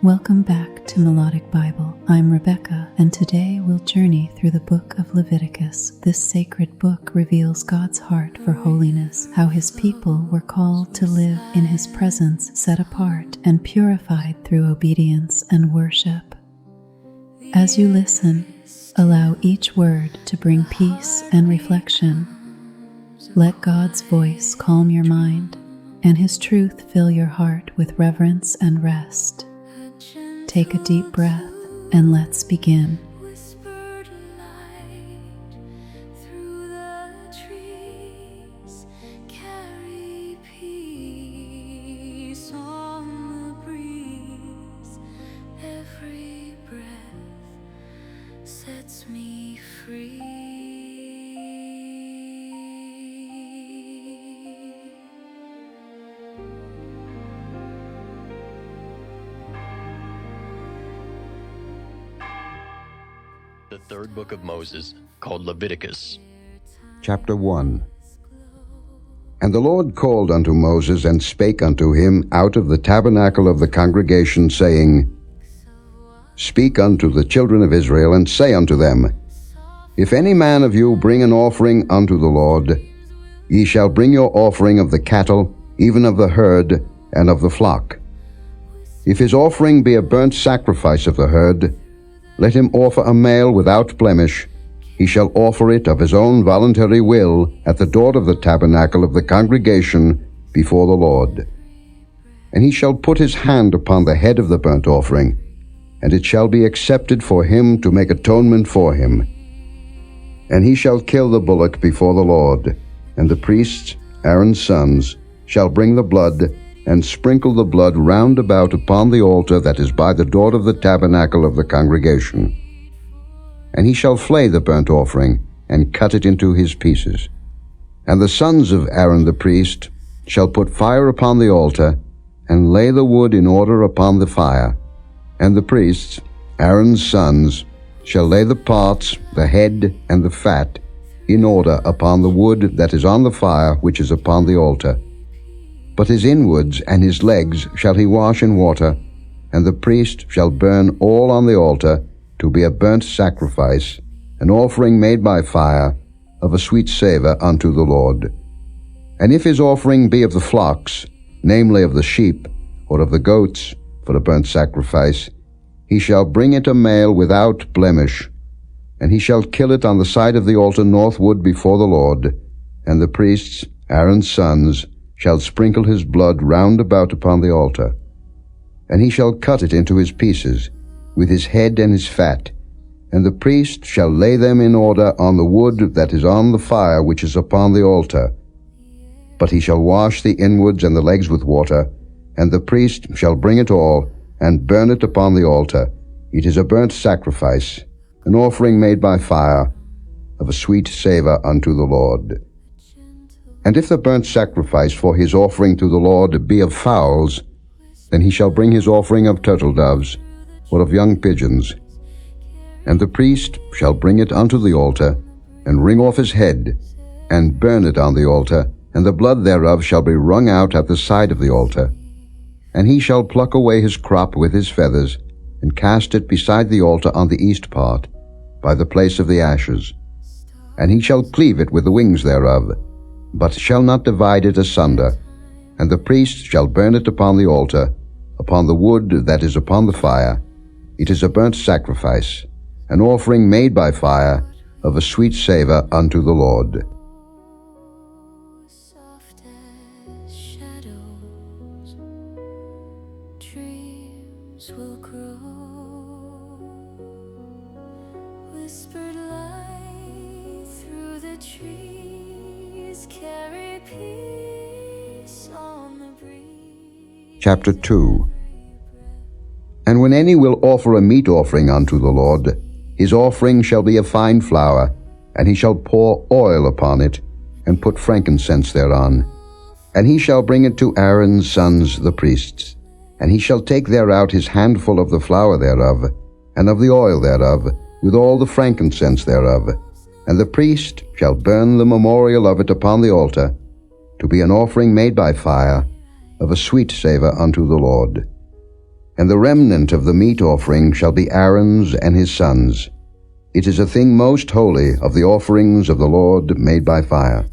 Welcome back to Melodic Bible. I'm Rebecca, and today we'll journey through the book of Leviticus. This sacred book reveals God's heart for holiness, how His people were called to live in His presence, set apart and purified through obedience and worship. As you listen, allow each word to bring peace and reflection. Let God's voice calm your mind, and His truth fill your heart with reverence and rest. Take a deep breath and let's begin. Whispered light through the trees, carry peace on the breeze. Every breath sets me free. The third book of Moses, called Leviticus. Chapter 1. And the Lord called unto Moses, and spake unto him out of the tabernacle of the congregation, saying, Speak unto the children of Israel, and say unto them, If any man of you bring an offering unto the Lord, ye shall bring your offering of the cattle, even of the herd, and of the flock. If his offering be a burnt sacrifice of the herd, let him offer a male without blemish. He shall offer it of his own voluntary will at the door of the tabernacle of the congregation before the Lord. And he shall put his hand upon the head of the burnt offering, and it shall be accepted for him to make atonement for him. And he shall kill the bullock before the Lord, and the priests, Aaron's sons, shall bring the blood, and sprinkle the blood round about upon the altar that is by the door of the tabernacle of the congregation. And he shall flay the burnt offering, and cut it into his pieces. And the sons of Aaron the priest shall put fire upon the altar, and lay the wood in order upon the fire. And the priests, Aaron's sons, shall lay the parts, the head, and the fat, in order upon the wood that is on the fire which is upon the altar. But his inwards and his legs shall he wash in water, and the priest shall burn all on the altar to be a burnt sacrifice, an offering made by fire, of a sweet savour unto the Lord. And if his offering be of the flocks, namely of the sheep, or of the goats, for a burnt sacrifice, he shall bring it a male without blemish, and he shall kill it on the side of the altar northward before the Lord, and the priests, Aaron's sons, shall sprinkle his blood round about upon the altar. And he shall cut it into his pieces, with his head and his fat, and the priest shall lay them in order on the wood that is on the fire which is upon the altar. But he shall wash the inwards and the legs with water, and the priest shall bring it all, and burn it upon the altar. It is a burnt sacrifice, an offering made by fire, of a sweet savour unto the Lord. And if the burnt sacrifice for his offering to the Lord be of fowls, then he shall bring his offering of turtle doves, or of young pigeons. And the priest shall bring it unto the altar, and wring off his head, and burn it on the altar, and the blood thereof shall be wrung out at the side of the altar. And he shall pluck away his crop with his feathers, and cast it beside the altar on the east part, by the place of the ashes. And he shall cleave it with the wings thereof, but shall not divide it asunder. And the priest shall burn it upon the altar, upon the wood that is upon the fire. It is a burnt sacrifice, an offering made by fire, of a sweet savour unto the Lord. Soft as shadows, dreams will grow. Whispered light through the trees, carry peace on the breeze. Chapter 2. And when any will offer a meat offering unto the Lord, his offering shall be of fine flour, and he shall pour oil upon it, and put frankincense thereon. And he shall bring it to Aaron's sons the priests. And he shall take thereout his handful of the flour thereof, and of the oil thereof, with all the frankincense thereof. And the priest shall burn the memorial of it upon the altar, to be an offering made by fire, of a sweet savour unto the Lord. And the remnant of the meat offering shall be Aaron's and his sons. It is a thing most holy of the offerings of the Lord made by fire.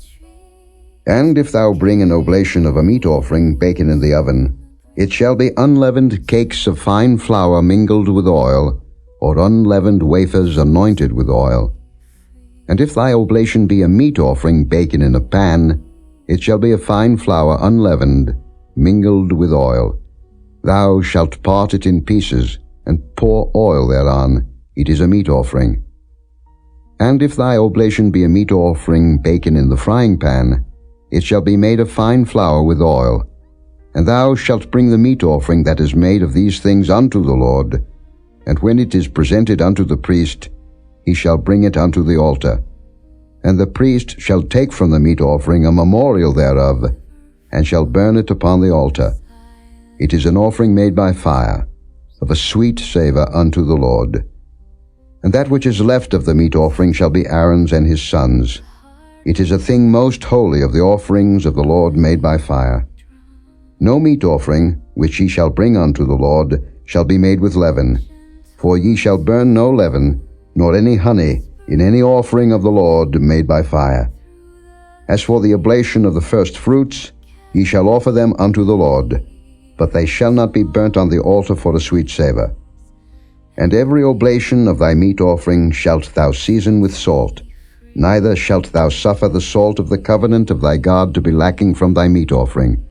And if thou bring an oblation of a meat offering baken in the oven, it shall be unleavened cakes of fine flour mingled with oil, or unleavened wafers anointed with oil. And if thy oblation be a meat offering baken in a pan, it shall be a fine flour unleavened, mingled with oil. Thou shalt part it in pieces, and pour oil thereon. It is a meat offering. And if thy oblation be a meat offering baken in the frying pan, it shall be made of fine flour with oil. And thou shalt bring the meat offering that is made of these things unto the Lord. And when it is presented unto the priest, he shall bring it unto the altar. And the priest shall take from the meat offering a memorial thereof, and shall burn it upon the altar. It is an offering made by fire, of a sweet savour unto the Lord. And that which is left of the meat offering shall be Aaron's and his sons. It is a thing most holy of the offerings of the Lord made by fire. No meat offering, which ye shall bring unto the Lord, shall be made with leaven. For ye shall burn no leaven, nor any honey, in any offering of the Lord made by fire. As for the oblation of the first fruits, ye shall offer them unto the Lord, but they shall not be burnt on the altar for a sweet savour. And every oblation of thy meat offering shalt thou season with salt, neither shalt thou suffer the salt of the covenant of thy God to be lacking from thy meat offering.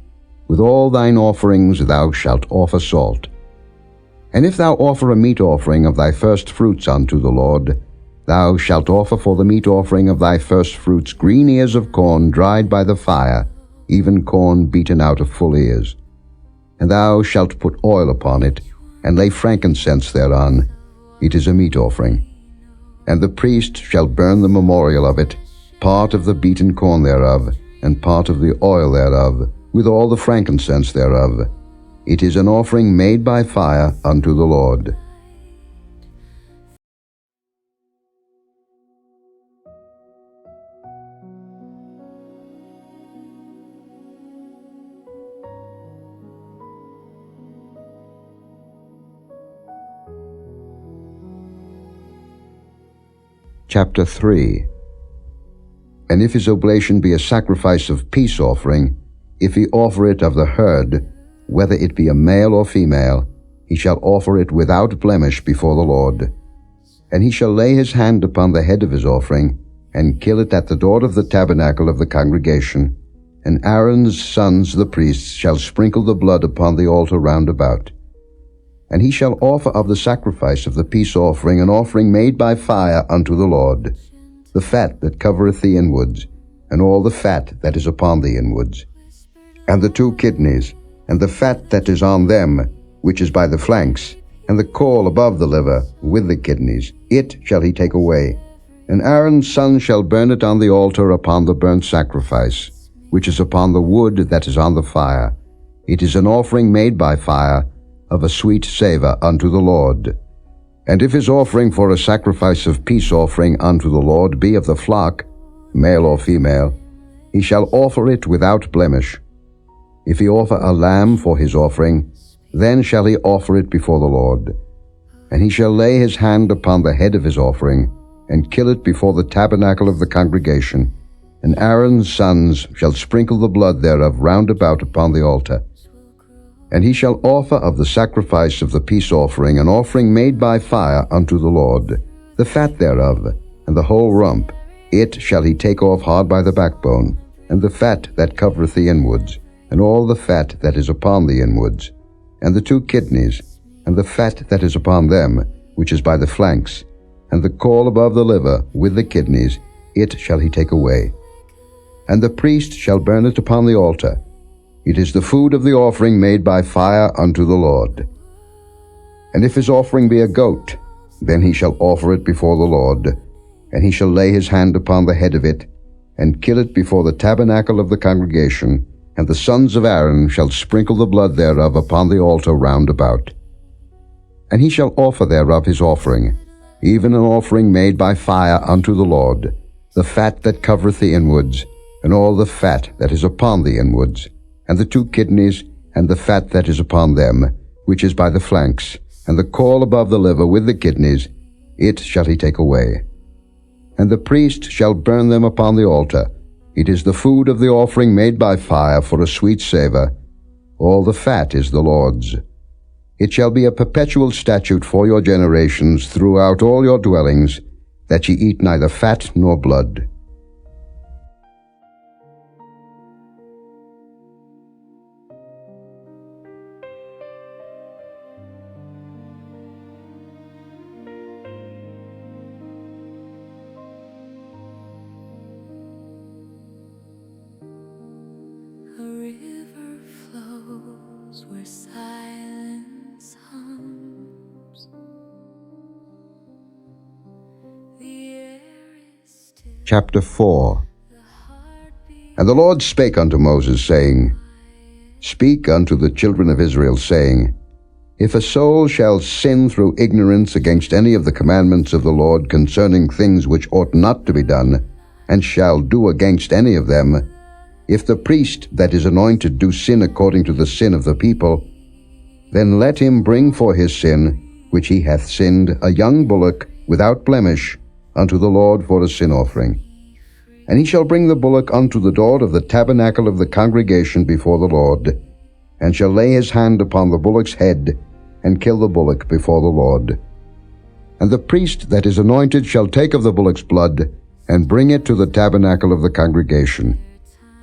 With all thine offerings thou shalt offer salt. And if thou offer a meat offering of thy first fruits unto the Lord, thou shalt offer for the meat offering of thy first fruits green ears of corn dried by the fire, even corn beaten out of full ears. And thou shalt put oil upon it, and lay frankincense thereon. It is a meat offering. And the priest shall burn the memorial of it, part of the beaten corn thereof, and part of the oil thereof, with all the frankincense thereof. It is an offering made by fire unto the Lord. Chapter 3. And if his oblation be a sacrifice of peace offering, if he offer it of the herd, whether it be a male or female, he shall offer it without blemish before the Lord. And he shall lay his hand upon the head of his offering, and kill it at the door of the tabernacle of the congregation. And Aaron's sons the priests shall sprinkle the blood upon the altar round about. And he shall offer of the sacrifice of the peace offering an offering made by fire unto the Lord, the fat that covereth the inwards, and all the fat that is upon the inwards, and the 2 kidneys, and the fat that is on them, which is by the flanks, and the caul above the liver, with the kidneys, it shall he take away. And Aaron's son shall burn it on the altar upon the burnt sacrifice, which is upon the wood that is on the fire. It is an offering made by fire, of a sweet savour unto the Lord. And if his offering for a sacrifice of peace offering unto the Lord be of the flock, male or female, he shall offer it without blemish. If he offer a lamb for his offering, then shall he offer it before the Lord. And he shall lay his hand upon the head of his offering, and kill it before the tabernacle of the congregation. And Aaron's sons shall sprinkle the blood thereof round about upon the altar. And he shall offer of the sacrifice of the peace offering an offering made by fire unto the Lord, the fat thereof, and the whole rump. It shall he take off hard by the backbone, and the fat that covereth the inwards, and all the fat that is upon the inwards, and the 2 kidneys, and the fat that is upon them, which is by the flanks, and the caul above the liver, with the kidneys, it shall he take away. And the priest shall burn it upon the altar. It is the food of the offering made by fire unto the Lord. And if his offering be a goat, then he shall offer it before the Lord, and he shall lay his hand upon the head of it, and kill it before the tabernacle of the congregation, and the sons of Aaron shall sprinkle the blood thereof upon the altar round about. And he shall offer thereof his offering, even an offering made by fire unto the Lord, the fat that covereth the inwards, and all the fat that is upon the inwards, and the 2 kidneys, and the fat that is upon them, which is by the flanks, and the caul above the liver with the kidneys, it shall he take away. And the priest shall burn them upon the altar. It is the food of the offering made by fire for a sweet savour. All the fat is the Lord's. It shall be a perpetual statute for your generations throughout all your dwellings, that ye eat neither fat nor blood. A river flows where silence hums. The air is still. Chapter 4. The heartbeat And the Lord spake unto Moses, saying, Speak unto the children of Israel, saying, If a soul shall sin through ignorance against any of the commandments of the Lord concerning things which ought not to be done, and shall do against any of them, if the priest that is anointed do sin according to the sin of the people, then let him bring for his sin, which he hath sinned, a young bullock without blemish, unto the Lord for a sin offering. And he shall bring the bullock unto the door of the tabernacle of the congregation before the Lord, and shall lay his hand upon the bullock's head, and kill the bullock before the Lord. And the priest that is anointed shall take of the bullock's blood, and bring it to the tabernacle of the congregation.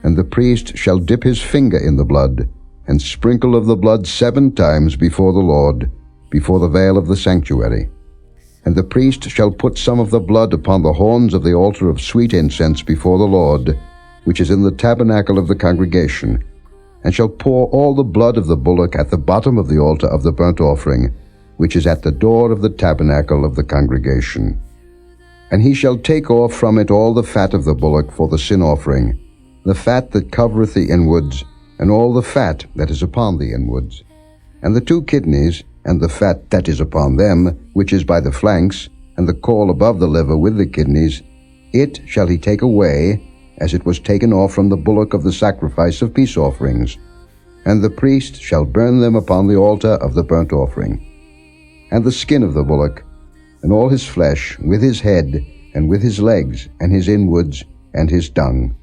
And the priest shall dip his finger in the blood, and sprinkle of the blood 7 times before the Lord, before the veil of the sanctuary. And the priest shall put some of the blood upon the horns of the altar of sweet incense before the Lord, which is in the tabernacle of the congregation, and shall pour all the blood of the bullock at the bottom of the altar of the burnt offering, which is at the door of the tabernacle of the congregation. And he shall take off from it all the fat of the bullock for the sin offering, the fat that covereth the inwards, and all the fat that is upon the inwards, and the 2 kidneys, and the fat that is upon them, which is by the flanks, and the caul above the liver with the kidneys, it shall he take away, as it was taken off from the bullock of the sacrifice of peace offerings. And the priest shall burn them upon the altar of the burnt offering. And the skin of the bullock, and all his flesh, with his head, and with his legs, and his inwards, and his dung.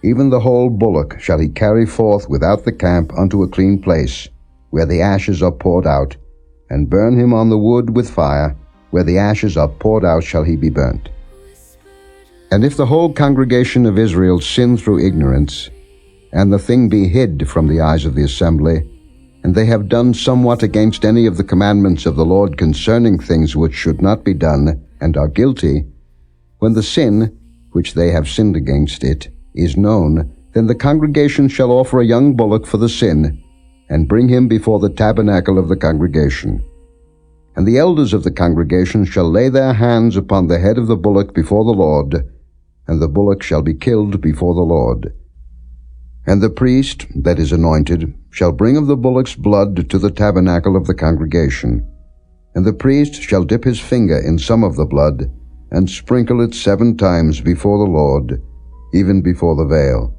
Even the whole bullock shall he carry forth without the camp unto a clean place, where the ashes are poured out, and burn him on the wood with fire, where the ashes are poured out shall he be burnt. And if the whole congregation of Israel sin through ignorance, and the thing be hid from the eyes of the assembly, and they have done somewhat against any of the commandments of the Lord concerning things which should not be done, and are guilty, when the sin, which they have sinned against it, is known, then the congregation shall offer a young bullock for the sin, and bring him before the tabernacle of the congregation. And the elders of the congregation shall lay their hands upon the head of the bullock before the Lord, and the bullock shall be killed before the Lord. And the priest that is anointed shall bring of the bullock's blood to the tabernacle of the congregation. And the priest shall dip his finger in some of the blood, and sprinkle it 7 times before the Lord, even before the veil.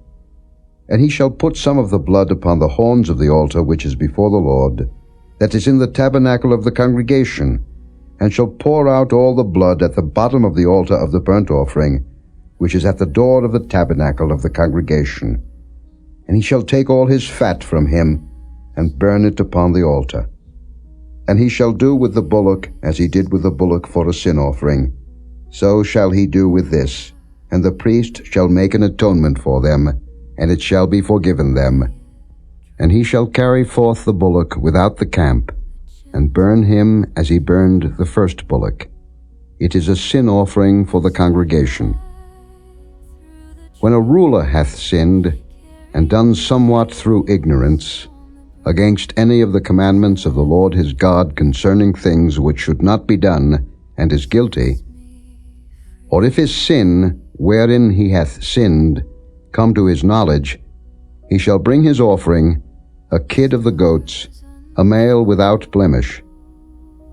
And he shall put some of the blood upon the horns of the altar which is before the Lord, that is in the tabernacle of the congregation, and shall pour out all the blood at the bottom of the altar of the burnt offering, which is at the door of the tabernacle of the congregation. And he shall take all his fat from him, and burn it upon the altar. And he shall do with the bullock as he did with the bullock for a sin offering. So shall he do with this, and the priest shall make an atonement for them, and it shall be forgiven them. And he shall carry forth the bullock without the camp, and burn him as he burned the first bullock. It is a sin offering for the congregation. When a ruler hath sinned, and done somewhat through ignorance, against any of the commandments of the Lord his God concerning things which should not be done, and is guilty, or if his sin, wherein he hath sinned, come to his knowledge, he shall bring his offering, a kid of the goats, a male without blemish.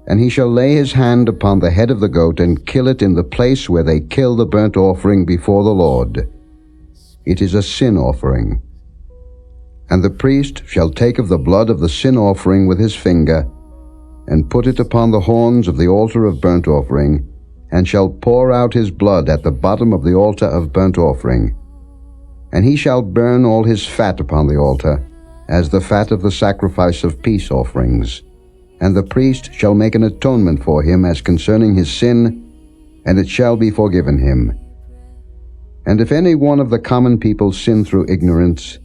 And he shall lay his hand upon the head of the goat, and kill it in the place where they kill the burnt offering before the Lord. It is a sin offering. And the priest shall take of the blood of the sin offering with his finger, and put it upon the horns of the altar of burnt offering, and shall pour out his blood at the bottom of the altar of burnt offering. And he shall burn all his fat upon the altar, as the fat of the sacrifice of peace offerings. And the priest shall make an atonement for him as concerning his sin, and it shall be forgiven him. And if any one of the common people sin through ignorance,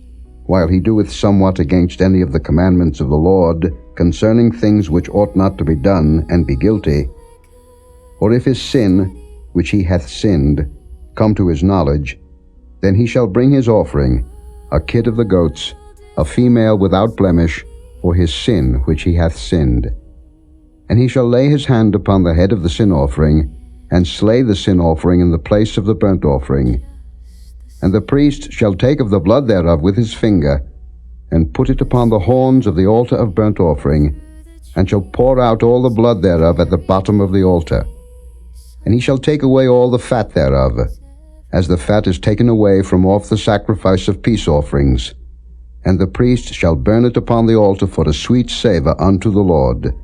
while he doeth somewhat against any of the commandments of the Lord, concerning things which ought not to be done, and be guilty, or if his sin, which he hath sinned, come to his knowledge, then he shall bring his offering, a kid of the goats, a female without blemish, for his sin which he hath sinned. And he shall lay his hand upon the head of the sin offering, and slay the sin offering in the place of the burnt offering. And the priest shall take of the blood thereof with his finger, and put it upon the horns of the altar of burnt offering, and shall pour out all the blood thereof at the bottom of the altar. And he shall take away all the fat thereof, as the fat is taken away from off the sacrifice of peace offerings. And the priest shall burn it upon the altar for a sweet savour unto the Lord.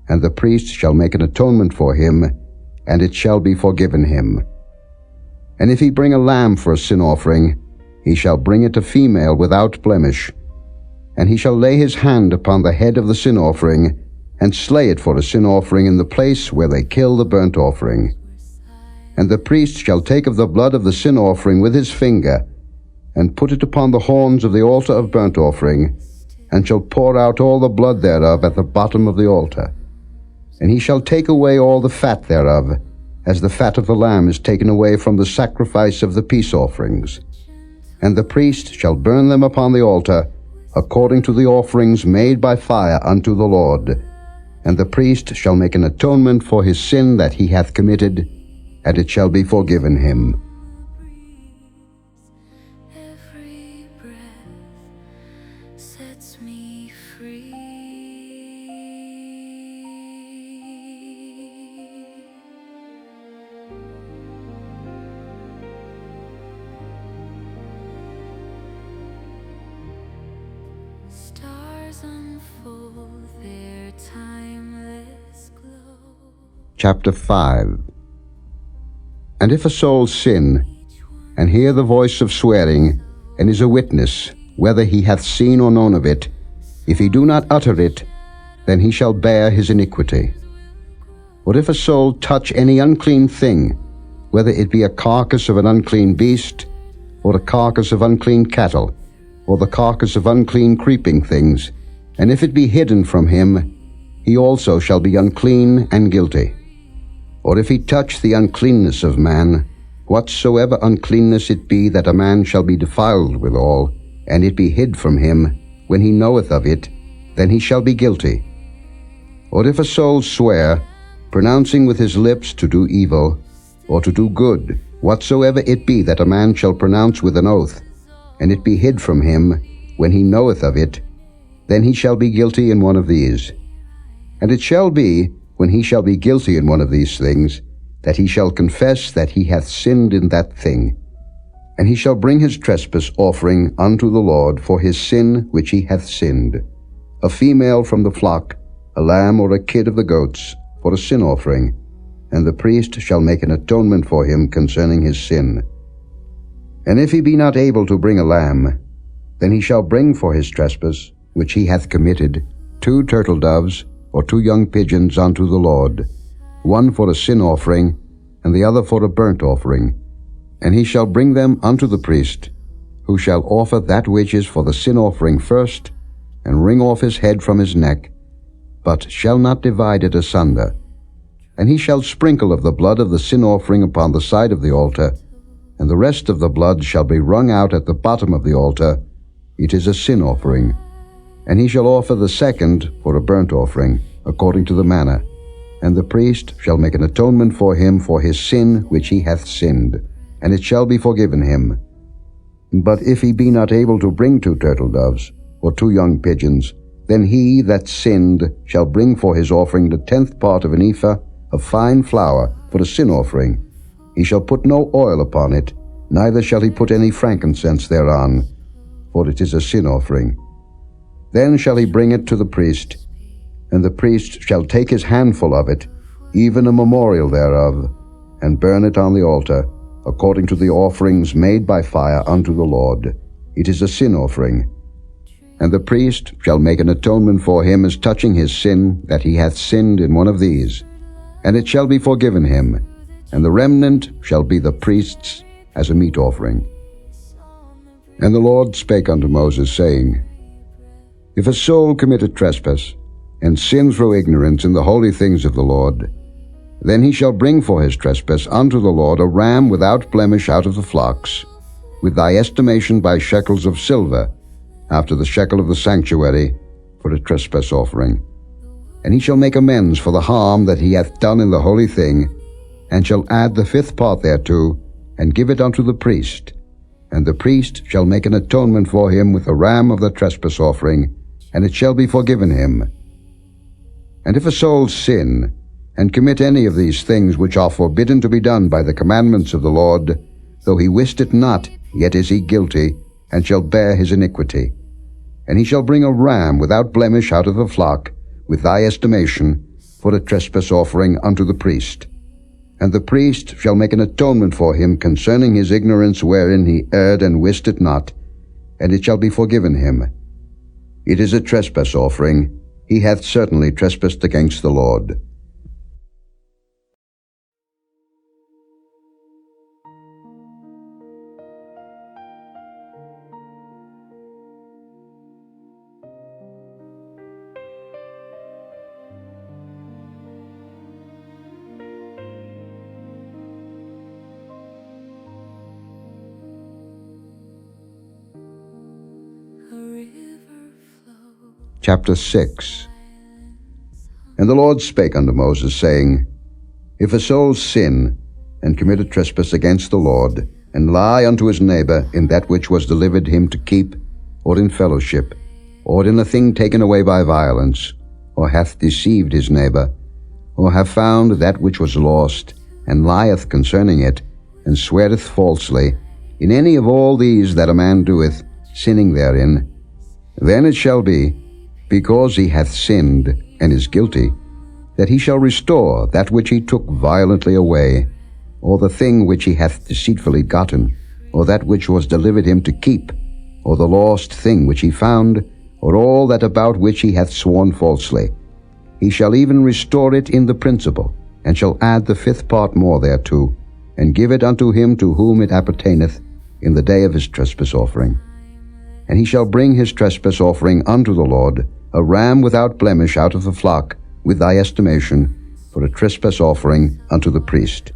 And the priest shall make an atonement for him, and it shall be forgiven him. And if he bring a lamb for a sin offering, he shall bring it a female without blemish. And he shall lay his hand upon the head of the sin offering, and slay it for a sin offering in the place where they kill the burnt offering. And the priest shall take of the blood of the sin offering with his finger, and put it upon the horns of the altar of burnt offering, and shall pour out all the blood thereof at the bottom of the altar. And he shall take away all the fat thereof, as the fat of the lamb is taken away from the sacrifice of the peace offerings. And the priest shall burn them upon the altar, according to the offerings made by fire unto the Lord. And the priest shall make an atonement for his sin that he hath committed, and it shall be forgiven him. Every breath sets me free. Stars unfold their timeless glow. Chapter 5. And if a soul sin, and hear the voice of swearing, and is a witness, whether he hath seen or known of it, if he do not utter it, then he shall bear his iniquity. Or if a soul touch any unclean thing, whether it be a carcass of an unclean beast, or a carcass of unclean cattle, or the carcass of unclean creeping things, and if it be hidden from him, he also shall be unclean and guilty. Or if he touch the uncleanness of man, whatsoever uncleanness it be that a man shall be defiled withal, and it be hid from him, when he knoweth of it, then he shall be guilty. Or if a soul swear, pronouncing with his lips to do evil, or to do good, whatsoever it be that a man shall pronounce with an oath, and it be hid from him, when he knoweth of it, then he shall be guilty in one of these. And it shall be, when he shall be guilty in one of these things, that he shall confess that he hath sinned in that thing. And he shall bring his trespass offering unto the Lord for his sin which he hath sinned, a female from the flock, a lamb or a kid of the goats, for a sin offering, and the priest shall make an atonement for him concerning his sin. And if he be not able to bring a lamb, then he shall bring for his trespass, which he hath committed, 2 turtle doves, or 2 young pigeons unto the Lord, one for a sin offering, and the other for a burnt offering. And he shall bring them unto the priest, who shall offer that which is for the sin offering first, and wring off his head from his neck, but shall not divide it asunder. And he shall sprinkle of the blood of the sin offering upon the side of the altar, and the rest of the blood shall be wrung out at the bottom of the altar. It is a sin offering. And he shall offer the second for a burnt offering, according to the manner. And the priest shall make an atonement for him for his sin which he hath sinned, and it shall be forgiven him. But if he be not able to bring 2 turtle doves, or 2 young pigeons, then he that sinned shall bring for his offering the 10th part of an ephah of fine flour for a sin offering. He shall put no oil upon it, neither shall he put any frankincense thereon, for it is a sin offering. Then shall he bring it to the priest, and the priest shall take his handful of it, even a memorial thereof, and burn it on the altar, according to the offerings made by fire unto the Lord. It is a sin offering. And the priest shall make an atonement for him as touching his sin, that he hath sinned in one of these, and it shall be forgiven him, and the remnant shall be the priest's as a meat offering. And the Lord spake unto Moses, saying, If a soul commit a trespass, and sin through ignorance in the holy things of the Lord, then he shall bring for his trespass unto the Lord a ram without blemish out of the flocks, with thy estimation by shekels of silver, after the shekel of the sanctuary, for a trespass offering. And he shall make amends for the harm that he hath done in the holy thing, and shall add the 5th part thereto, and give it unto the priest. And the priest shall make an atonement for him with a ram of the trespass offering, and it shall be forgiven him. And if a soul sin, and commit any of these things which are forbidden to be done by the commandments of the Lord, though he wist it not, yet is he guilty, and shall bear his iniquity. And he shall bring a ram without blemish out of the flock, with thy estimation, for a trespass offering unto the priest. And the priest shall make an atonement for him concerning his ignorance wherein he erred and wist it not, and it shall be forgiven him. It is a trespass offering. He hath certainly trespassed against the Lord. Chapter 6. And the Lord spake unto Moses, saying, If a soul sin, and commit a trespass against the Lord, and lie unto his neighbor in that which was delivered him to keep, or in fellowship, or in a thing taken away by violence, or hath deceived his neighbor, or have found that which was lost, and lieth concerning it, and sweareth falsely, in any of all these that a man doeth, sinning therein, then it shall be, because he hath sinned and is guilty, that he shall restore that which he took violently away, or the thing which he hath deceitfully gotten, or that which was delivered him to keep, or the lost thing which he found, or all that about which he hath sworn falsely. He shall even restore it in the principal, and shall add the 5th part more thereto, and give it unto him to whom it appertaineth in the day of his trespass offering. And he shall bring his trespass offering unto the Lord, a ram without blemish out of the flock, with thy estimation, for a trespass offering unto the priest.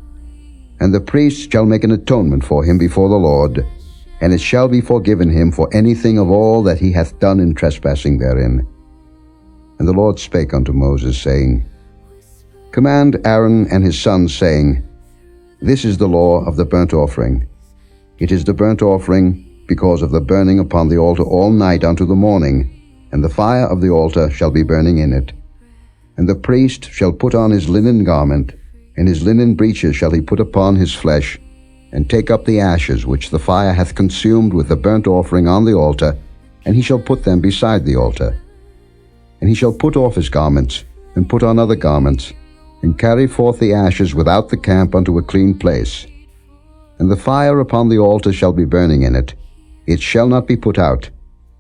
And the priest shall make an atonement for him before the Lord, and it shall be forgiven him for anything of all that he hath done in trespassing therein. And the Lord spake unto Moses, saying, Command Aaron and his sons, saying, This is the law of the burnt offering. It is the burnt offering because of the burning upon the altar all night unto the morning, and the fire of the altar shall be burning in it. And the priest shall put on his linen garment, and his linen breeches shall he put upon his flesh, and take up the ashes which the fire hath consumed with the burnt offering on the altar, and he shall put them beside the altar. And he shall put off his garments, and put on other garments, and carry forth the ashes without the camp unto a clean place. And the fire upon the altar shall be burning in it. It shall not be put out.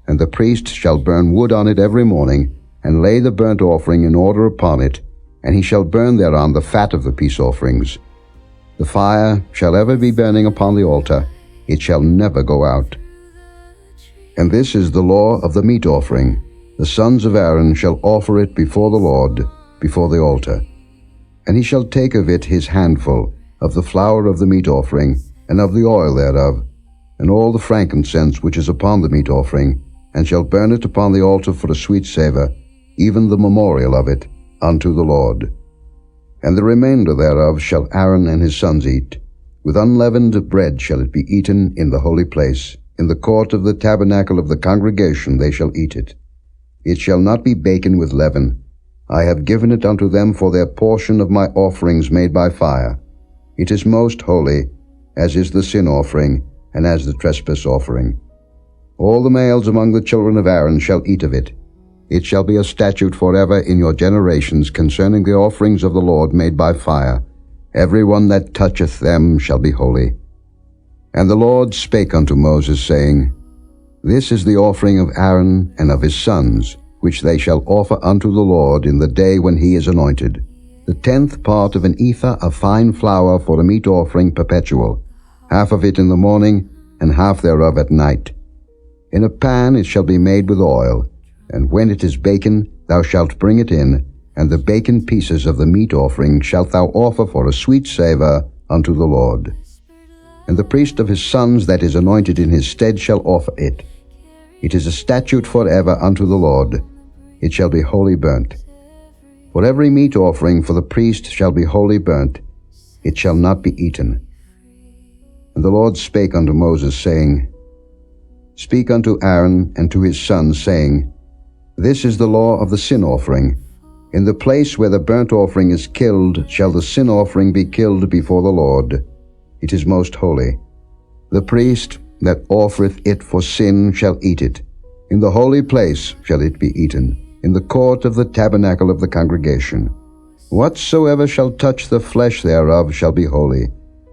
And the priest shall burn wood on it every morning, and lay the burnt offering in order upon it, and he shall burn thereon the fat of the peace offerings. The fire shall ever be burning upon the altar, it shall never go out. And this is the law of the meat offering. The sons of Aaron shall offer it before the Lord, before the altar. And he shall take of it his handful, of the flour of the meat offering, and of the oil thereof, and all the frankincense which is upon the meat offering, and shall burn it upon the altar for a sweet savour, even the memorial of it, unto the Lord. And the remainder thereof shall Aaron and his sons eat. With unleavened bread shall it be eaten in the holy place. In the court of the tabernacle of the congregation they shall eat it. It shall not be baken with leaven. I have given it unto them for their portion of my offerings made by fire. It is most holy, as is the sin offering, and as the trespass offering. All the males among the children of Aaron shall eat of it. It shall be a statute forever in your generations concerning the offerings of the Lord made by fire. Every one that toucheth them shall be holy. And the Lord spake unto Moses, saying, This is the offering of Aaron and of his sons, which they shall offer unto the Lord in the day when he is anointed. The 10th part of an ephah of fine flour for a meat offering perpetual, half of it in the morning, and half thereof at night. In a pan it shall be made with oil, and when it is baken, thou shalt bring it in, and the baken pieces of the meat offering shalt thou offer for a sweet savour unto the Lord. And the priest of his sons that is anointed in his stead shall offer it. It is a statute forever unto the Lord. It shall be wholly burnt. For every meat offering for the priest shall be wholly burnt. It shall not be eaten. And the Lord spake unto Moses, saying, Speak unto Aaron and to his sons, saying, This is the law of the sin offering. In the place where the burnt offering is killed shall the sin offering be killed before the Lord. It is most holy. The priest that offereth it for sin shall eat it. In the holy place shall it be eaten, in the court of the tabernacle of the congregation. Whatsoever shall touch the flesh thereof shall be holy.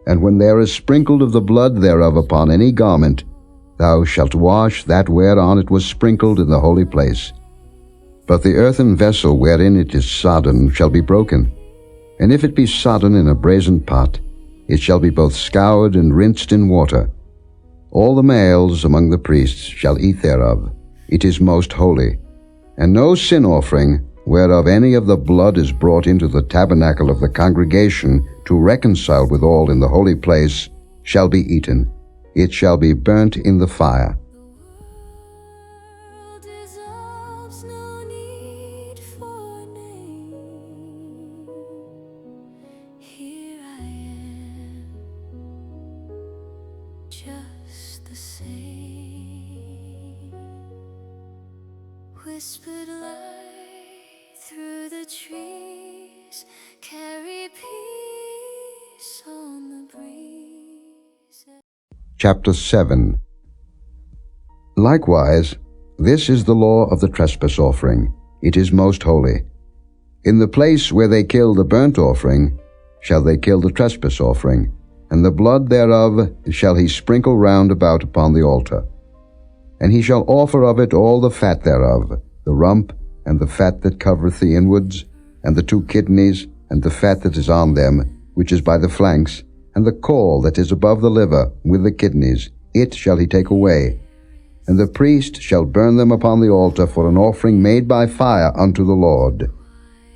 And when there is sprinkled of the blood thereof upon any garment, thou shalt wash that whereon it was sprinkled in the holy place. But the earthen vessel wherein it is sodden shall be broken. And if it be sodden in a brazen pot, it shall be both scoured and rinsed in water. All the males among the priests shall eat thereof. It is most holy. And no sin offering, whereof any of the blood is brought into the tabernacle of the congregation to reconcile withal in the holy place, shall be eaten. It shall be burnt in the fire. Whispered light through the trees, carry peace on the breeze. Chapter 7. Likewise, this is the law of the trespass offering. It is most holy. In the place where they kill the burnt offering shall they kill the trespass offering, and the blood thereof shall he sprinkle round about upon the altar. And he shall offer of it all the fat thereof, the rump, and the fat that covereth the inwards, and the 2 kidneys, and the fat that is on them, which is by the flanks, and the caul that is above the liver, with the kidneys. It shall he take away. And the priest shall burn them upon the altar for an offering made by fire unto the Lord.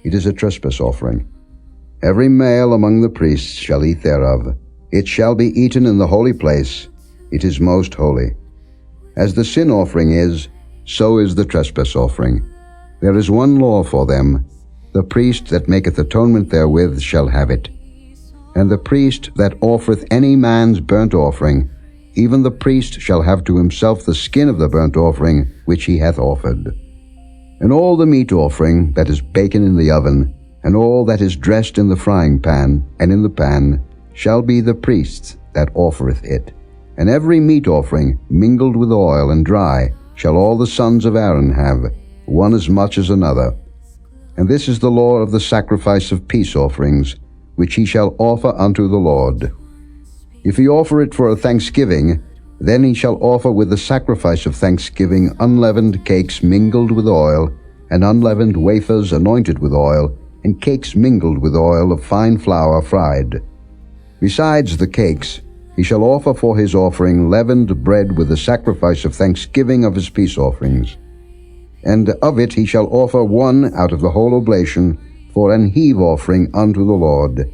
It is a trespass offering. Every male among the priests shall eat thereof. It shall be eaten in the holy place. It is most holy. As the sin offering is, so is the trespass offering. There is one law for them. The priest that maketh atonement therewith shall have it. And the priest that offereth any man's burnt offering, even the priest shall have to himself the skin of the burnt offering which he hath offered. And all the meat offering that is baken in the oven, and all that is dressed in the frying pan and in the pan, shall be the priest's that offereth it. And every meat offering mingled with oil and dry shall all the sons of Aaron have, one as much as another. And this is the law of the sacrifice of peace offerings, which he shall offer unto the Lord. If he offer it for a thanksgiving, then he shall offer with the sacrifice of thanksgiving unleavened cakes mingled with oil, and unleavened wafers anointed with oil, and cakes mingled with oil of fine flour fried. Besides the cakes, he shall offer for his offering leavened bread with the sacrifice of thanksgiving of his peace offerings. And of it he shall offer one out of the whole oblation for an heave offering unto the Lord.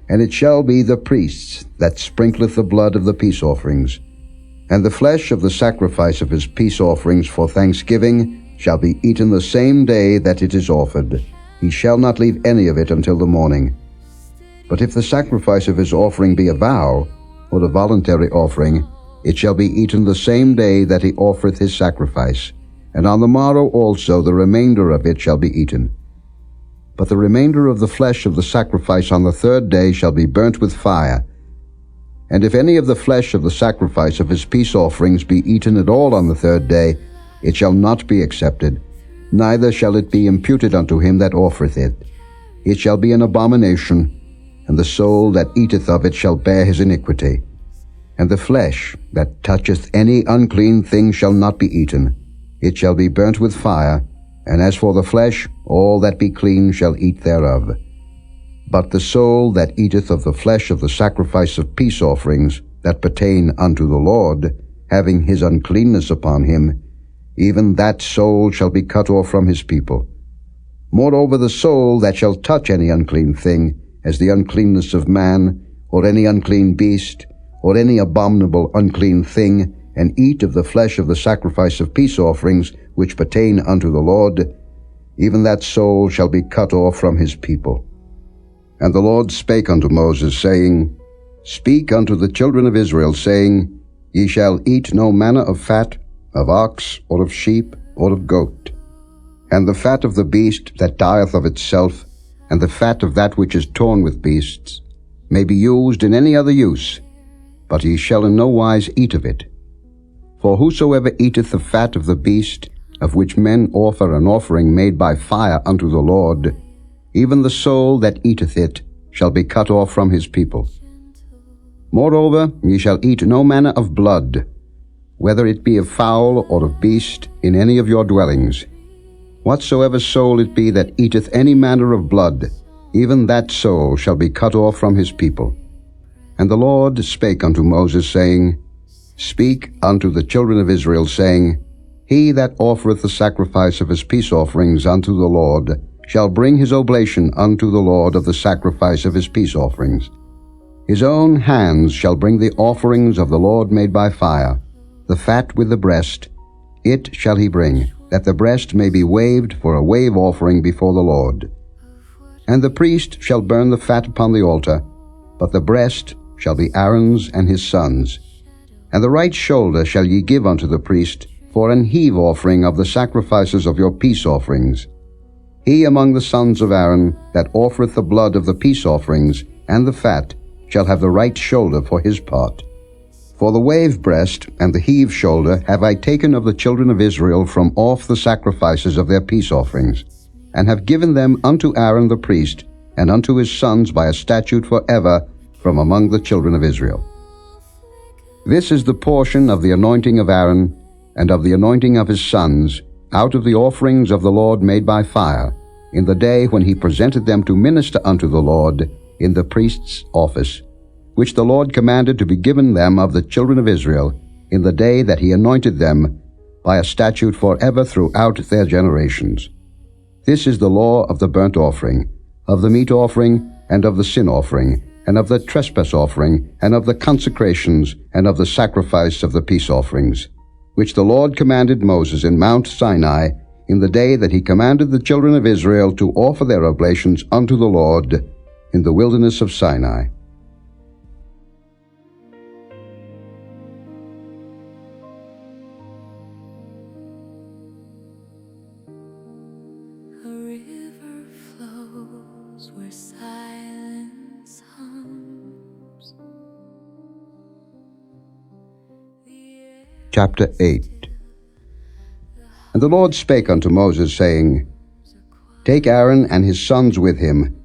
And it shall be the priest's that sprinkleth the blood of the peace offerings. And the flesh of the sacrifice of his peace offerings for thanksgiving shall be eaten the same day that it is offered. He shall not leave any of it until the morning. But if the sacrifice of his offering be a vow, or a voluntary offering, it shall be eaten the same day that he offereth his sacrifice, and on the morrow also the remainder of it shall be eaten. But the remainder of the flesh of the sacrifice on the 3rd day shall be burnt with fire. And if any of the flesh of the sacrifice of his peace offerings be eaten at all on the 3rd day, it shall not be accepted. neither shall it be imputed unto him that offereth it. It shall be an abomination, and the soul that eateth of it shall bear his iniquity. And the flesh that toucheth any unclean thing shall not be eaten. It shall be burnt with fire, and as for the flesh, all that be clean shall eat thereof. But the soul that eateth of the flesh of the sacrifice of peace offerings that pertain unto the Lord, having his uncleanness upon him, even that soul shall be cut off from his people. Moreover, the soul that shall touch any unclean thing, as the uncleanness of man, or any unclean beast, or any abominable unclean thing, and eat of the flesh of the sacrifice of peace offerings which pertain unto the Lord, even that soul shall be cut off from his people. And the Lord spake unto Moses, saying, Speak unto the children of Israel, saying, Ye shall eat no manner of fat, of ox, or of sheep, or of goat. And the fat of the beast that dieth of itself, and the fat of that which is torn with beasts, may be used in any other use, but ye shall in no wise eat of it. For whosoever eateth the fat of the beast, of which men offer an offering made by fire unto the Lord, even the soul that eateth it shall be cut off from his people. Moreover, ye shall eat no manner of blood, whether it be of fowl or of beast, in any of your dwellings. Whatsoever soul it be that eateth any manner of blood, even that soul shall be cut off from his people. And the Lord spake unto Moses, saying, Speak unto the children of Israel, saying, He that offereth the sacrifice of his peace offerings unto the Lord shall bring his oblation unto the Lord of the sacrifice of his peace offerings. His own hands shall bring the offerings of the Lord made by fire, the fat with the breast, it shall he bring, that the breast may be waved for a wave offering before the Lord. And the priest shall burn the fat upon the altar, but the breast shall be Aaron's and his sons'. And the right shoulder shall ye give unto the priest for an heave offering of the sacrifices of your peace offerings. He among the sons of Aaron that offereth the blood of the peace offerings and the fat shall have the right shoulder for his part. For the wave breast and the heave shoulder have I taken of the children of Israel from off the sacrifices of their peace offerings, and have given them unto Aaron the priest, and unto his sons by a statute forever from among the children of Israel. This is the portion of the anointing of Aaron, and of the anointing of his sons, out of the offerings of the Lord made by fire, in the day when he presented them to minister unto the Lord in the priest's office, which the Lord commanded to be given them of the children of Israel, in the day that he anointed them, by a statute forever throughout their generations. This is the law of the burnt offering, of the meat offering, and of the sin offering, and of the trespass offering, and of the consecrations, and of the sacrifice of the peace offerings, which the Lord commanded Moses in Mount Sinai, in the day that he commanded the children of Israel to offer their oblations unto the Lord in the wilderness of Sinai. A river flows where silence hums. Chapter 8. And the Lord spake unto Moses, saying, Take Aaron and his sons with him,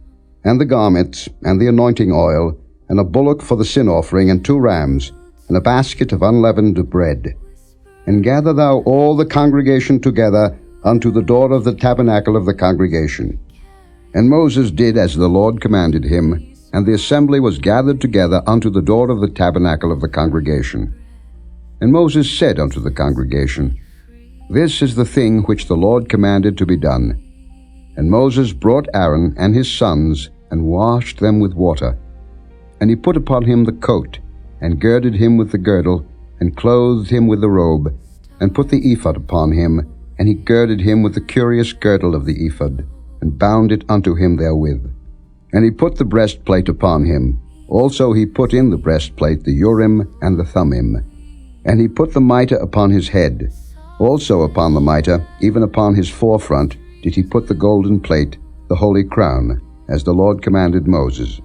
and the garments, and the anointing oil, and a bullock for the sin offering, and 2 rams, and a basket of unleavened bread. And gather thou all the congregation together unto the door of the tabernacle of the congregation. And Moses did as the Lord commanded him, and the assembly was gathered together unto the door of the tabernacle of the congregation. And Moses said unto the congregation, This is the thing which the Lord commanded to be done. And Moses brought Aaron and his sons, and washed them with water. And he put upon him the coat, and girded him with the girdle, and clothed him with the robe, and put the ephod upon him, and he girded him with the curious girdle of the ephod, and bound it unto him therewith. And he put the breastplate upon him. Also he put in the breastplate the Urim and the Thummim. And he put the mitre upon his head. Also upon the mitre, even upon his forefront, did he put the golden plate, the holy crown, as the Lord commanded Moses.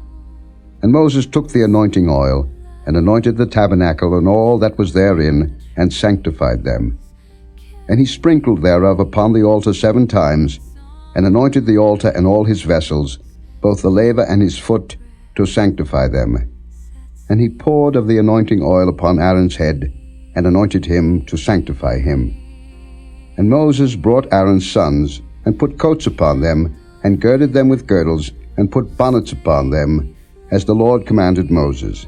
And Moses took the anointing oil, and anointed the tabernacle and all that was therein, and sanctified them. And he sprinkled thereof upon the altar 7 times, and anointed the altar and all his vessels, both the laver and his foot, to sanctify them. And he poured of the anointing oil upon Aaron's head, and anointed him to sanctify him. And Moses brought Aaron's sons, and put coats upon them, and girded them with girdles, and put bonnets upon them, as the Lord commanded Moses.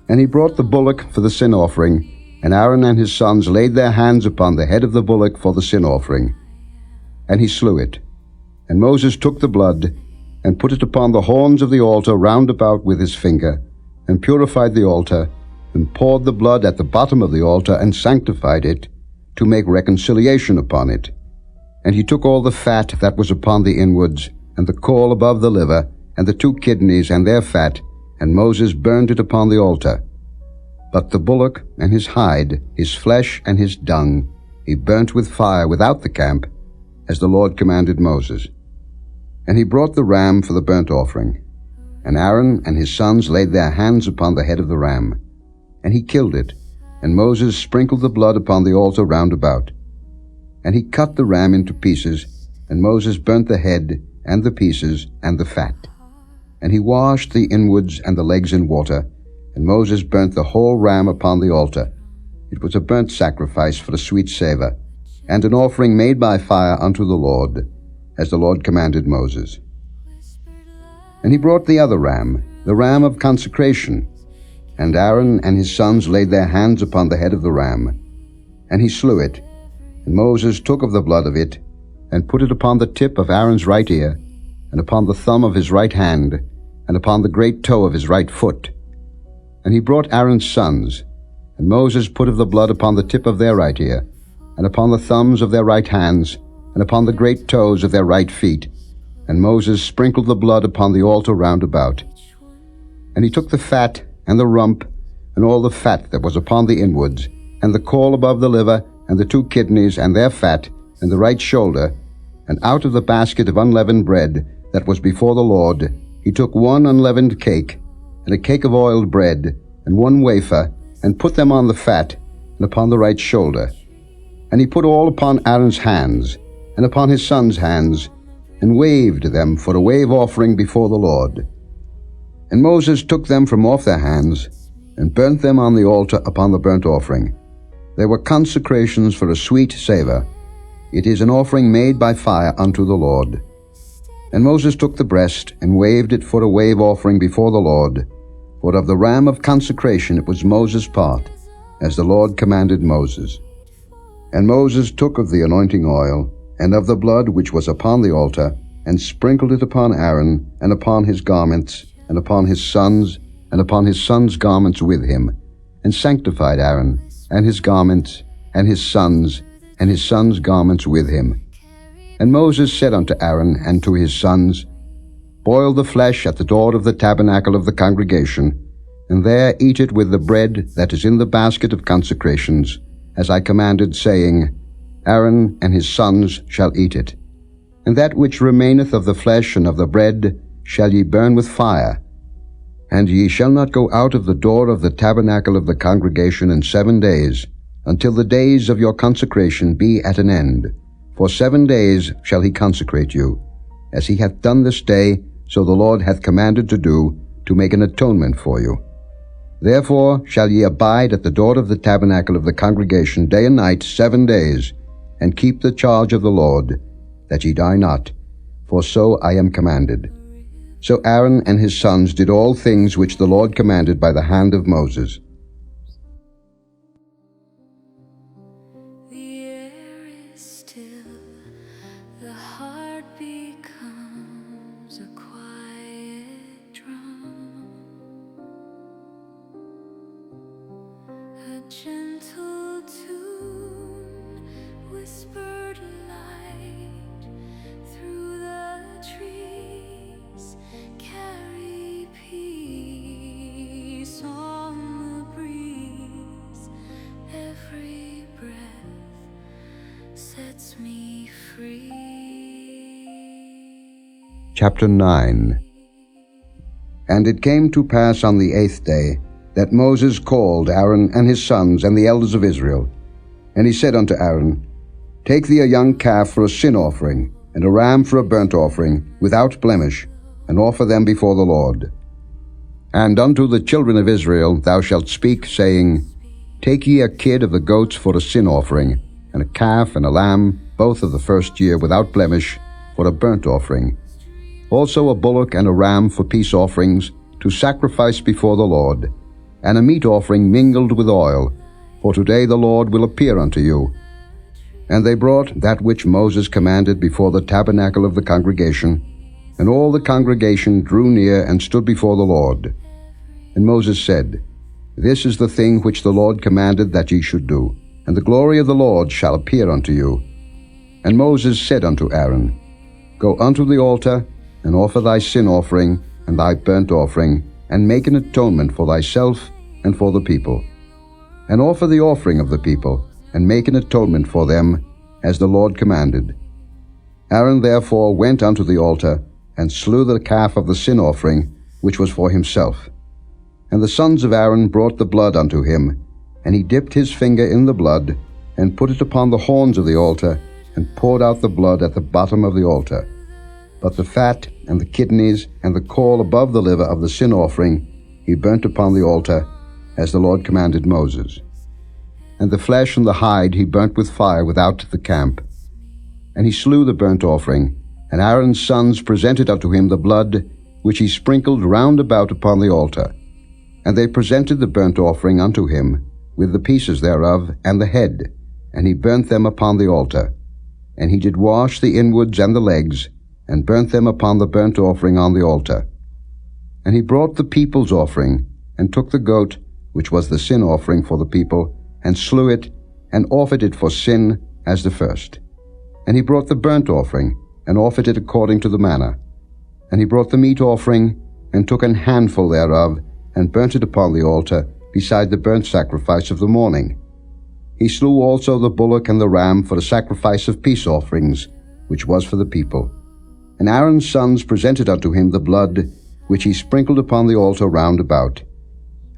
And he brought the bullock for the sin offering, and Aaron and his sons laid their hands upon the head of the bullock for the sin offering. And he slew it. And Moses took the blood, and put it upon the horns of the altar round about with his finger, and purified the altar, and poured the blood at the bottom of the altar, and sanctified it, to make reconciliation upon it. And he took all the fat that was upon the inwards, and the caul above the liver, and the 2 kidneys and their fat, and Moses burned it upon the altar. But the bullock and his hide, his flesh and his dung, he burnt with fire without the camp, as the Lord commanded Moses. And he brought the ram for the burnt offering. And Aaron and his sons laid their hands upon the head of the ram. And he killed it, and Moses sprinkled the blood upon the altar round about. And he cut the ram into pieces, and Moses burnt the head, and the pieces, and the fat. And he washed the inwards and the legs in water, and Moses burnt the whole ram upon the altar. It was a burnt sacrifice for a sweet savour, and an offering made by fire unto the Lord, as the Lord commanded Moses. And he brought the other ram, the ram of consecration, and Aaron and his sons laid their hands upon the head of the ram. And he slew it, and Moses took of the blood of it, and put it upon the tip of Aaron's right ear, and upon the thumb of his right hand, and upon the great toe of his right foot. And he brought Aaron's sons, and Moses put of the blood upon the tip of their right ear, and upon the thumbs of their right hands, and upon the great toes of their right feet. And Moses sprinkled the blood upon the altar round about. And he took the fat, and the rump, and all the fat that was upon the inwards, and the caul above the liver, and the 2 kidneys, and their fat, and the right shoulder, and out of the basket of unleavened bread that was before the Lord, he took 1 unleavened cake, and a cake of oiled bread, and 1 wafer, and put them on the fat, and upon the right shoulder. And he put all upon Aaron's hands, and upon his sons' hands, and waved them for a wave offering before the Lord. And Moses took them from off their hands, and burnt them on the altar upon the burnt offering. They were consecrations for a sweet savour. It is an offering made by fire unto the Lord. And Moses took the breast, and waved it for a wave offering before the Lord. For of the ram of consecration it was Moses' part, as the Lord commanded Moses. And Moses took of the anointing oil, and of the blood which was upon the altar, and sprinkled it upon Aaron, and upon his garments, and upon his sons, and upon his sons' garments with him, and sanctified Aaron, and his garments, and his sons' garments with him. And Moses said unto Aaron and to his sons, Boil the flesh at the door of the tabernacle of the congregation, and there eat it with the bread that is in the basket of consecrations, as I commanded, saying, Aaron and his sons shall eat it. And that which remaineth of the flesh and of the bread shall ye burn with fire. And ye shall not go out of the door of the tabernacle of the congregation in 7 days, until the days of your consecration be at an end. For 7 days shall he consecrate you, as he hath done this day, so the Lord hath commanded to do, to make an atonement for you. Therefore shall ye abide at the door of the tabernacle of the congregation day and night 7 days, and keep the charge of the Lord, that ye die not, for so I am commanded. So Aaron and his sons did all things which the Lord commanded by the hand of Moses. The air is still, the heart becomes a quiet drum, a gentle tune, whispered light through the trees, carry peace on the breeze. Every breath sets me free. Chapter 9. And it came to pass on the 8th day, that Moses called Aaron and his sons and the elders of Israel. And he said unto Aaron, Take thee a young calf for a sin offering, and a ram for a burnt offering, without blemish, and offer them before the Lord. And unto the children of Israel thou shalt speak, saying, Take ye a kid of the goats for a sin offering, and a calf and a lamb, both of the first year, without blemish, for a burnt offering. Also a bullock and a ram for peace offerings, to sacrifice before the Lord, and a meat offering mingled with oil, for today the Lord will appear unto you. And they brought that which Moses commanded before the tabernacle of the congregation, and all the congregation drew near and stood before the Lord. And Moses said, This is the thing which the Lord commanded that ye should do, and the glory of the Lord shall appear unto you. And Moses said unto Aaron, Go unto the altar, and offer thy sin offering, and thy burnt offering, and make an atonement for thyself and for the people. And offer the offering of the people, and make an atonement for them, as the Lord commanded. Aaron therefore went unto the altar, and slew the calf of the sin offering, which was for himself. And the sons of Aaron brought the blood unto him, and he dipped his finger in the blood, and put it upon the horns of the altar, and poured out the blood at the bottom of the altar. But the fat, and the kidneys, and the caul above the liver of the sin offering, he burnt upon the altar, as the Lord commanded Moses. And the flesh and the hide he burnt with fire without the camp. And he slew the burnt offering, and Aaron's sons presented unto him the blood, which he sprinkled round about upon the altar. And they presented the burnt offering unto him, with the pieces thereof, and the head, and he burnt them upon the altar. And he did wash the inwards and the legs, and burnt them upon the burnt offering on the altar. And he brought the people's offering, and took the goat, which was the sin offering for the people, and slew it, and offered it for sin as the first. And he brought the burnt offering, and offered it according to the manner. And he brought the meat offering, and took an handful thereof, and burnt it upon the altar, beside the burnt sacrifice of the morning. He slew also the bullock and the ram for the sacrifice of peace offerings, which was for the people. And Aaron's sons presented unto him the blood, which he sprinkled upon the altar round about.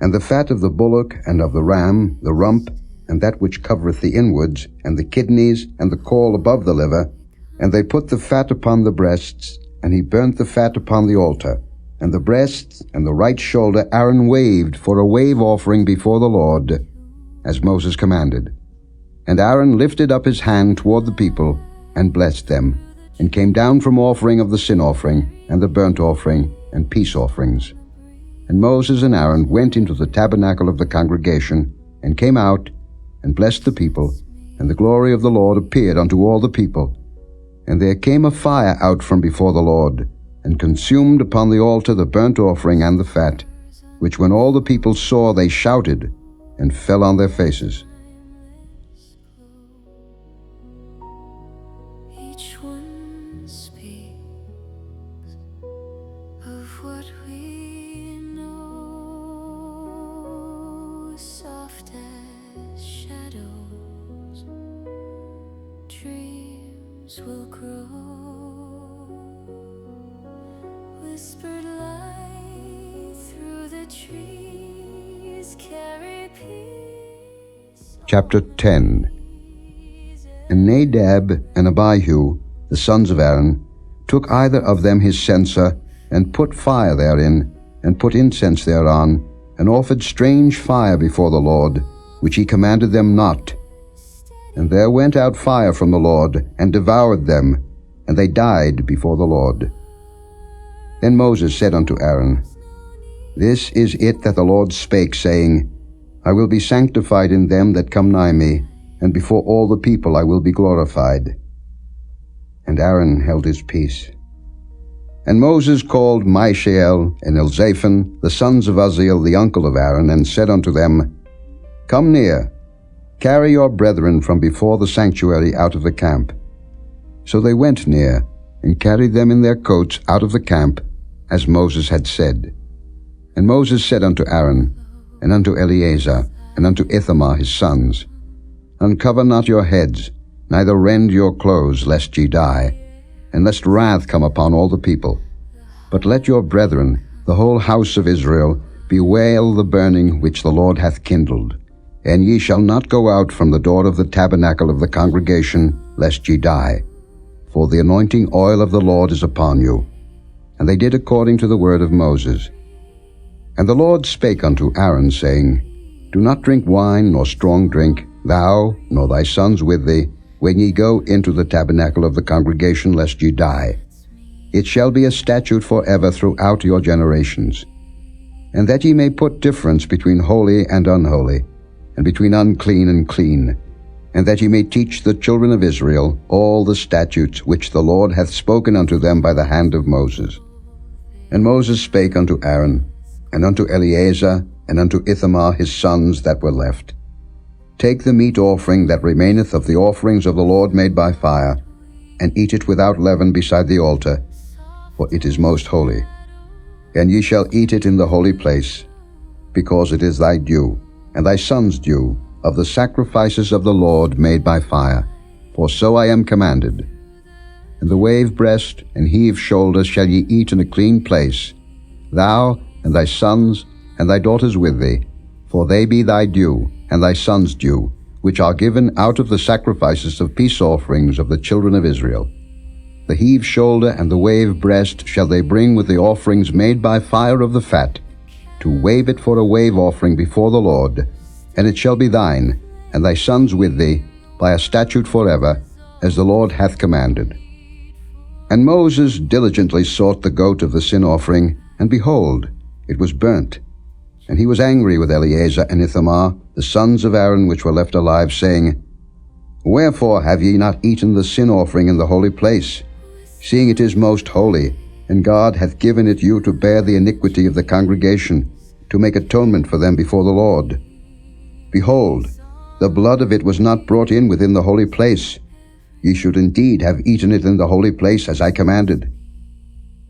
And the fat of the bullock and of the ram, the rump, and that which covereth the inwards, and the kidneys, and the caul above the liver. And they put the fat upon the breasts, and he burnt the fat upon the altar. And the breasts and the right shoulder Aaron waved for a wave offering before the Lord, as Moses commanded. And Aaron lifted up his hand toward the people, and blessed them, and came down from offering of the sin offering, and the burnt offering, and peace offerings. And Moses and Aaron went into the tabernacle of the congregation, and came out, and blessed the people, and the glory of the Lord appeared unto all the people. And there came a fire out from before the Lord, and consumed upon the altar the burnt offering and the fat, which when all the people saw they shouted, and fell on their faces. Each one speaks of what we know, soft as shadows, dreams will grow, whispered light through the trees, carry peace. Chapter 10. And Nadab and Abihu, the sons of Aaron, took either of them his censer, and put fire therein, and put incense thereon, and offered strange fire before the Lord, which he commanded them not. And there went out fire from the Lord, and devoured them, and they died before the Lord. Then Moses said unto Aaron, This is it that the Lord spake, saying, I will be sanctified in them that come nigh me, and before all the people I will be glorified. And Aaron held his peace. And Moses called Mishael and Elzaphan, the sons of Uzziel, the uncle of Aaron, and said unto them, Come near, carry your brethren from before the sanctuary out of the camp. So they went near, and carried them in their coats out of the camp, as Moses had said. And Moses said unto Aaron, and unto Eleazar, and unto Ithamar his sons, Uncover not your heads, neither rend your clothes, lest ye die, and lest wrath come upon all the people. But let your brethren, the whole house of Israel, bewail the burning which the Lord hath kindled, And ye shall not go out from the door of the tabernacle of the congregation, lest ye die. For the anointing oil of the Lord is upon you. And they did according to the word of Moses. And the Lord spake unto Aaron, saying, Do not drink wine nor strong drink, thou nor thy sons with thee, when ye go into the tabernacle of the congregation, lest ye die. It shall be a statute forever throughout your generations. And that ye may put difference between holy and unholy, and between unclean and clean, and that ye may teach the children of Israel all the statutes which the Lord hath spoken unto them by the hand of Moses. And Moses spake unto Aaron, and unto Eleazar, and unto Ithamar his sons that were left, Take the meat offering that remaineth of the offerings of the Lord made by fire, and eat it without leaven beside the altar, for it is most holy. And ye shall eat it in the holy place, because it is thy due, and thy son's due, of the sacrifices of the Lord made by fire, for so I am commanded. And the wave breast and heave shoulder shall ye eat in a clean place, thou and thy sons and thy daughters with thee, for they be thy due, and thy sons' due, which are given out of the sacrifices of peace offerings of the children of Israel. The heave shoulder and the wave breast shall they bring with the offerings made by fire of the fat, to wave it for a wave offering before the Lord, and it shall be thine, and thy sons with thee, by a statute forever, as the Lord hath commanded. And Moses diligently sought the goat of the sin offering, and behold, it was burnt. And he was angry with Eleazar and Ithamar, the sons of Aaron which were left alive, saying, Wherefore have ye not eaten the sin offering in the holy place, seeing it is most holy, and God hath given it you to bear the iniquity of the congregation, to make atonement for them before the Lord? Behold, the blood of it was not brought in within the holy place. Ye should indeed have eaten it in the holy place, as I commanded.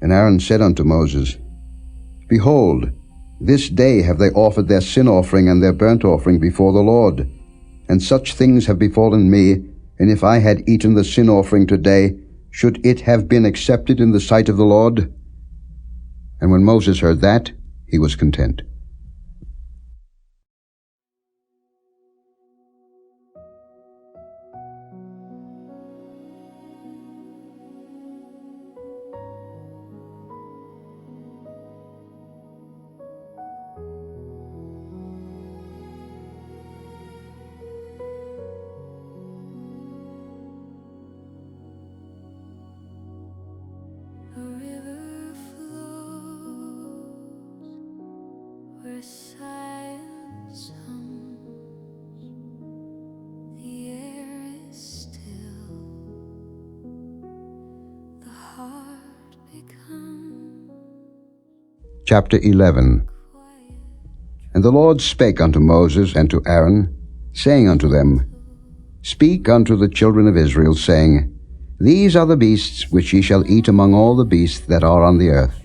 And Aaron said unto Moses, Behold, this day have they offered their sin offering and their burnt offering before the Lord. And such things have befallen me, and if I had eaten the sin offering today, should it have been accepted in the sight of the Lord? And when Moses heard that, he was content. A river flows where silence hums. The air is still. The heart becomes Chapter 11. quiet. And the Lord spake unto Moses and to Aaron, saying unto them, Speak unto the children of Israel, saying, These are the beasts which ye shall eat among all the beasts that are on the earth.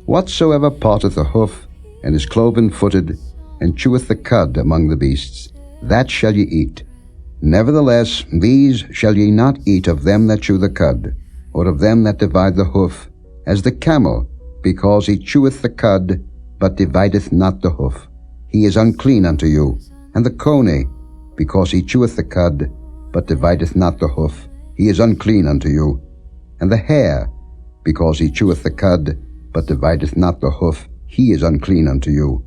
Whatsoever parteth a hoof, and is cloven-footed, and cheweth the cud among the beasts, that shall ye eat. Nevertheless, these shall ye not eat of them that chew the cud, or of them that divide the hoof, as the camel, because he cheweth the cud, but divideth not the hoof. He is unclean unto you. And the coney, because he cheweth the cud, but divideth not the hoof. He is unclean unto you. And the hare, because he cheweth the cud, but divideth not the hoof, he is unclean unto you.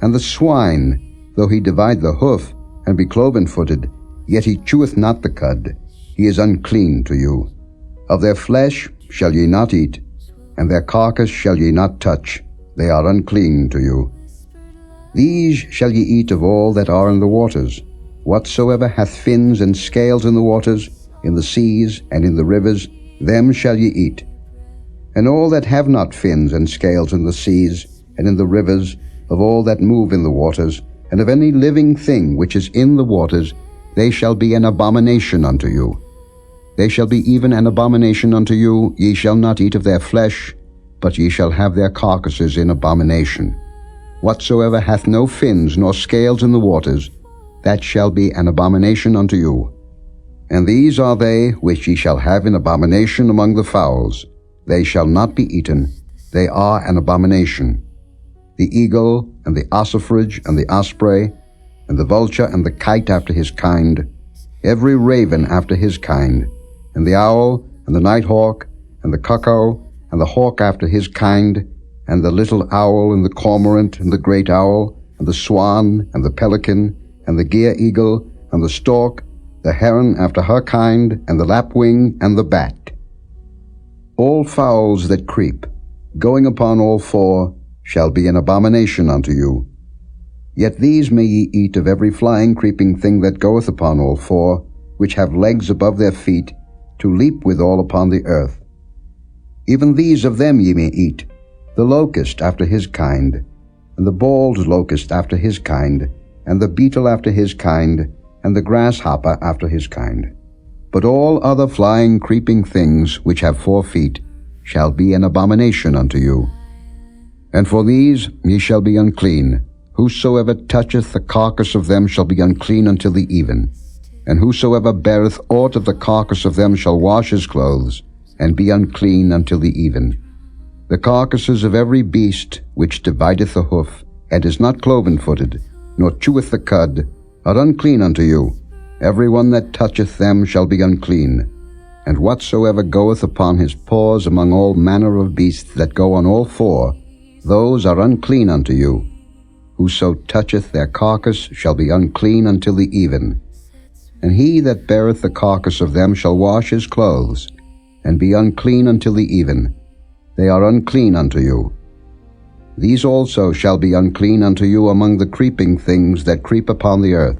And the swine, though he divide the hoof, and be cloven-footed, yet he cheweth not the cud, he is unclean to you. Of their flesh shall ye not eat, and their carcass shall ye not touch, they are unclean to you. These shall ye eat of all that are in the waters. Whatsoever hath fins and scales in the waters, in the seas and in the rivers, them shall ye eat. And all that have not fins and scales in the seas and in the rivers, of all that move in the waters, and of any living thing which is in the waters, they shall be an abomination unto you. They shall be even an abomination unto you. Ye shall not eat of their flesh, but ye shall have their carcasses in abomination. Whatsoever hath no fins nor scales in the waters, that shall be an abomination unto you. And these are they which ye shall have in abomination among the fowls. They shall not be eaten. They are an abomination. The eagle, and the ossifrage, and the osprey, and the vulture and the kite after his kind, every raven after his kind, and the owl, and the nighthawk, and the cuckoo, and the hawk after his kind, and the little owl, and the cormorant, and the great owl, and the swan, and the pelican, and the gier eagle, and the stork, the heron after her kind, and the lapwing, and the bat. All fowls that creep, going upon all four, shall be an abomination unto you. Yet these may ye eat of every flying creeping thing that goeth upon all four, which have legs above their feet, to leap withal upon the earth. Even these of them ye may eat, the locust after his kind, and the bald locust after his kind, and the beetle after his kind, and the grasshopper after his kind. But all other flying creeping things which have 4 feet shall be an abomination unto you. And for these ye shall be unclean. Whosoever toucheth the carcass of them shall be unclean until the even. And whosoever beareth aught of the carcass of them shall wash his clothes, and be unclean until the even. The carcasses of every beast which divideth the hoof, and is not cloven-footed, nor cheweth the cud, are unclean unto you. Every one that toucheth them shall be unclean. And whatsoever goeth upon his paws among all manner of beasts that go on all 4, those are unclean unto you. Whoso toucheth their carcass shall be unclean until the even. And he that beareth the carcass of them shall wash his clothes, and be unclean until the even. They are unclean unto you. These also shall be unclean unto you among the creeping things that creep upon the earth,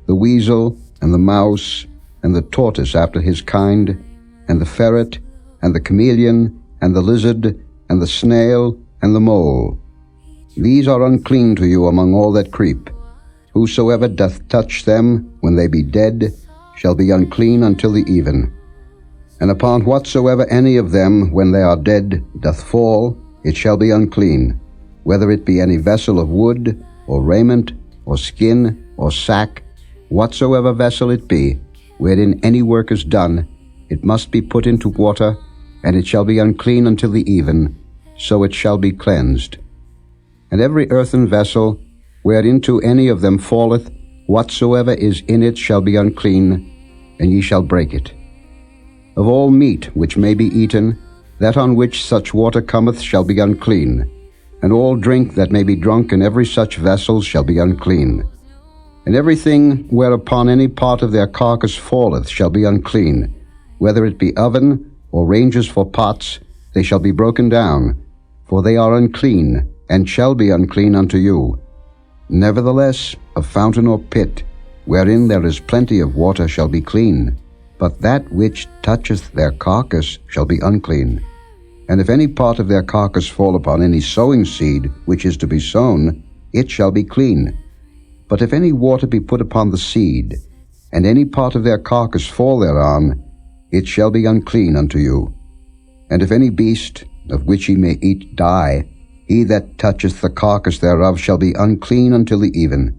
the weasel, and the mouse, and the tortoise after his kind, and the ferret, and the chameleon, and the lizard, and the snail, and the mole. These are unclean to you among all that creep. Whosoever doth touch them, when they be dead, shall be unclean until the even. And upon whatsoever any of them, when they are dead, doth fall, it shall be unclean, whether it be any vessel of wood, or raiment, or skin, or sack, whatsoever vessel it be, wherein any work is done, it must be put into water, and it shall be unclean until the even, so it shall be cleansed. And every earthen vessel, whereinto any of them falleth, whatsoever is in it shall be unclean, and ye shall break it. Of all meat which may be eaten, that on which such water cometh shall be unclean, and all drink that may be drunk in every such vessel shall be unclean. And everything whereupon any part of their carcass falleth shall be unclean, whether it be oven, or ranges for pots, they shall be broken down, for they are unclean, and shall be unclean unto you. Nevertheless, a fountain or pit, wherein there is plenty of water, shall be clean, but that which toucheth their carcass shall be unclean. And if any part of their carcass fall upon any sowing seed which is to be sown, it shall be clean. But if any water be put upon the seed, and any part of their carcass fall thereon, it shall be unclean unto you. And if any beast, of which ye may eat, die, he that toucheth the carcass thereof shall be unclean until the even.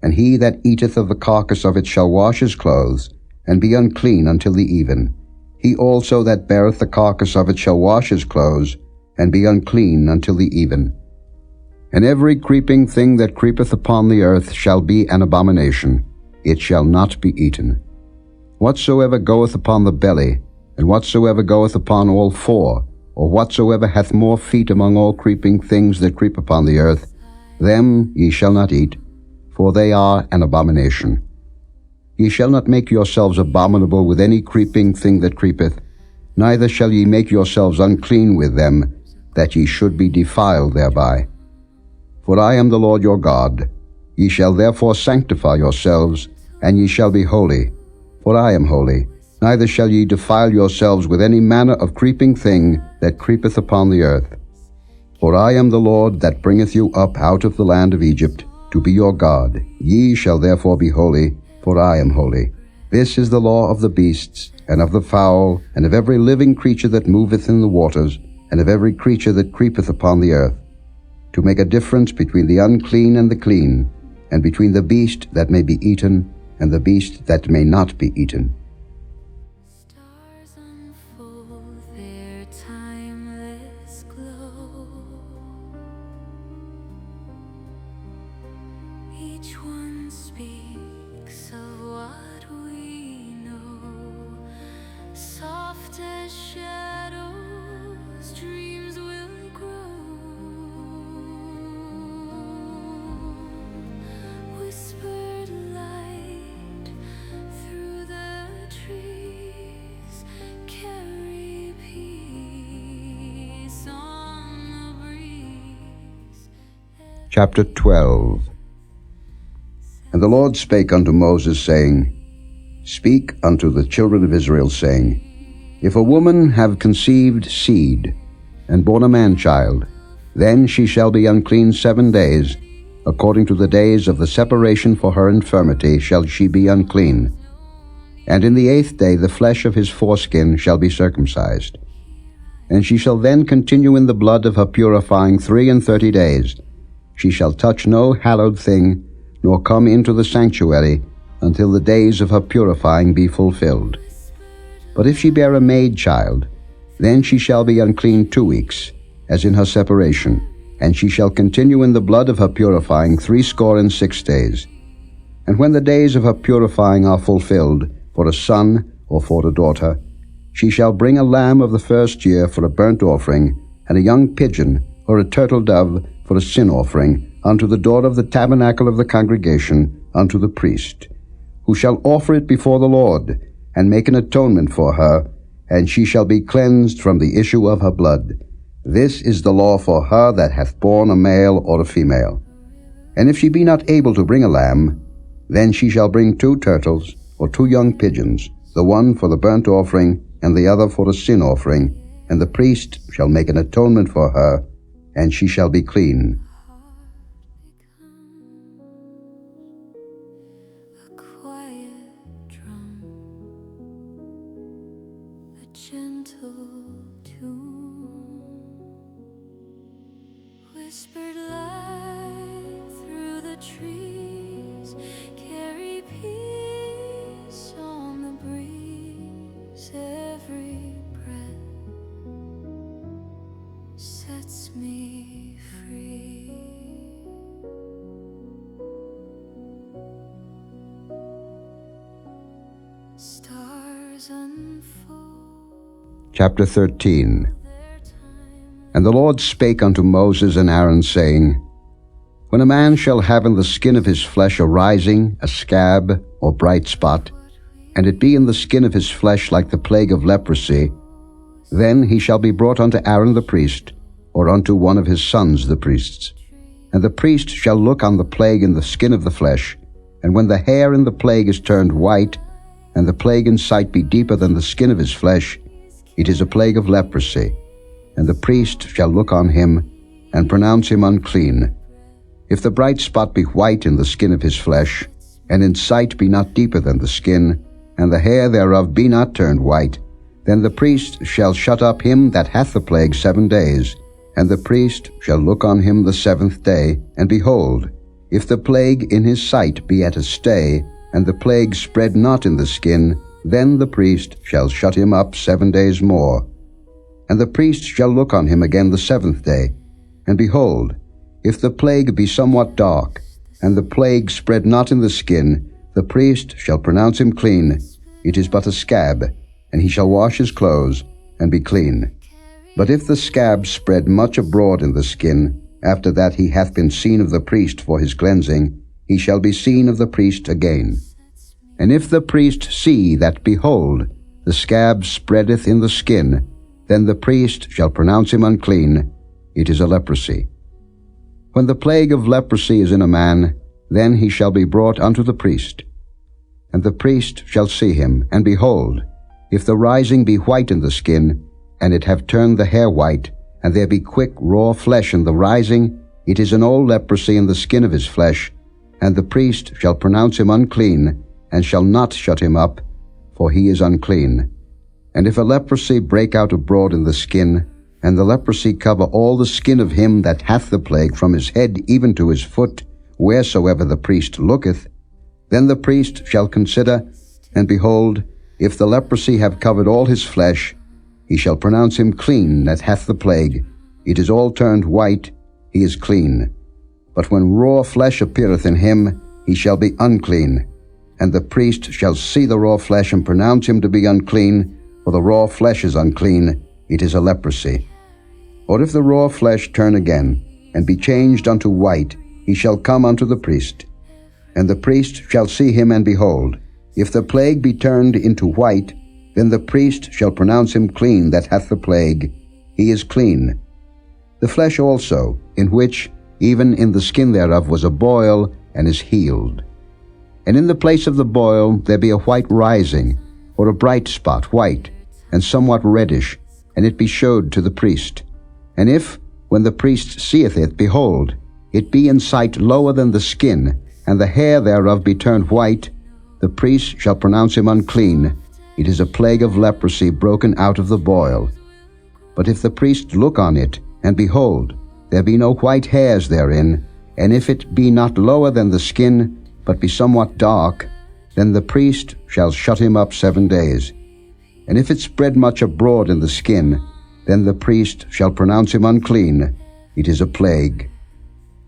And he that eateth of the carcass of it shall wash his clothes, and be unclean until the even. He also that beareth the carcass of it shall wash his clothes, and be unclean until the even. And every creeping thing that creepeth upon the earth shall be an abomination. It shall not be eaten. Whatsoever goeth upon the belly, and whatsoever goeth upon all 4, or whatsoever hath more feet among all creeping things that creep upon the earth, them ye shall not eat, for they are an abomination. Ye shall not make yourselves abominable with any creeping thing that creepeth, neither shall ye make yourselves unclean with them, that ye should be defiled thereby. For I am the Lord your God. Ye shall therefore sanctify yourselves, and ye shall be holy, for I am holy. Neither shall ye defile yourselves with any manner of creeping thing that creepeth upon the earth. For I am the Lord that bringeth you up out of the land of Egypt, to be your God. Ye shall therefore be holy, for I am holy. This is the law of the beasts, and of the fowl, and of every living creature that moveth in the waters, and of every creature that creepeth upon the earth, to make a difference between the unclean and the clean, and between the beast that may be eaten, and the beast that may not be eaten. Stars unfold their timeless glow. Each Each one speaks of what we know. Soft as shadows, dreams will grow. Whispered light through the trees, carry peace on the breeze. Chapter 12. And the Lord spake unto Moses, saying, Speak unto the children of Israel, saying, If a woman have conceived seed, and born a man-child, then she shall be unclean 7 days. According to the days of the separation for her infirmity shall she be unclean. And in the 8th day the flesh of his foreskin shall be circumcised. And she shall then continue in the blood of her purifying 33 days. She shall touch no hallowed thing, nor come into the sanctuary, until the days of her purifying be fulfilled. But if she bear a maid child, then she shall be unclean 2 weeks, as in her separation, and she shall continue in the blood of her purifying 66 days. And when the days of her purifying are fulfilled, for a son or for a daughter, she shall bring a lamb of the 1st year for a burnt offering, and a young pigeon or a turtle dove for a sin offering, unto the door of the tabernacle of the congregation, unto the priest, who shall offer it before the Lord, and make an atonement for her, and she shall be cleansed from the issue of her blood. This is the law for her that hath borne a male or a female. And if she be not able to bring a lamb, then she shall bring 2 turtles, or 2 young pigeons, the one for the burnt offering, and the other for a sin offering, and the priest shall make an atonement for her, and she shall be clean. A quiet drum, a gentle tune, whispered light through the trees, carry peace on the breeze. Every breath sets me free. Stars unfold. Chapter 13. And the Lord spake unto Moses and Aaron, saying, When a man shall have in the skin of his flesh a rising, a scab, or bright spot, and it be in the skin of his flesh like the plague of leprosy, then he shall be brought unto Aaron the priest, or unto one of his sons the priests. And the priest shall look on the plague in the skin of the flesh, and when the hair in the plague is turned white, and the plague in sight be deeper than the skin of his flesh, it is a plague of leprosy. And the priest shall look on him, and pronounce him unclean. If the bright spot be white in the skin of his flesh, and in sight be not deeper than the skin, and the hair thereof be not turned white, then the priest shall shut up him that hath the plague 7 days, and the priest shall look on him the 7th day, and behold, if the plague in his sight be at a stay, and the plague spread not in the skin, then the priest shall shut him up 7 days more. And the priest shall look on him again the 7th day, and behold, if the plague be somewhat dark, and the plague spread not in the skin, the priest shall pronounce him clean. It is but a scab, and he shall wash his clothes, and be clean. But if the scab spread much abroad in the skin, after that he hath been seen of the priest for his cleansing, he shall be seen of the priest again. And if the priest see that, behold, the scab spreadeth in the skin, then the priest shall pronounce him unclean. It is a leprosy. When the plague of leprosy is in a man, then he shall be brought unto the priest. And the priest shall see him, and behold, if the rising be white in the skin, and it have turned the hair white, and there be quick raw flesh in the rising, it is an old leprosy in the skin of his flesh, and the priest shall pronounce him unclean, and shall not shut him up, for he is unclean. And if a leprosy break out abroad in the skin, and the leprosy cover all the skin of him that hath the plague from his head even to his foot, wheresoever the priest looketh, then the priest shall consider, and behold, if the leprosy have covered all his flesh, he shall pronounce him clean that hath the plague. It is all turned white, he is clean. But when raw flesh appeareth in him, he shall be unclean. And the priest shall see the raw flesh and pronounce him to be unclean, for the raw flesh is unclean, it is a leprosy. Or if the raw flesh turn again, and be changed unto white, he shall come unto the priest. And the priest shall see him, and behold, if the plague be turned into white, then the priest shall pronounce him clean that hath the plague, he is clean. The flesh also, in which, even in the skin thereof, was a boil, and is healed. And in the place of the boil there be a white rising, or a bright spot, white, and somewhat reddish, and it be showed to the priest. And if, when the priest seeth it, behold, it be in sight lower than the skin, and the hair thereof be turned white, the priest shall pronounce him unclean. It is a plague of leprosy broken out of the boil. But if the priest look on it, and behold, there be no white hairs therein, and if it be not lower than the skin, but be somewhat dark, then the priest shall shut him up 7 days. And if it spread much abroad in the skin, then the priest shall pronounce him unclean. It is a plague.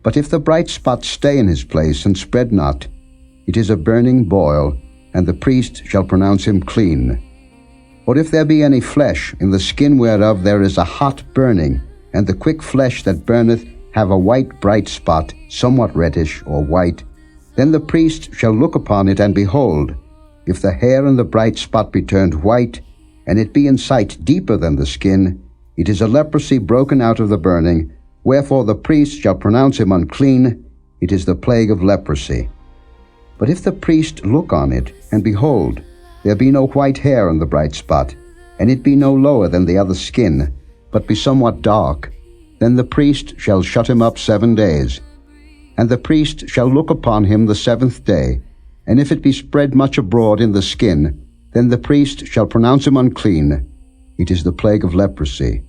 But if the bright spot stay in his place, and spread not, it is a burning boil, and the priest shall pronounce him clean. Or if there be any flesh, in the skin whereof there is a hot burning, and the quick flesh that burneth have a white bright spot, somewhat reddish or white, then the priest shall look upon it, and behold, if the hair and the bright spot be turned white, and it be in sight deeper than the skin, it is a leprosy broken out of the burning, wherefore the priest shall pronounce him unclean. It is the plague of leprosy. But if the priest look on it, and behold, there be no white hair on the bright spot, and it be no lower than the other skin, but be somewhat dark, then the priest shall shut him up 7 days. And the priest shall look upon him the 7th day, and if it be spread much abroad in the skin, then the priest shall pronounce him unclean. It is the plague of leprosy.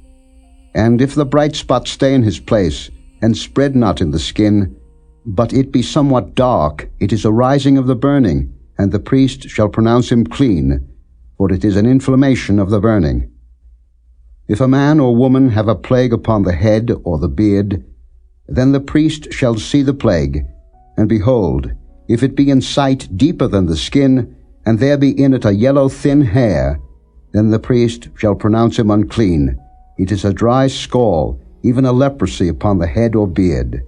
And if the bright spot stay in his place, and spread not in the skin, but it be somewhat dark, it is a rising of the burning, and the priest shall pronounce him clean, for it is an inflammation of the burning. If a man or woman have a plague upon the head or the beard, then the priest shall see the plague, and behold, if it be in sight deeper than the skin, and there be in it a yellow thin hair, then the priest shall pronounce him unclean. It is a dry scall, even a leprosy upon the head or beard.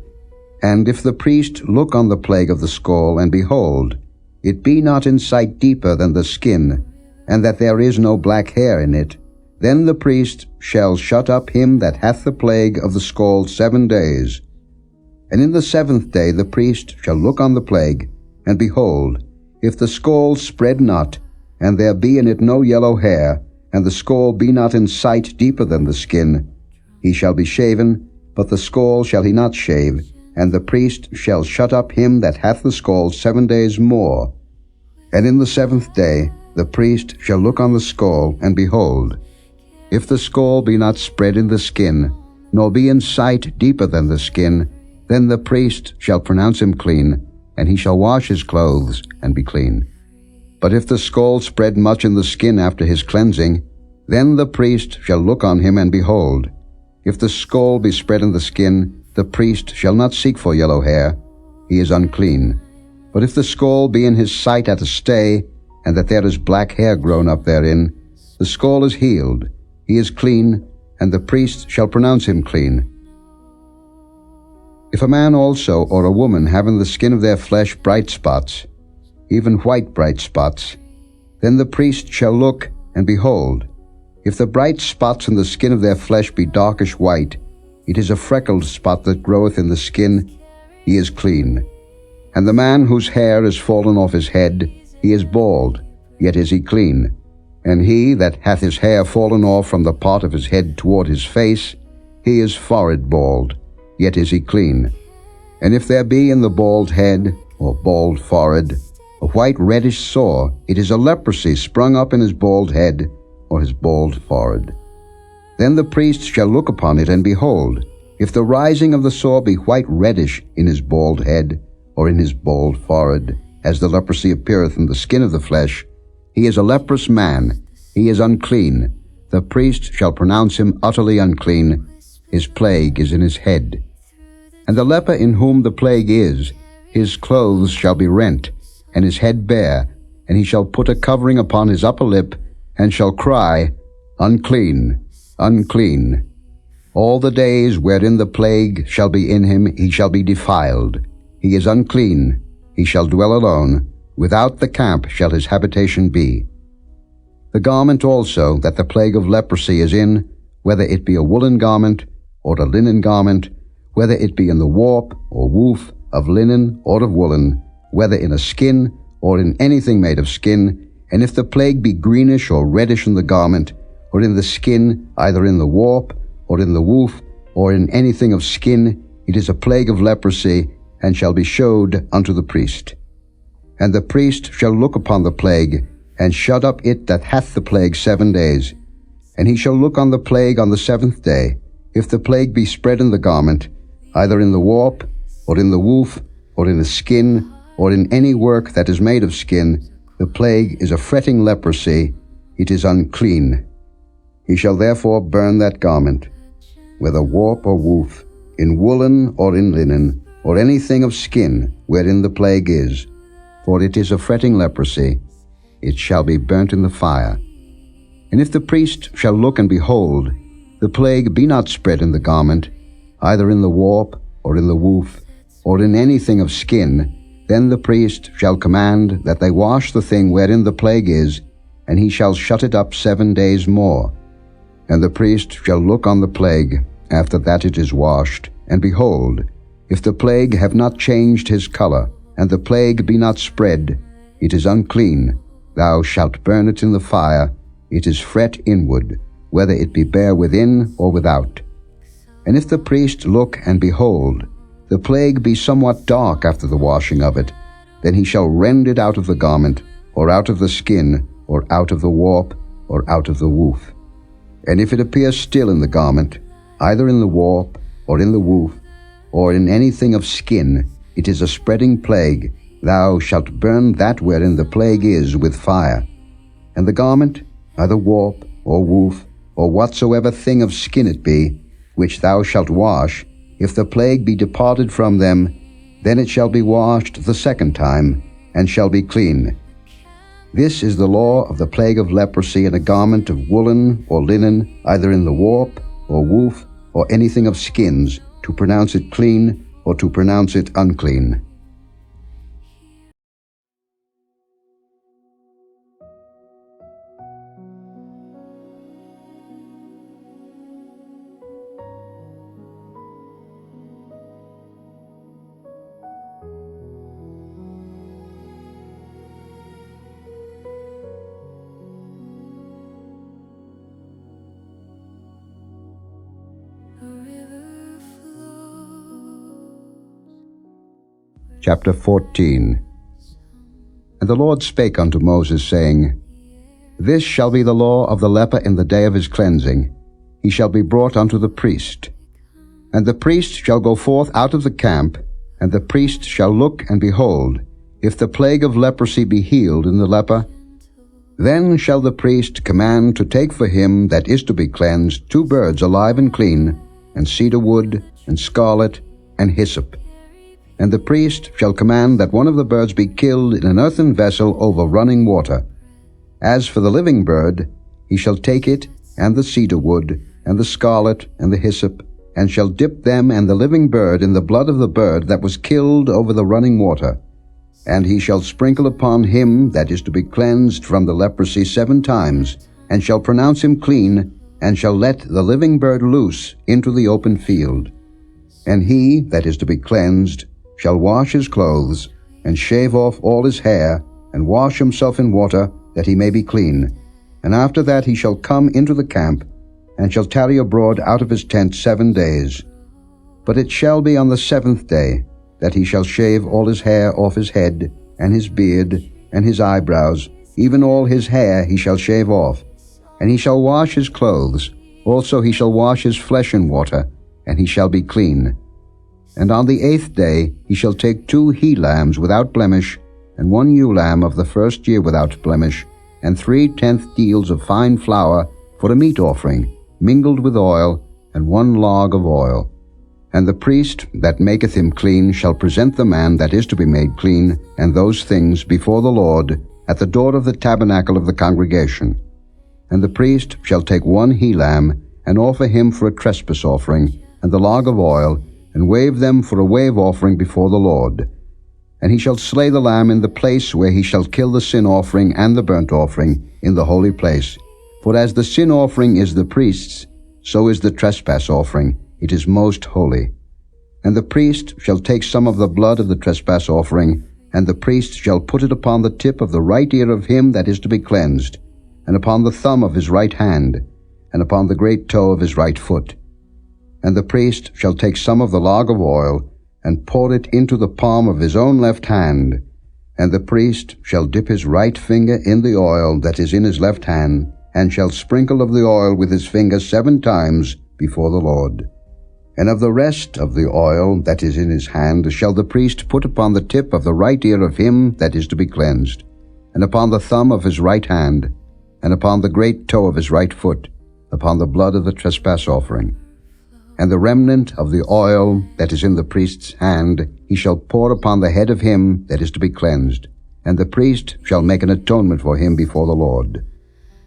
And if the priest look on the plague of the scall, and behold, it be not in sight deeper than the skin, and that there is no black hair in it, then the priest shall shut up him that hath the plague of the scall 7 days. And in the 7th day the priest shall look on the plague, and behold, if the scall spread not, and there be in it no yellow hair, and the scall be not in sight deeper than the skin, he shall be shaven, but the scall shall he not shave, and the priest shall shut up him that hath the scall 7 days more. And in the 7th day the priest shall look on the scall, and behold, if the scall be not spread in the skin, nor be in sight deeper than the skin, then the priest shall pronounce him clean, and he shall wash his clothes, and be clean. But if the scall spread much in the skin after his cleansing, then the priest shall look on him, and behold, if the scall be spread in the skin, the priest shall not seek for yellow hair, he is unclean. But if the scall be in his sight at a stay, and that there is black hair grown up therein, the scall is healed, he is clean, and the priest shall pronounce him clean. If a man also or a woman have in the skin of their flesh bright spots, even white bright spots, then the priest shall look, and behold, if the bright spots in the skin of their flesh be darkish white, it is a freckled spot that groweth in the skin, he is clean. And the man whose hair is fallen off his head, he is bald, yet is he clean. And he that hath his hair fallen off from the part of his head toward his face, he is forehead bald, yet is he clean. And if there be in the bald head, or bald forehead, a white reddish sore, it is a leprosy sprung up in his bald head, or his bald forehead. Then the priest shall look upon it, and behold, if the rising of the sore be white reddish in his bald head, or in his bald forehead, as the leprosy appeareth in the skin of the flesh, he is a leprous man, he is unclean. The priest shall pronounce him utterly unclean. His plague is in his head. And the leper in whom the plague is, his clothes shall be rent, and his head bare, and he shall put a covering upon his upper lip, and shall cry, Unclean, unclean. All the days wherein the plague shall be in him, he shall be defiled. He is unclean, he shall dwell alone, without the camp shall his habitation be. The garment also that the plague of leprosy is in, whether it be a woolen garment, or a linen garment, whether it be in the warp or woof of linen or of woolen, whether in a skin or in anything made of skin, and if the plague be greenish or reddish in the garment, or in the skin, either in the warp, or in the woof, or in anything of skin, it is a plague of leprosy, and shall be showed unto the priest. And the priest shall look upon the plague, and shut up it that hath the plague 7 days. And he shall look on the plague on the 7th day. If the plague be spread in the garment, either in the warp, or in the woof, or in the skin, or in any work that is made of skin, the plague is a fretting leprosy, it is unclean. He shall therefore burn that garment, whether warp or woof, in woolen or in linen, or anything of skin wherein the plague is, for it is a fretting leprosy, it shall be burnt in the fire. And if the priest shall look and behold, the plague be not spread in the garment, either in the warp, or in the woof, or in anything of skin, then the priest shall command that they wash the thing wherein the plague is, and he shall shut it up 7 days more. And the priest shall look on the plague, after that it is washed, and behold, if the plague have not changed his color, and the plague be not spread, it is unclean. Thou shalt burn it in the fire, it is fret inward, whether it be bare within or without. And if the priest look and behold, the plague be somewhat dark after the washing of it, then he shall rend it out of the garment, or out of the skin, or out of the warp, or out of the woof. And if it appear still in the garment, either in the warp, or in the woof, or in anything of skin, it is a spreading plague. Thou shalt burn that wherein the plague is with fire. And the garment, either warp, or woof, or whatsoever thing of skin it be, which thou shalt wash, if the plague be departed from them, then it shall be washed the 2nd time, and shall be clean. This is the law of the plague of leprosy in a garment of woolen or linen, either in the warp, or woof, or anything of skins, to pronounce it clean, or to pronounce it unclean. Chapter 14. And the Lord spake unto Moses, saying, This shall be the law of the leper in the day of his cleansing. He shall be brought unto the priest. And the priest shall go forth out of the camp, and the priest shall look and behold, if the plague of leprosy be healed in the leper. Then shall the priest command to take for him that is to be cleansed 2 birds alive and clean, and cedar wood, and scarlet, and hyssop. And the priest shall command that one of the birds be killed in an earthen vessel over running water. As for the living bird, he shall take it, and the cedar wood, and the scarlet, and the hyssop, and shall dip them and the living bird in the blood of the bird that was killed over the running water. And he shall sprinkle upon him that is to be cleansed from the leprosy 7 times, and shall pronounce him clean, and shall let the living bird loose into the open field. And he that is to be cleansed shall wash his clothes, and shave off all his hair, and wash himself in water, that he may be clean. And after that he shall come into the camp, and shall tarry abroad out of his tent 7 days. But it shall be on the 7th day, that he shall shave all his hair off his head, and his beard, and his eyebrows, even all his hair he shall shave off. And he shall wash his clothes, also he shall wash his flesh in water, and he shall be clean. And on the 8th day he shall take 2 he-lambs without blemish, and 1 ewe lamb of the 1st year without blemish, and 3/10 deals of fine flour for a meat offering, mingled with oil, and 1 log of oil. And the priest that maketh him clean shall present the man that is to be made clean, and those things before the Lord, at the door of the tabernacle of the congregation. And the priest shall take one he-lamb, and offer him for a trespass offering, and the log of oil, and wave them for a wave offering before the Lord. And he shall slay the lamb in the place where he shall kill the sin offering and the burnt offering in the holy place. For as the sin offering is the priest's, so is the trespass offering, it is most holy. And the priest shall take some of the blood of the trespass offering, and the priest shall put it upon the tip of the right ear of him that is to be cleansed, and upon the thumb of his right hand, and upon the great toe of his right foot. And the priest shall take some of the log of oil, and pour it into the palm of his own left hand, and the priest shall dip his right finger in the oil that is in his left hand, and shall sprinkle of the oil with his finger 7 times before the Lord. And of the rest of the oil that is in his hand shall the priest put upon the tip of the right ear of him that is to be cleansed, and upon the thumb of his right hand, and upon the great toe of his right foot, upon the blood of the trespass offering. And the remnant of the oil that is in the priest's hand he shall pour upon the head of him that is to be cleansed, and the priest shall make an atonement for him before the Lord.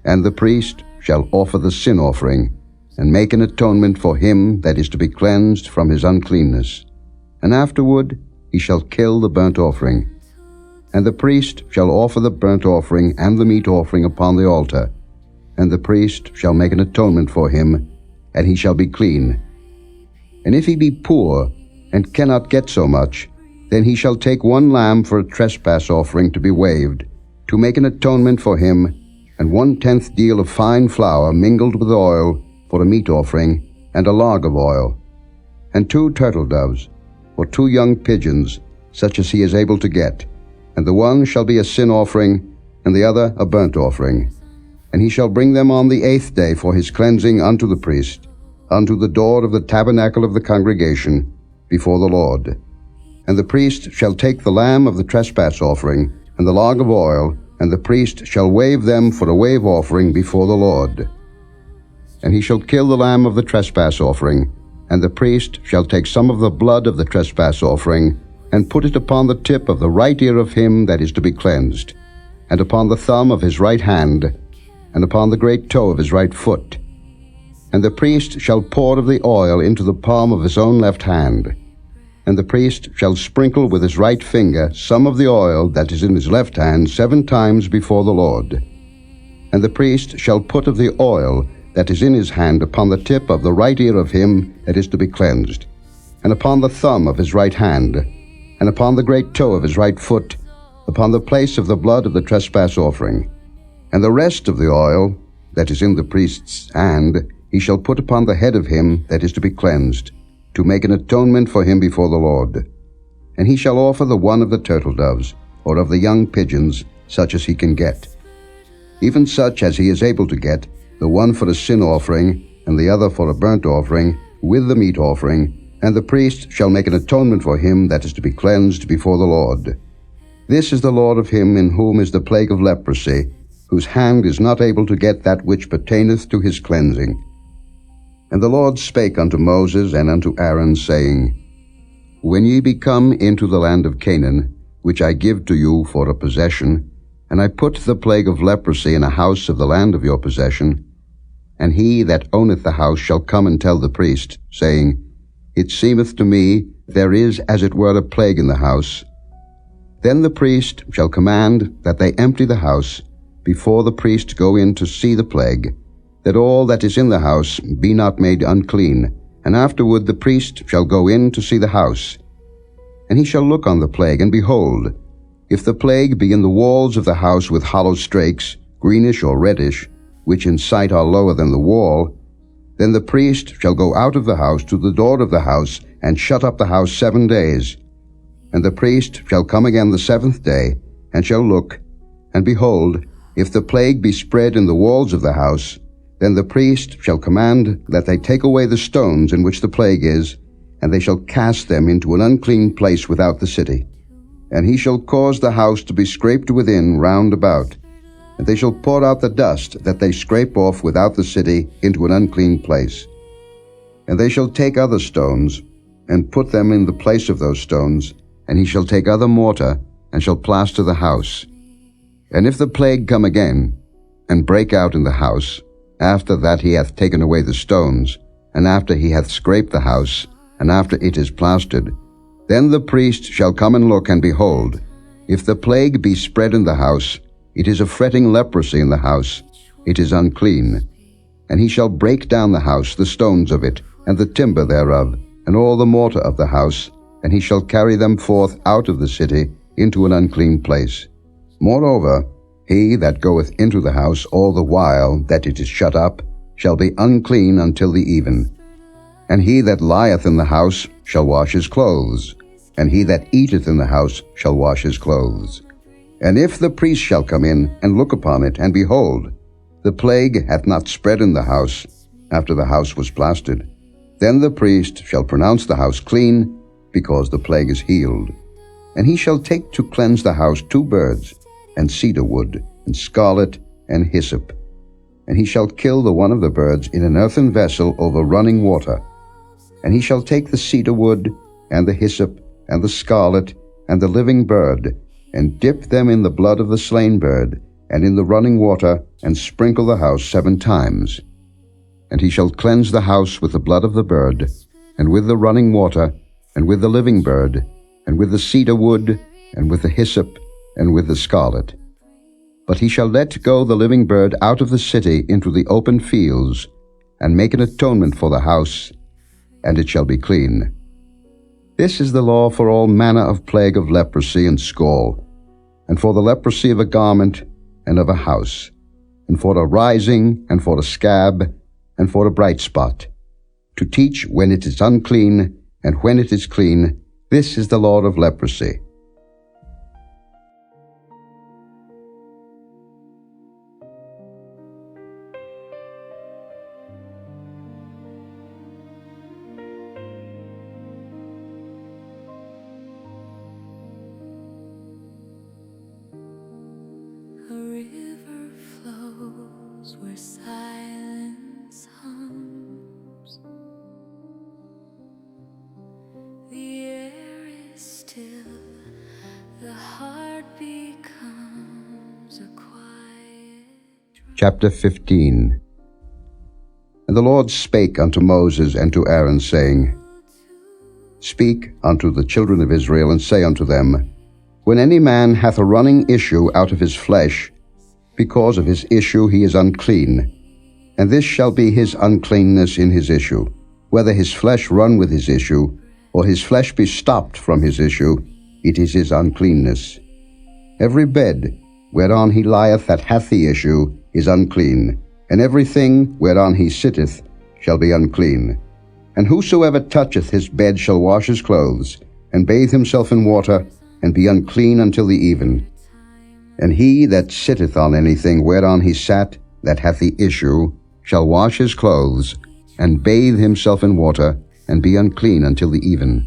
And the priest shall offer the sin offering, and make an atonement for him that is to be cleansed from his uncleanness. And afterward he shall kill the burnt offering. And the priest shall offer the burnt offering and the meat offering upon the altar, and the priest shall make an atonement for him, and he shall be clean. And if he be poor, and cannot get so much, then he shall take 1 lamb for a trespass offering to be waved, to make an atonement for him, and 1/10 deal of fine flour mingled with oil for a meat offering, and a log of oil, and 2 turtle doves, or 2 young pigeons, such as he is able to get, and the one shall be a sin offering, and the other a burnt offering. And he shall bring them on the 8th day for his cleansing unto the priest, unto the door of the tabernacle of the congregation, before the Lord. And the priest shall take the lamb of the trespass offering, and the log of oil, and the priest shall wave them for a wave offering before the Lord. And he shall kill the lamb of the trespass offering, and the priest shall take some of the blood of the trespass offering, and put it upon the tip of the right ear of him that is to be cleansed, and upon the thumb of his right hand, and upon the great toe of his right foot. And the priest shall pour of the oil into the palm of his own left hand, and the priest shall sprinkle with his right finger some of the oil that is in his left hand 7 times before the Lord. And the priest shall put of the oil that is in his hand upon the tip of the right ear of him that is to be cleansed, and upon the thumb of his right hand, and upon the great toe of his right foot, upon the place of the blood of the trespass offering. And the rest of the oil that is in the priest's hand he shall put upon the head of him that is to be cleansed, to make an atonement for him before the Lord. And he shall offer the one of the turtle doves, or of the young pigeons, such as he can get, even such as he is able to get, the one for a sin offering, and the other for a burnt offering, with the meat offering, and the priest shall make an atonement for him that is to be cleansed before the Lord. This is the Lord of him in whom is the plague of leprosy, whose hand is not able to get that which pertaineth to his cleansing. And the Lord spake unto Moses and unto Aaron, saying, When ye be come into the land of Canaan, which I give to you for a possession, and I put the plague of leprosy in a house of the land of your possession, and he that owneth the house shall come and tell the priest, saying, It seemeth to me there is as it were a plague in the house. Then the priest shall command that they empty the house, before the priest go in to see the plague, that all that is in the house be not made unclean, and afterward the priest shall go in to see the house. And he shall look on the plague, and behold, if the plague be in the walls of the house with hollow strakes, greenish or reddish, which in sight are lower than the wall, then the priest shall go out of the house to the door of the house, and shut up the house 7 days. And the priest shall come again the 7th day, and shall look, and behold, if the plague be spread in the walls of the house, then the priest shall command that they take away the stones in which the plague is, and they shall cast them into an unclean place without the city. And he shall cause the house to be scraped within round about, and they shall pour out the dust that they scrape off without the city into an unclean place. And they shall take other stones, and put them in the place of those stones, and he shall take other mortar, and shall plaster the house. And if the plague come again, and break out in the house, after that he hath taken away the stones, and after he hath scraped the house, and after it is plastered, then the priest shall come and look, and behold, if the plague be spread in the house, it is a fretting leprosy in the house, it is unclean. And he shall break down the house, the stones of it, and the timber thereof, and all the mortar of the house, and he shall carry them forth out of the city into an unclean place. Moreover, he that goeth into the house all the while that it is shut up shall be unclean until the even. And he that lieth in the house shall wash his clothes, and he that eateth in the house shall wash his clothes. And if the priest shall come in and look upon it, and behold, the plague hath not spread in the house after the house was plastered, then the priest shall pronounce the house clean, because the plague is healed. And he shall take to cleanse the house 2 birds, and cedar wood, and scarlet, and hyssop. And he shall kill the one of the birds in an earthen vessel over running water. And he shall take the cedar wood, and the hyssop, and the scarlet, and the living bird, and dip them in the blood of the slain bird, and in the running water, and sprinkle the house 7 times. And he shall cleanse the house with the blood of the bird, and with the running water, and with the living bird, and with the cedar wood, and with the hyssop, and with the scarlet. But he shall let go the living bird out of the city into the open fields, and make an atonement for the house, and it shall be clean. This is the law for all manner of plague of leprosy and scall, and for the leprosy of a garment and of a house, and for a rising, and for a scab, and for a bright spot, to teach when it is unclean, and when it is clean. This is the law of leprosy. A river flows where silence hums. The air is still, the heart becomes a quiet drum. Chapter 15. And the Lord spake unto Moses and to Aaron, saying, Speak unto the children of Israel, and say unto them, When any man hath a running issue out of his flesh, because of his issue he is unclean, and this shall be his uncleanness in his issue, whether his flesh run with his issue, or his flesh be stopped from his issue, it is his uncleanness. Every bed whereon he lieth that hath the issue is unclean, and everything whereon he sitteth shall be unclean. And whosoever toucheth his bed shall wash his clothes, and bathe himself in water, and be unclean until the even. And he that sitteth on anything whereon he sat, that hath the issue, shall wash his clothes, and bathe himself in water, and be unclean until the even.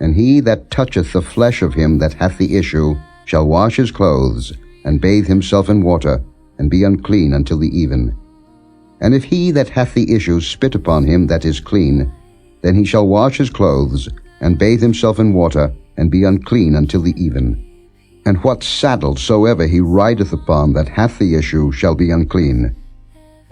And he that toucheth the flesh of him that hath the issue shall wash his clothes, and bathe himself in water, and be unclean until the even. And if he that hath the issue spit upon him that is clean, then he shall wash his clothes, and bathe himself in water, and be unclean until the even. And what saddle soever he rideth upon that hath the issue shall be unclean.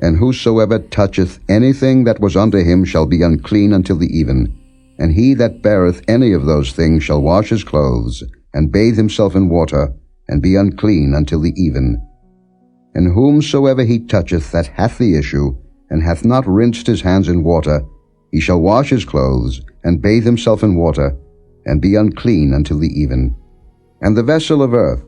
And whosoever toucheth anything that was under him shall be unclean until the even. And he that beareth any of those things shall wash his clothes, and bathe himself in water, and be unclean until the even. And whomsoever he toucheth that hath the issue, and hath not rinsed his hands in water, he shall wash his clothes, and bathe himself in water, and be unclean until the even. And the vessel of earth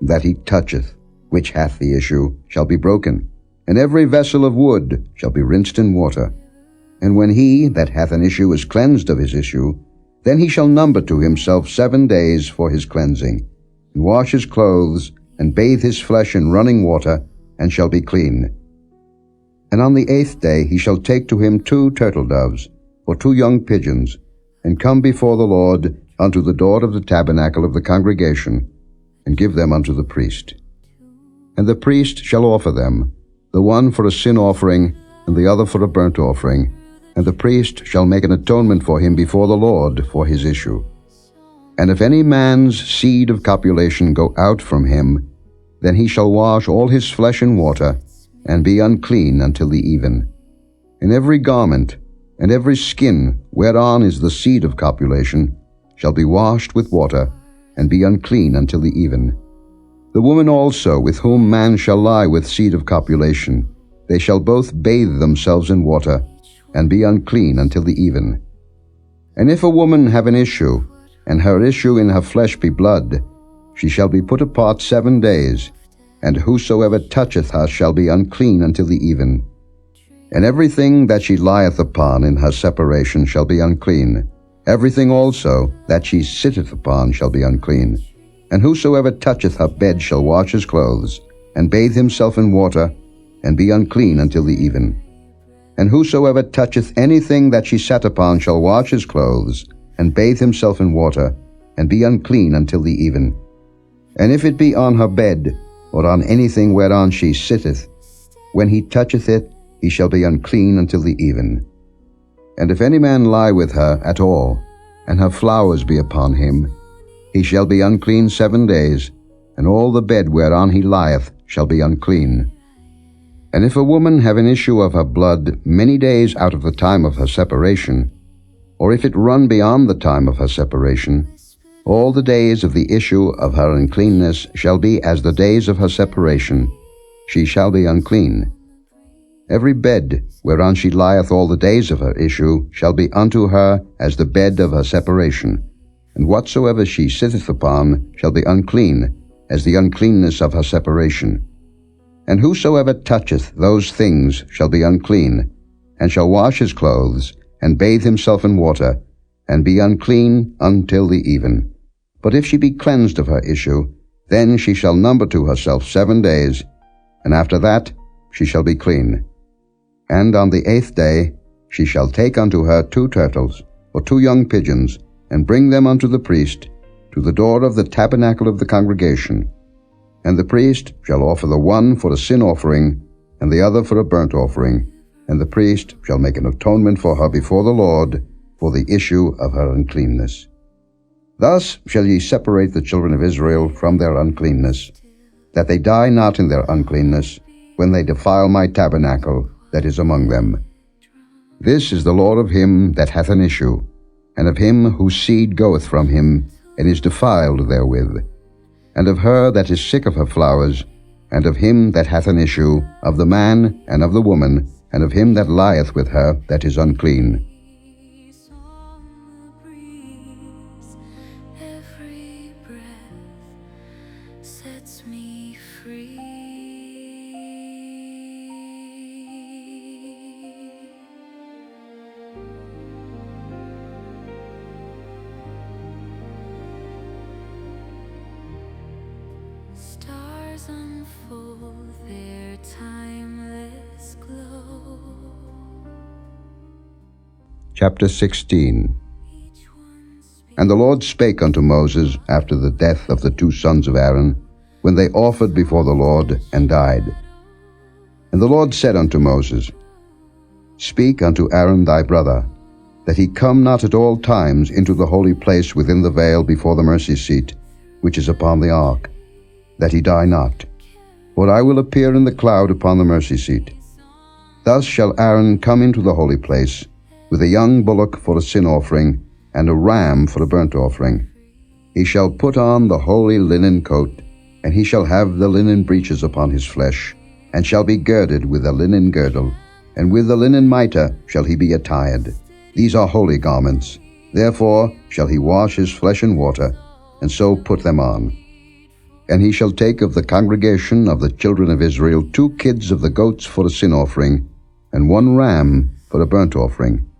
that he toucheth, which hath the issue, shall be broken, and every vessel of wood shall be rinsed in water. And when he that hath an issue is cleansed of his issue, then he shall number to himself 7 days for his cleansing, and wash his clothes, and bathe his flesh in running water, and shall be clean. And on the 8th day he shall take to him 2 turtle doves, or 2 young pigeons, and come before the Lord unto the door of the tabernacle of the congregation, and give them unto the priest. And the priest shall offer them, the one for a sin offering, and the other for a burnt offering, and the priest shall make an atonement for him before the Lord for his issue. And if any man's seed of copulation go out from him, then he shall wash all his flesh in water, and be unclean until the even. And every garment, and every skin whereon is the seed of copulation, shall be washed with water, and be unclean until the even. The woman also with whom man shall lie with seed of copulation, they shall both bathe themselves in water, and be unclean until the even. And if a woman have an issue, and her issue in her flesh be blood, she shall be put apart 7 days, and whosoever toucheth her shall be unclean until the even. And everything that she lieth upon in her separation shall be unclean. Everything also that she sitteth upon shall be unclean. And whosoever toucheth her bed shall wash his clothes, and bathe himself in water, and be unclean until the even. And whosoever toucheth anything that she sat upon shall wash his clothes, and bathe himself in water, and be unclean until the even. And if it be on her bed, or on anything whereon she sitteth, when he toucheth it, he shall be unclean until the even. And if any man lie with her at all, and her flowers be upon him, he shall be unclean 7 days, and all the bed whereon he lieth shall be unclean. And if a woman have an issue of her blood many days out of the time of her separation, or if it run beyond the time of her separation, all the days of the issue of her uncleanness shall be as the days of her separation. She shall be unclean. Every bed whereon she lieth all the days of her issue shall be unto her as the bed of her separation, and whatsoever she sitteth upon shall be unclean, as the uncleanness of her separation. And whosoever toucheth those things shall be unclean, and shall wash his clothes, and bathe himself in water, and be unclean until the even. But if she be cleansed of her issue, then she shall number to herself 7 days, and after that she shall be clean. And on the 8th day she shall take unto her 2 turtles, or 2 young pigeons, and bring them unto the priest, to the door of the tabernacle of the congregation. And the priest shall offer the one for a sin offering, and the other for a burnt offering, and the priest shall make an atonement for her before the Lord for the issue of her uncleanness. Thus shall ye separate the children of Israel from their uncleanness, that they die not in their uncleanness, when they defile my tabernacle that is among them. This is the law of him that hath an issue, and of him whose seed goeth from him, and is defiled therewith, and of her that is sick of her flowers, and of him that hath an issue, of the man and of the woman, and of him that lieth with her that is unclean. Every breath sets me free. Stars unfold their timeless glow. Chapter 16. And the Lord spake unto Moses after the death of the 2 sons of Aaron, when they offered before the Lord, and died. And the Lord said unto Moses, Speak unto Aaron thy brother, that he come not at all times into the holy place within the veil before the mercy seat, which is upon the ark, that he die not. For I will appear in the cloud upon the mercy seat. Thus shall Aaron come into the holy place, with a young bullock for a sin offering, and a ram for a burnt offering. He shall put on the holy linen coat, and he shall have the linen breeches upon his flesh, and shall be girded with a linen girdle, and with the linen mitre shall he be attired. These are holy garments. Therefore shall he wash his flesh in water, and so put them on. And he shall take of the congregation of the children of Israel 2 kids of the goats for a sin offering, and 1 ram for a burnt offering.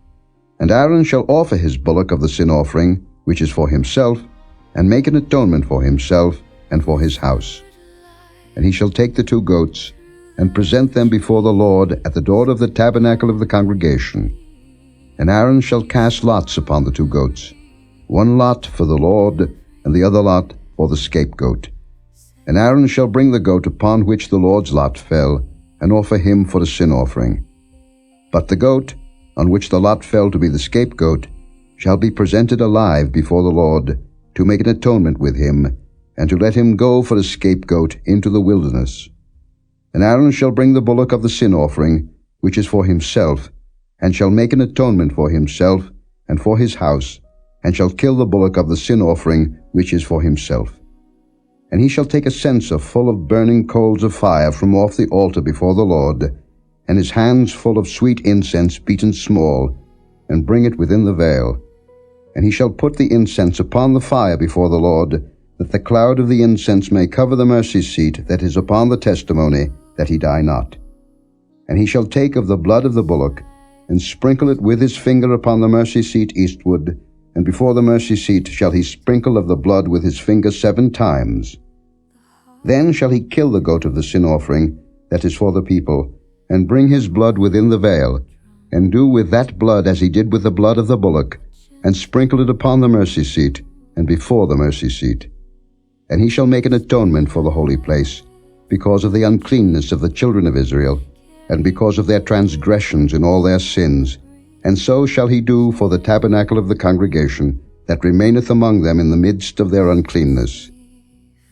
And Aaron shall offer his bullock of the sin offering, which is for himself, and make an atonement for himself and for his house. And he shall take the 2 goats, and present them before the Lord at the door of the tabernacle of the congregation. And Aaron shall cast lots upon the 2 goats, 1 lot for the Lord, and the other lot for the scapegoat. And Aaron shall bring the goat upon which the Lord's lot fell, and offer him for a sin offering. But the goat, on which the lot fell to be the scapegoat, shall be presented alive before the Lord, to make an atonement with him, and to let him go for a scapegoat into the wilderness. And Aaron shall bring the bullock of the sin offering, which is for himself, and shall make an atonement for himself and for his house, and shall kill the bullock of the sin offering, which is for himself. And he shall take a censer full of burning coals of fire from off the altar before the Lord, and his hands full of sweet incense beaten small, and bring it within the veil. And he shall put the incense upon the fire before the Lord, that the cloud of the incense may cover the mercy seat that is upon the testimony, that he die not. And he shall take of the blood of the bullock, and sprinkle it with his finger upon the mercy seat eastward, and before the mercy seat shall he sprinkle of the blood with his finger 7 times. Then shall he kill the goat of the sin offering, that is for the people, and bring his blood within the veil, and do with that blood as he did with the blood of the bullock, and sprinkle it upon the mercy seat, and before the mercy seat. And he shall make an atonement for the holy place, because of the uncleanness of the children of Israel, and because of their transgressions in all their sins. And so shall he do for the tabernacle of the congregation, that remaineth among them in the midst of their uncleanness.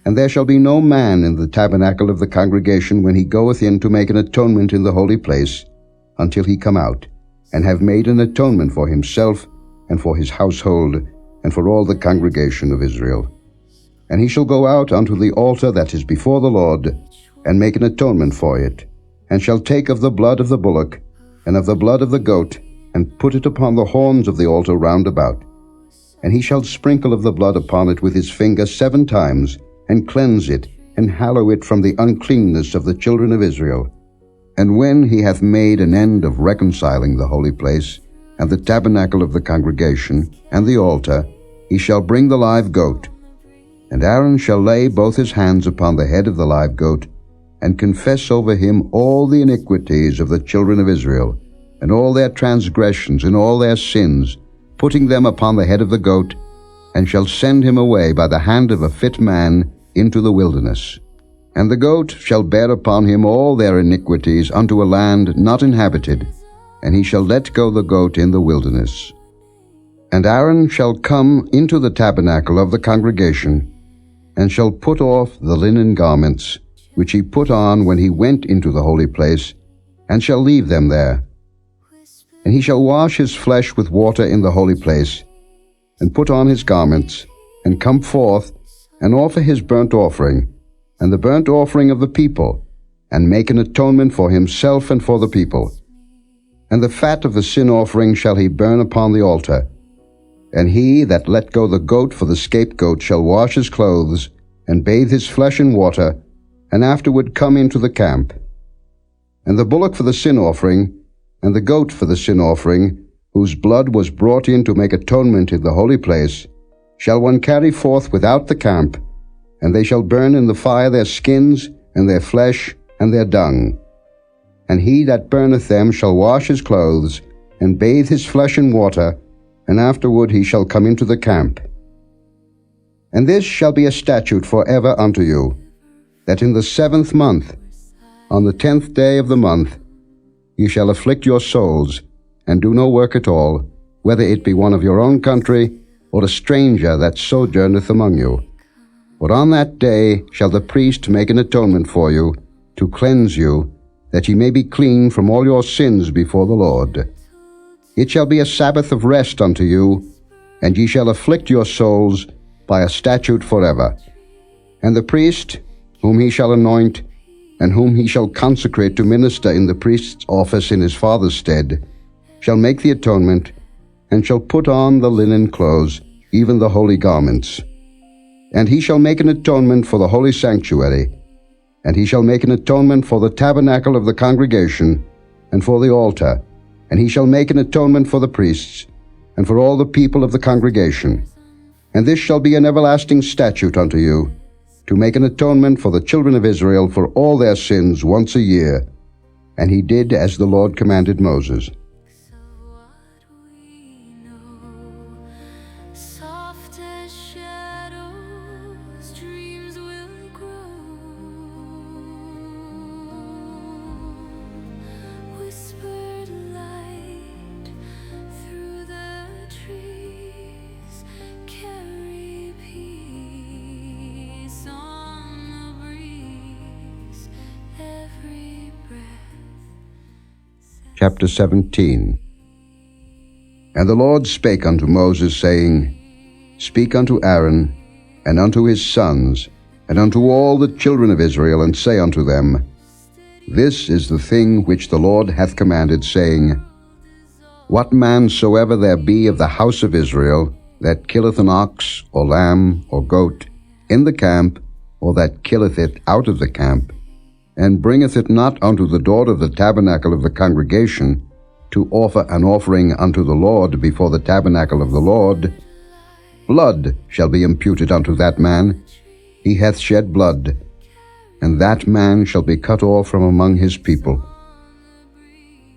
And there shall be no man in the tabernacle of the congregation when he goeth in to make an atonement in the holy place, until he come out, and have made an atonement for himself, and for his household, and for all the congregation of Israel. And he shall go out unto the altar that is before the Lord, and make an atonement for it, and shall take of the blood of the bullock, and of the blood of the goat, and put it upon the horns of the altar round about. And he shall sprinkle of the blood upon it with his finger 7 times, and cleanse it, and hallow it from the uncleanness of the children of Israel. And when he hath made an end of reconciling the holy place, and the tabernacle of the congregation, and the altar, he shall bring the live goat. And Aaron shall lay both his hands upon the head of the live goat, and confess over him all the iniquities of the children of Israel, and all their transgressions and all their sins, putting them upon the head of the goat, and shall send him away by the hand of a fit man into the wilderness. And the goat shall bear upon him all their iniquities unto a land not inhabited, and he shall let go the goat in the wilderness. And Aaron shall come into the tabernacle of the congregation, and shall put off the linen garments, which he put on when he went into the holy place, and shall leave them there. And he shall wash his flesh with water in the holy place, and put on his garments, and come forth, and offer his burnt offering, and the burnt offering of the people, and make an atonement for himself and for the people. And the fat of the sin offering shall he burn upon the altar. And he that let go the goat for the scapegoat shall wash his clothes, and bathe his flesh in water, and afterward come into the camp. And the bullock for the sin offering, and the goat for the sin offering, whose blood was brought in to make atonement in the holy place, shall one carry forth without the camp, and they shall burn in the fire their skins, and their flesh, and their dung. And he that burneth them shall wash his clothes, and bathe his flesh in water, and afterward he shall come into the camp. And this shall be a statute for ever unto you, that in the 7th month, on the 10th day of the month, ye shall afflict your souls, and do no work at all, whether it be one of your own country, or a stranger that sojourneth among you. For on that day shall the priest make an atonement for you, to cleanse you, that ye may be clean from all your sins before the Lord. It shall be a Sabbath of rest unto you, and ye shall afflict your souls by a statute forever. And the priest, whom he shall anoint, and whom he shall consecrate to minister in the priest's office in his father's stead, shall make the atonement, and shall put on the linen clothes, even the holy garments. And he shall make an atonement for the holy sanctuary, and he shall make an atonement for the tabernacle of the congregation, and for the altar, and he shall make an atonement for the priests, and for all the people of the congregation. And this shall be an everlasting statute unto you, to make an atonement for the children of Israel for all their sins once a year. And he did as the Lord commanded Moses. Soft as shadows, dreams will grow. Whispered light chapter 17. And the Lord spake unto Moses, saying, Speak unto Aaron, and unto his sons, and unto all the children of Israel, and say unto them, This is the thing which the Lord hath commanded, saying, What man soever there be of the house of Israel, that killeth an ox, or lamb, or goat, in the camp, or that killeth it out of the camp, and bringeth it not unto the door of the tabernacle of the congregation, to offer an offering unto the Lord before the tabernacle of the Lord, blood shall be imputed unto that man. He hath shed blood, and that man shall be cut off from among his people.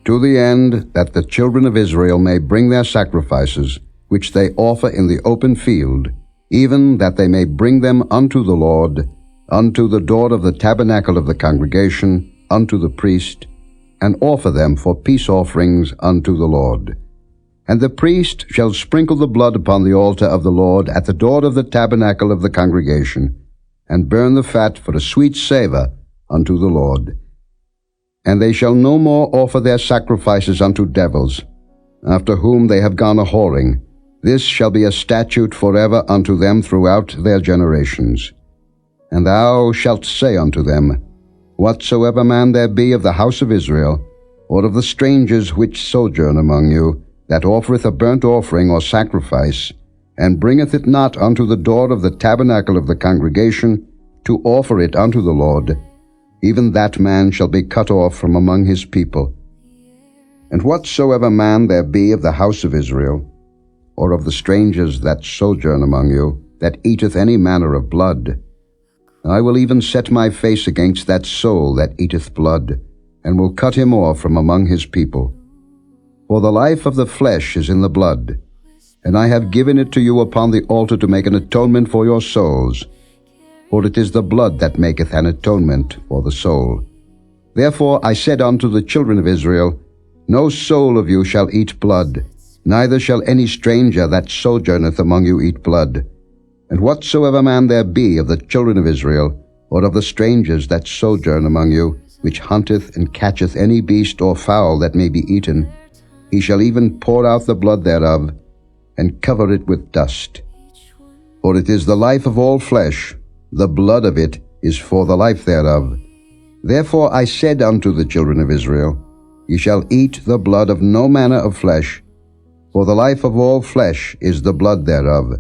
To the end that the children of Israel may bring their sacrifices, which they offer in the open field, even that they may bring them unto the Lord, unto the door of the tabernacle of the congregation, unto the priest, and offer them for peace offerings unto the Lord. And the priest shall sprinkle the blood upon the altar of the Lord at the door of the tabernacle of the congregation, and burn the fat for a sweet savour unto the Lord. And they shall no more offer their sacrifices unto devils, after whom they have gone a-whoring. This shall be a statute forever unto them throughout their generations. And thou shalt say unto them, Whatsoever man there be of the house of Israel, or of the strangers which sojourn among you, that offereth a burnt offering or sacrifice, and bringeth it not unto the door of the tabernacle of the congregation, to offer it unto the Lord, even that man shall be cut off from among his people. And whatsoever man there be of the house of Israel, or of the strangers that sojourn among you, that eateth any manner of blood, I will even set my face against that soul that eateth blood, and will cut him off from among his people. For the life of the flesh is in the blood, and I have given it to you upon the altar to make an atonement for your souls. For it is the blood that maketh an atonement for the soul. Therefore I said unto the children of Israel, No soul of you shall eat blood, neither shall any stranger that sojourneth among you eat blood. And whatsoever man there be of the children of Israel, or of the strangers that sojourn among you, which hunteth and catcheth any beast or fowl that may be eaten, he shall even pour out the blood thereof, and cover it with dust. For it is the life of all flesh, the blood of it is for the life thereof. Therefore I said unto the children of Israel, Ye shall eat the blood of no manner of flesh, for the life of all flesh is the blood thereof.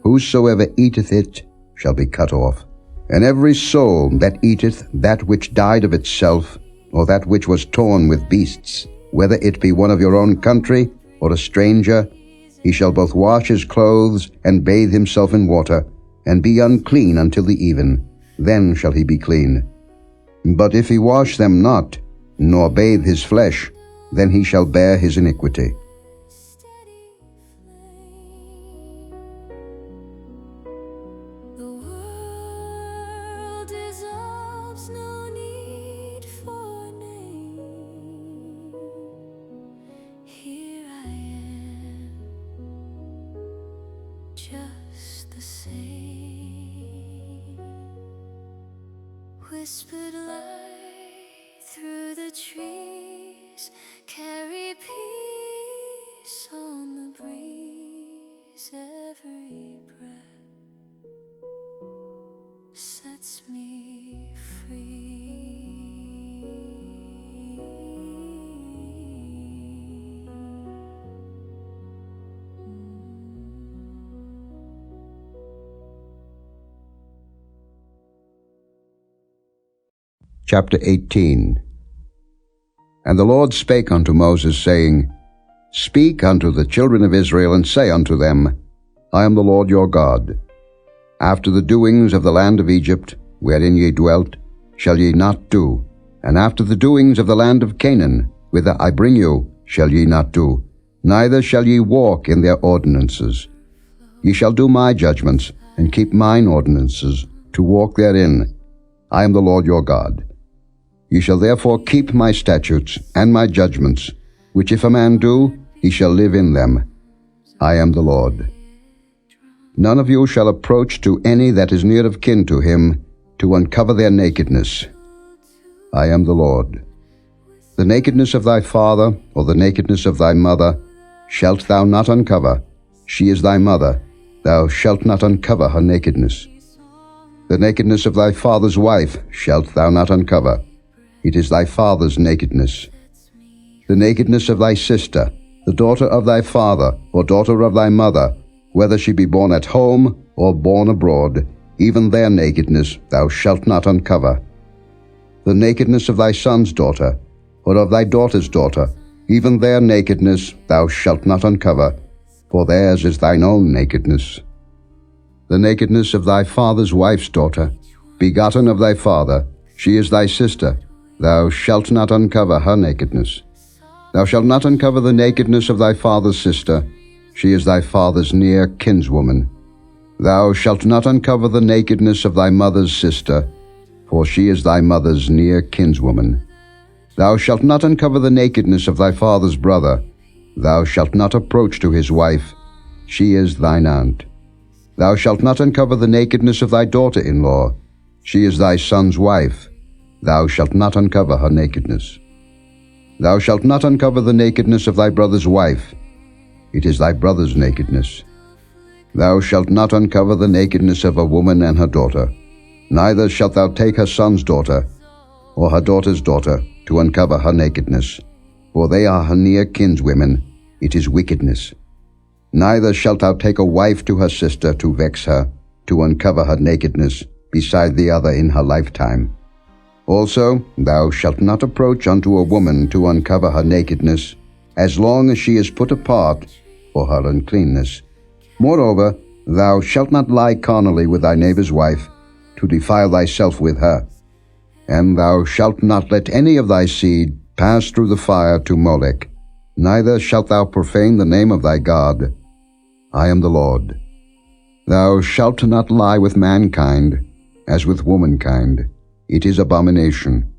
Whosoever eateth it shall be cut off. And every soul that eateth that which died of itself, or that which was torn with beasts, whether it be one of your own country, or a stranger, he shall both wash his clothes, and bathe himself in water, and be unclean until the even. Then shall he be clean. But if he wash them not, nor bathe his flesh, then he shall bear his iniquity. Whispered light through the trees, carry peace on the breeze. Every breath sets me free. Chapter 18. And the Lord spake unto Moses, saying, Speak unto the children of Israel, and say unto them, I am the Lord your God. After the doings of the land of Egypt, wherein ye dwelt, shall ye not do, and after the doings of the land of Canaan, whither I bring you, shall ye not do, neither shall ye walk in their ordinances. Ye shall do my judgments, and keep mine ordinances, to walk therein. I am the Lord your God. Ye shall therefore keep my statutes and my judgments, which if a man do, he shall live in them. I am the Lord. None of you shall approach to any that is near of kin to him, to uncover their nakedness. I am the Lord. The nakedness of thy father, or the nakedness of thy mother, shalt thou not uncover. She is thy mother, thou shalt not uncover her nakedness. The nakedness of thy father's wife shalt thou not uncover. It is thy father's nakedness. The nakedness of thy sister, the daughter of thy father, or daughter of thy mother, whether she be born at home or born abroad, even their nakedness thou shalt not uncover. The nakedness of thy son's daughter, or of thy daughter's daughter, even their nakedness thou shalt not uncover, for theirs is thine own nakedness. The nakedness of thy father's wife's daughter, begotten of thy father, she is thy sister, thou shalt not uncover her nakedness. Thou shalt not uncover the nakedness of thy father's sister, she is thy father's near kinswoman. Thou shalt not uncover the nakedness of thy mother's sister, for she is thy mother's near kinswoman. Thou shalt not uncover the nakedness of thy father's brother. Thou shalt not approach to his wife, she is thine aunt. Thou shalt not uncover the nakedness of thy daughter-in-law, she is thy son's wife. Thou shalt not uncover her nakedness. Thou shalt not uncover the nakedness of thy brother's wife, it is thy brother's nakedness. Thou shalt not uncover the nakedness of a woman and her daughter, neither shalt thou take her son's daughter, or her daughter's daughter, to uncover her nakedness, for they are her near kinswomen, it is wickedness. Neither shalt thou take a wife to her sister to vex her, to uncover her nakedness, beside the other in her lifetime. Also thou shalt not approach unto a woman to uncover her nakedness, as long as she is put apart for her uncleanness. Moreover, thou shalt not lie carnally with thy neighbor's wife, to defile thyself with her. And thou shalt not let any of thy seed pass through the fire to Molech, neither shalt thou profane the name of thy God. I am the Lord. Thou shalt not lie with mankind, as with womankind. It is abomination.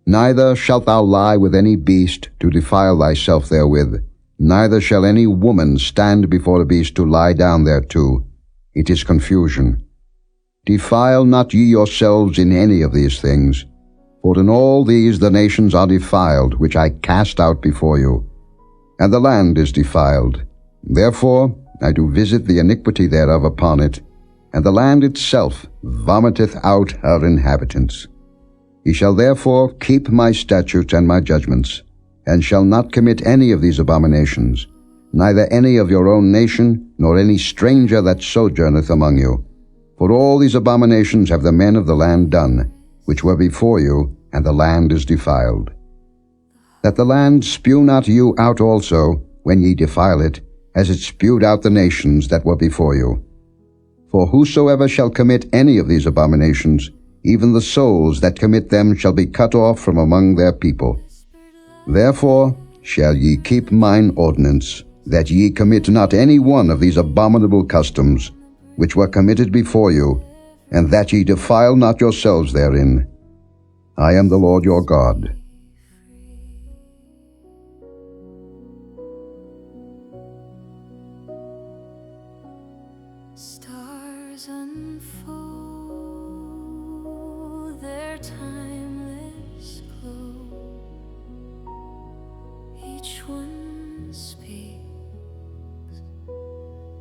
Neither shalt thou lie with any beast to defile thyself therewith, neither shall any woman stand before a beast to lie down thereto. It is confusion. Defile not ye yourselves in any of these things, for in all these the nations are defiled, which I cast out before you. And the land is defiled. Therefore I do visit the iniquity thereof upon it, and the land itself vomiteth out her inhabitants. Ye shall therefore keep my statutes and my judgments, and shall not commit any of these abominations, neither any of your own nation, nor any stranger that sojourneth among you. For all these abominations have the men of the land done, which were before you, and the land is defiled. That the land spew not you out also, when ye defile it, as it spewed out the nations that were before you. For whosoever shall commit any of these abominations, even the souls that commit them shall be cut off from among their people. Therefore shall ye keep mine ordinance, that ye commit not any one of these abominable customs, which were committed before you, and that ye defile not yourselves therein. I am the Lord your God. Stars unfold their timeless glow. Each one speaks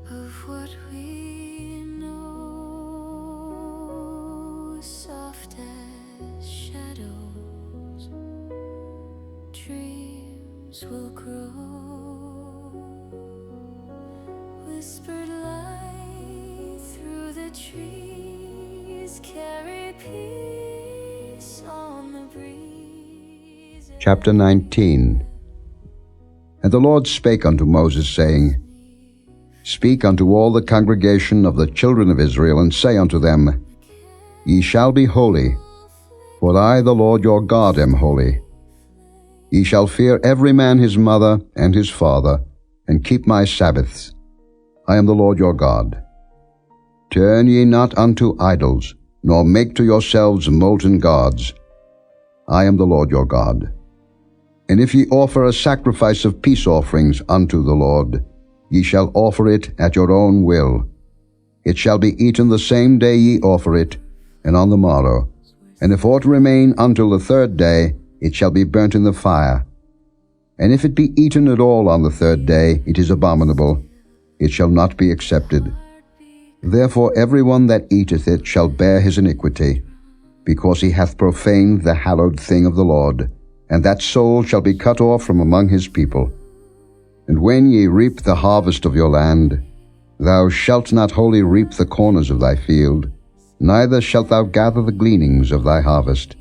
of what we know. Soft as shadows, dreams will grow. Whispered light through the trees, carry peace on the breeze. Chapter 19. And the Lord spake unto Moses, saying, Speak unto all the congregation of the children of Israel, and say unto them, Ye shall be holy, for I the Lord your God am holy. Ye shall fear every man his mother and his father, and keep my Sabbaths. I am the Lord your God. Turn ye not unto idols, nor make to yourselves molten gods. I am the Lord your God. And if ye offer a sacrifice of peace offerings unto the Lord, ye shall offer it at your own will. It shall be eaten the same day ye offer it, and on the morrow. And if aught remain until the third day, it shall be burnt in the fire. And if it be eaten at all on the third day, it is abominable, it shall not be accepted. Therefore every one that eateth it shall bear his iniquity, because he hath profaned the hallowed thing of the Lord, and that soul shall be cut off from among his people. And when ye reap the harvest of your land, thou shalt not wholly reap the corners of thy field, neither shalt thou gather the gleanings of thy harvest.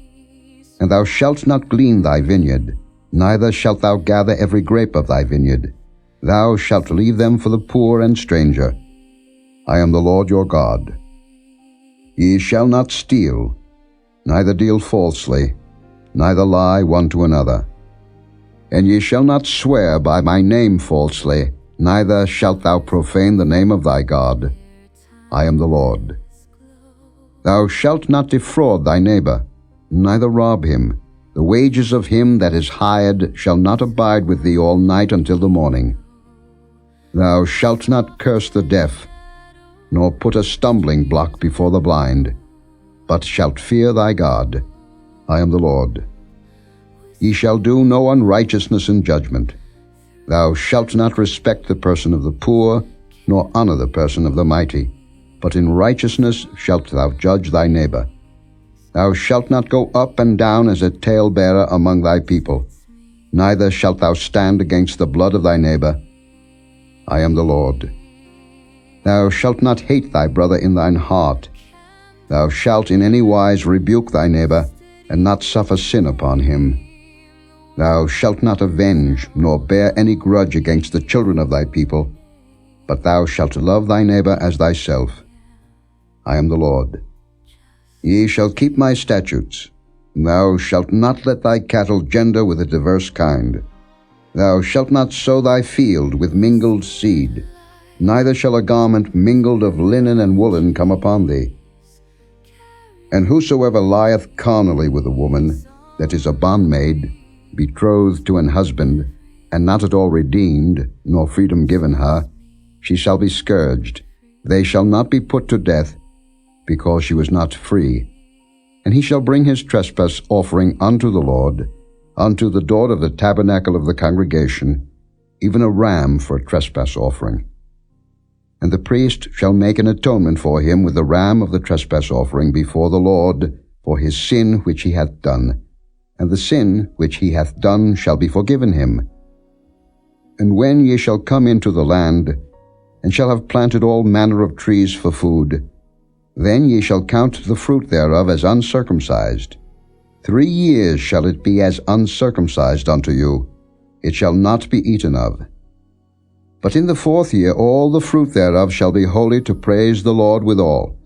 And thou shalt not glean thy vineyard, neither shalt thou gather every grape of thy vineyard. Thou shalt leave them for the poor and stranger. I am the Lord your God. Ye shall not steal, neither deal falsely, neither lie one to another. And ye shall not swear by my name falsely, neither shalt thou profane the name of thy God. I am the Lord. Thou shalt not defraud thy neighbor, neither rob him. The wages of him that is hired shall not abide with thee all night until the morning. Thou shalt not curse the deaf, nor put a stumbling block before the blind, but shalt fear thy God. I am the Lord. Ye shall do no unrighteousness in judgment. Thou shalt not respect the person of the poor, nor honor the person of the mighty, but in righteousness shalt thou judge thy neighbor. Thou shalt not go up and down as a talebearer among thy people, neither shalt thou stand against the blood of thy neighbor. I am the Lord. Thou shalt not hate thy brother in thine heart. Thou shalt in any wise rebuke thy neighbor, and not suffer sin upon him. Thou shalt not avenge, nor bear any grudge against the children of thy people, but thou shalt love thy neighbor as thyself. I am the Lord. Ye shall keep my statutes. Thou shalt not let thy cattle gender with a diverse kind. Thou shalt not sow thy field with mingled seed, neither shall a garment mingled of linen and woolen come upon thee. And whosoever lieth carnally with a woman, that is a bondmaid, betrothed to an husband, and not at all redeemed, nor freedom given her, she shall be scourged. They shall not be put to death, because she was not free. And he shall bring his trespass offering unto the Lord, unto the door of the tabernacle of the congregation, even a ram for a trespass offering. And the priest shall make an atonement for him with the ram of the trespass offering before the Lord for his sin which he hath done, and the sin which he hath done shall be forgiven him. And when ye shall come into the land, and shall have planted all manner of trees for food, then ye shall count the fruit thereof as uncircumcised. 3 years shall it be as uncircumcised unto you, it shall not be eaten of. But in the 4th year all the fruit thereof shall be holy to praise the Lord withal.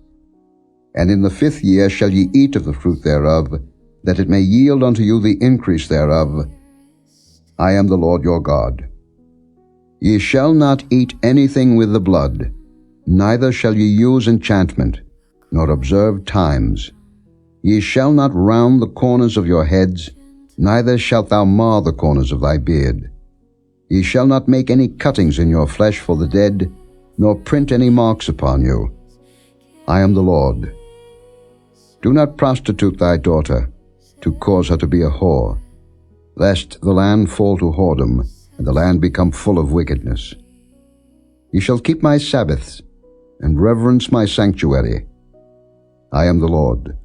And in the 5th year shall ye eat of the fruit thereof, that it may yield unto you the increase thereof. I am the Lord your God. Ye shall not eat anything with the blood, neither shall ye use enchantment, nor observe times. Ye shall not round the corners of your heads, neither shalt thou mar the corners of thy beard. Ye shall not make any cuttings in your flesh for the dead, nor print any marks upon you. I am the Lord. Do not prostitute thy daughter, to cause her to be a whore, lest the land fall to whoredom, and the land become full of wickedness. Ye shall keep my Sabbaths, and reverence my sanctuary. I am the Lord.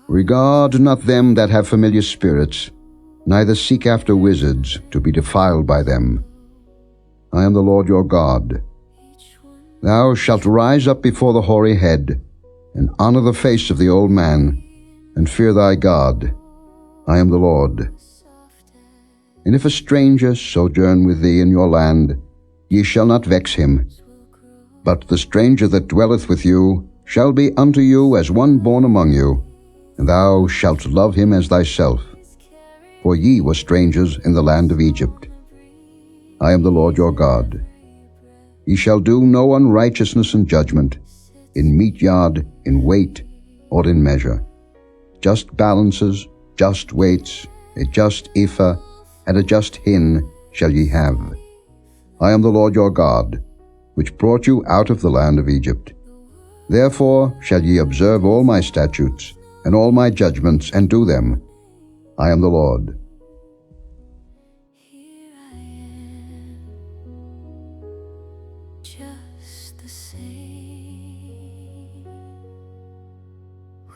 Regard not them that have familiar spirits, neither seek after wizards, to be defiled by them. I am the Lord your God. Thou shalt rise up before the hoary head, and honor the face of the old man, and fear thy God. I am the Lord. And if a stranger sojourn with thee in your land, ye shall not vex him. But the stranger that dwelleth with you shall be unto you as one born among you, and thou shalt love him as thyself. For ye were strangers in the land of Egypt. I am the Lord your God. Ye shall do no unrighteousness in judgment, in meat yard, in weight, or in measure. Just balances, just weights, a just ephah, and a just hin shall ye have. I am the Lord your God, which brought you out of the land of Egypt. Therefore shall ye observe all my statutes, and all my judgments, and do them. I am the Lord. Here I am, just the same.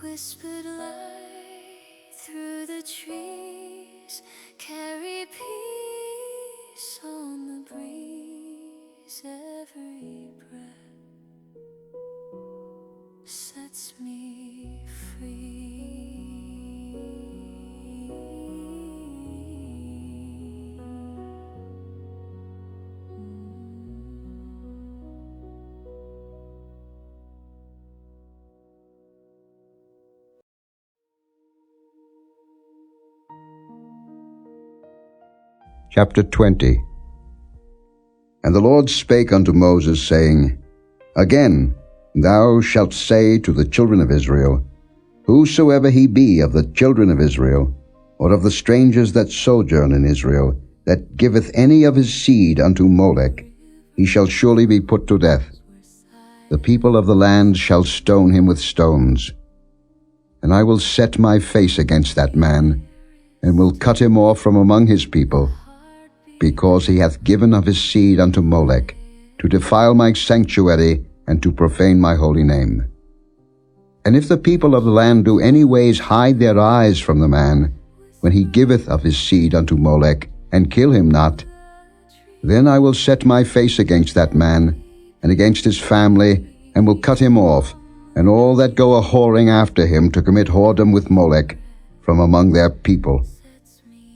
Whispered light through the trees, carry peace on the breeze. Every breath sets me free. Chapter 20. And the Lord spake unto Moses, saying, Again thou shalt say to the children of Israel, Whosoever he be of the children of Israel, or of the strangers that sojourn in Israel, that giveth any of his seed unto Molech, he shall surely be put to death. The people of the land shall stone him with stones. And I will set my face against that man, and will cut him off from among his people, because he hath given of his seed unto Molech, to defile my sanctuary, and to profane my holy name. And if the people of the land do any ways hide their eyes from the man, when he giveth of his seed unto Molech, and kill him not, then I will set my face against that man, and against his family, and will cut him off, and all that go a-whoring after him to commit whoredom with Molech, from among their people.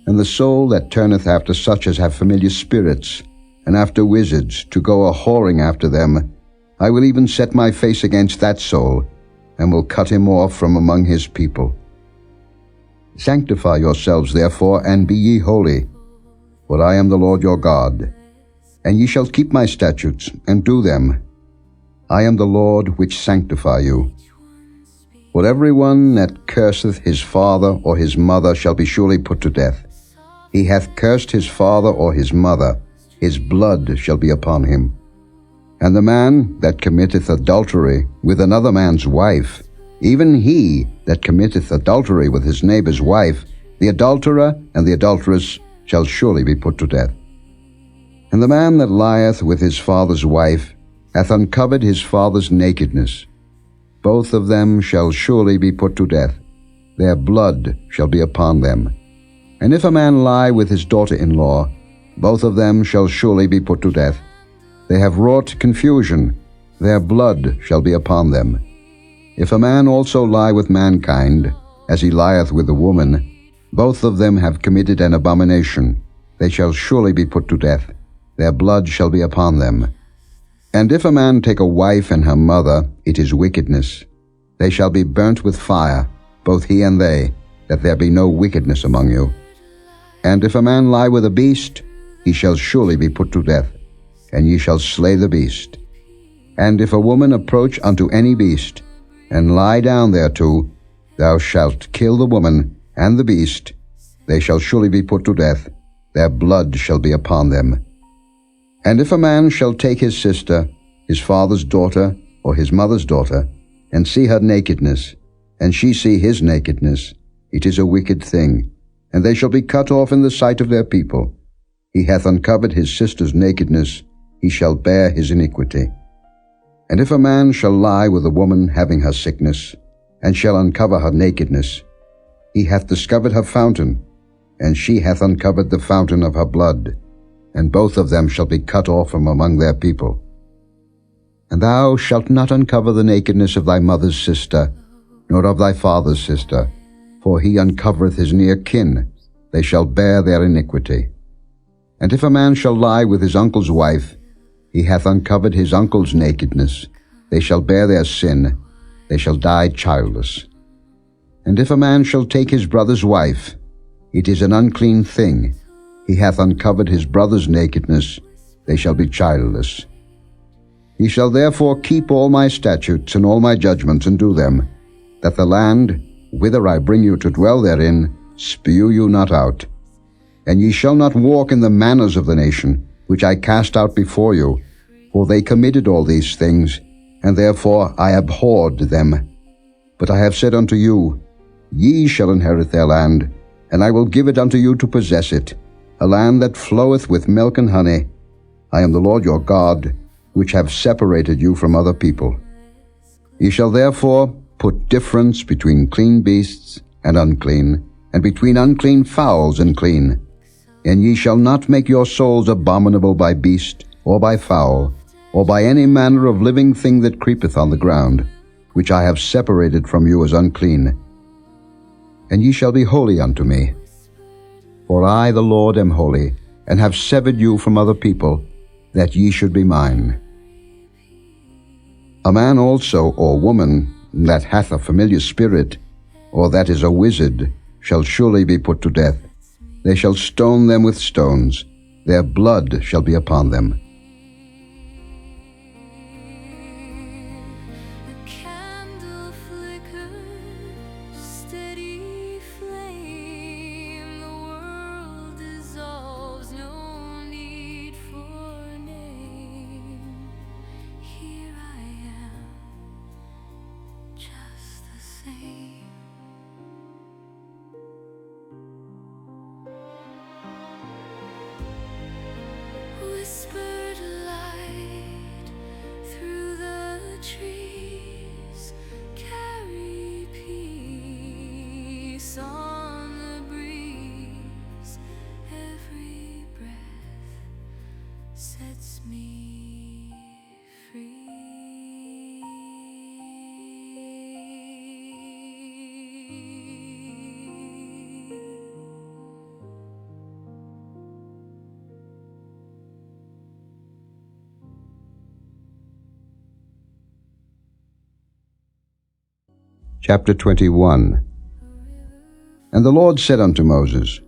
And the soul that turneth after such as have familiar spirits, and after wizards, to go a-whoring after them, I will even set my face against that soul, and will cut him off from among his people. Sanctify yourselves therefore, and be ye holy, for I am the Lord your God. And ye shall keep my statutes, and do them. I am the Lord which sanctify you. For every one that curseth his father or his mother shall be surely put to death. He hath cursed his father or his mother, his blood shall be upon him. And the man that committeth adultery with another man's wife, even he that committeth adultery with his neighbor's wife, the adulterer and the adulteress shall surely be put to death. And the man that lieth with his father's wife hath uncovered his father's nakedness. Both of them shall surely be put to death. Their blood shall be upon them. And if a man lie with his daughter-in-law, both of them shall surely be put to death. They have wrought confusion, their blood shall be upon them. If a man also lie with mankind, as he lieth with a woman, both of them have committed an abomination. They shall surely be put to death. Their blood shall be upon them. And if a man take a wife and her mother, it is wickedness. They shall be burnt with fire, both he and they, that there be no wickedness among you. And if a man lie with a beast, he shall surely be put to death, and ye shall slay the beast. And if a woman approach unto any beast, and lie down thereto, thou shalt kill the woman and the beast. They shall surely be put to death. Their blood shall be upon them. And if a man shall take his sister, his father's daughter, or his mother's daughter, and see her nakedness, and she see his nakedness, it is a wicked thing, and they shall be cut off in the sight of their people. He hath uncovered his sister's nakedness, he shall bear his iniquity. And if a man shall lie with a woman having her sickness, and shall uncover her nakedness, he hath discovered her fountain, and she hath uncovered the fountain of her blood, and both of them shall be cut off from among their people. And thou shalt not uncover the nakedness of thy mother's sister, nor of thy father's sister, for he uncovereth his near kin, they shall bear their iniquity. And if a man shall lie with his uncle's wife, he hath uncovered his uncle's nakedness, they shall bear their sin, they shall die childless. And if a man shall take his brother's wife, it is an unclean thing, he hath uncovered his brother's nakedness, they shall be childless. Ye shall therefore keep all my statutes and all my judgments, and do them, that the land, whither I bring you to dwell therein, spew you not out. And ye shall not walk in the manners of the nation, which I cast out before you, for they committed all these things, and therefore I abhorred them. But I have said unto you, Ye shall inherit their land, and I will give it unto you to possess it, a land that floweth with milk and honey. I am the Lord your God, which have separated you from other people. Ye shall therefore put difference between clean beasts and unclean, and between unclean fowls and clean. And ye shall not make your souls abominable by beast, or by fowl, or by any manner of living thing that creepeth on the ground, which I have separated from you as unclean. And ye shall be holy unto me. For I, the Lord, am holy, and have severed you from other people, that ye should be mine. A man also, or woman, that hath a familiar spirit, or that is a wizard, shall surely be put to death. They shall stone them with stones. Their blood shall be upon them. A candle flickers, steady flame. The world dissolves, no need for a name. Here I am, just the same. Whispered light through the trees, carry peace on the breeze. Every breath sets me free. Chapter 21. And the Lord said unto Moses,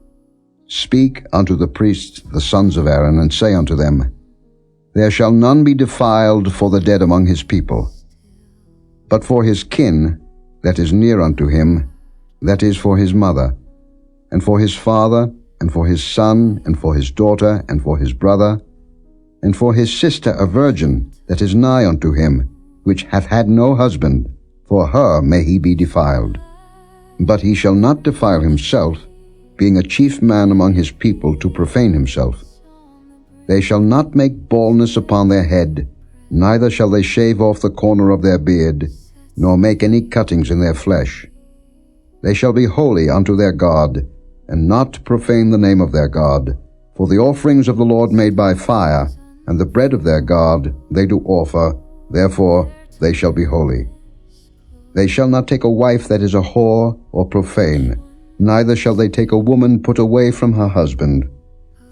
Speak unto the priests the sons of Aaron, and say unto them, There shall none be defiled for the dead among his people, but for his kin that is near unto him, that is for his mother, and for his father, and for his son, and for his daughter, and for his brother, and for his sister a virgin that is nigh unto him, which hath had no husband, for her may he be defiled. But he shall not defile himself, being a chief man among his people, to profane himself. They shall not make baldness upon their head, neither shall they shave off the corner of their beard, nor make any cuttings in their flesh. They shall be holy unto their God, and not profane the name of their God. For the offerings of the Lord made by fire, and the bread of their God they do offer, therefore they shall be holy. They shall not take a wife that is a whore or profane, neither shall they take a woman put away from her husband,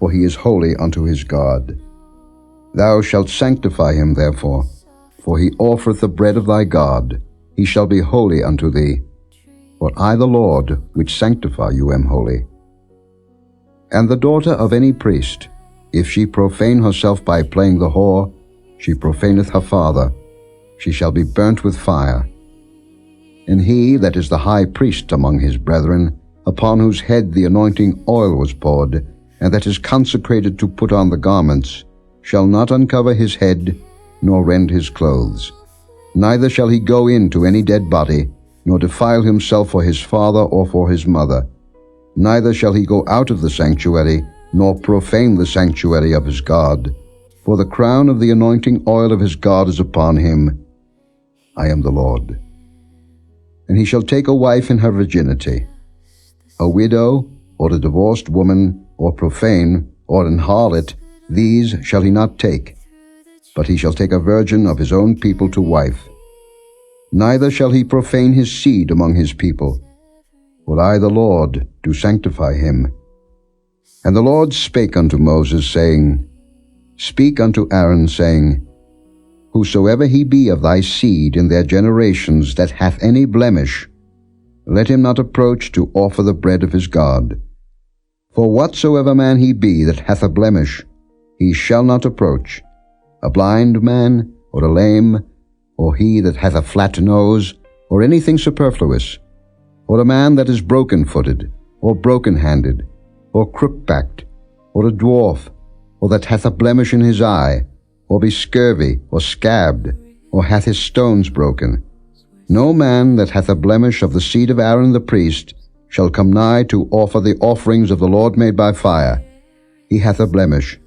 for he is holy unto his God. Thou shalt sanctify him therefore, for he offereth the bread of thy God. He shall be holy unto thee. For I the Lord, which sanctify you, am holy. And the daughter of any priest, if she profane herself by playing the whore, she profaneth her father, she shall be burnt with fire. And he that is the high priest among his brethren, upon whose head the anointing oil was poured, and that is consecrated to put on the garments, shall not uncover his head, nor rend his clothes. Neither shall he go in to any dead body, nor defile himself for his father or for his mother. Neither shall he go out of the sanctuary, nor profane the sanctuary of his God. For the crown of the anointing oil of his God is upon him. I am the Lord. And he shall take a wife in her virginity. A widow, or a divorced woman, or profane, or an harlot, these shall he not take, but he shall take a virgin of his own people to wife. Neither shall he profane his seed among his people, for I the Lord do sanctify him. And the Lord spake unto Moses, saying, Speak unto Aaron, saying, Whosoever he be of thy seed in their generations that hath any blemish, let him not approach to offer the bread of his God. For whatsoever man he be that hath a blemish, he shall not approach, a blind man, or a lame, or he that hath a flat nose, or anything superfluous, or a man that is broken-footed, or broken-handed, or crook-backed, or a dwarf, or that hath a blemish in his eye, or be scurvy, or scabbed, or hath his stones broken. No man that hath a blemish of the seed of Aaron the priest shall come nigh to offer the offerings of the Lord made by fire, he hath a blemish.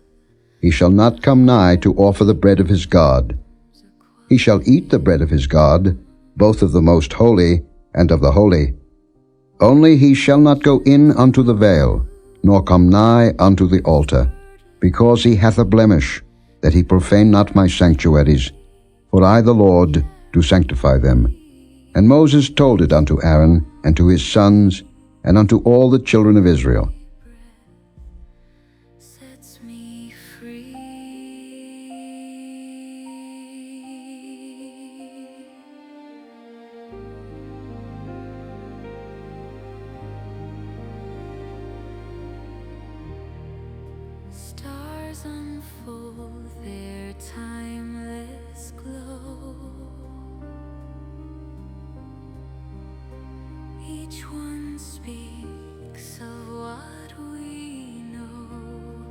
He shall not come nigh to offer the bread of his God. He shall eat the bread of his God, both of the most holy and of the holy. Only he shall not go in unto the veil, nor come nigh unto the altar, because he hath a blemish, that he profane not my sanctuaries. For I, the Lord, do sanctify them. And Moses told it unto Aaron, and to his sons, and unto all the children of Israel. Sets me free. Stars unfold their timeless glow. Each one speaks of what we know.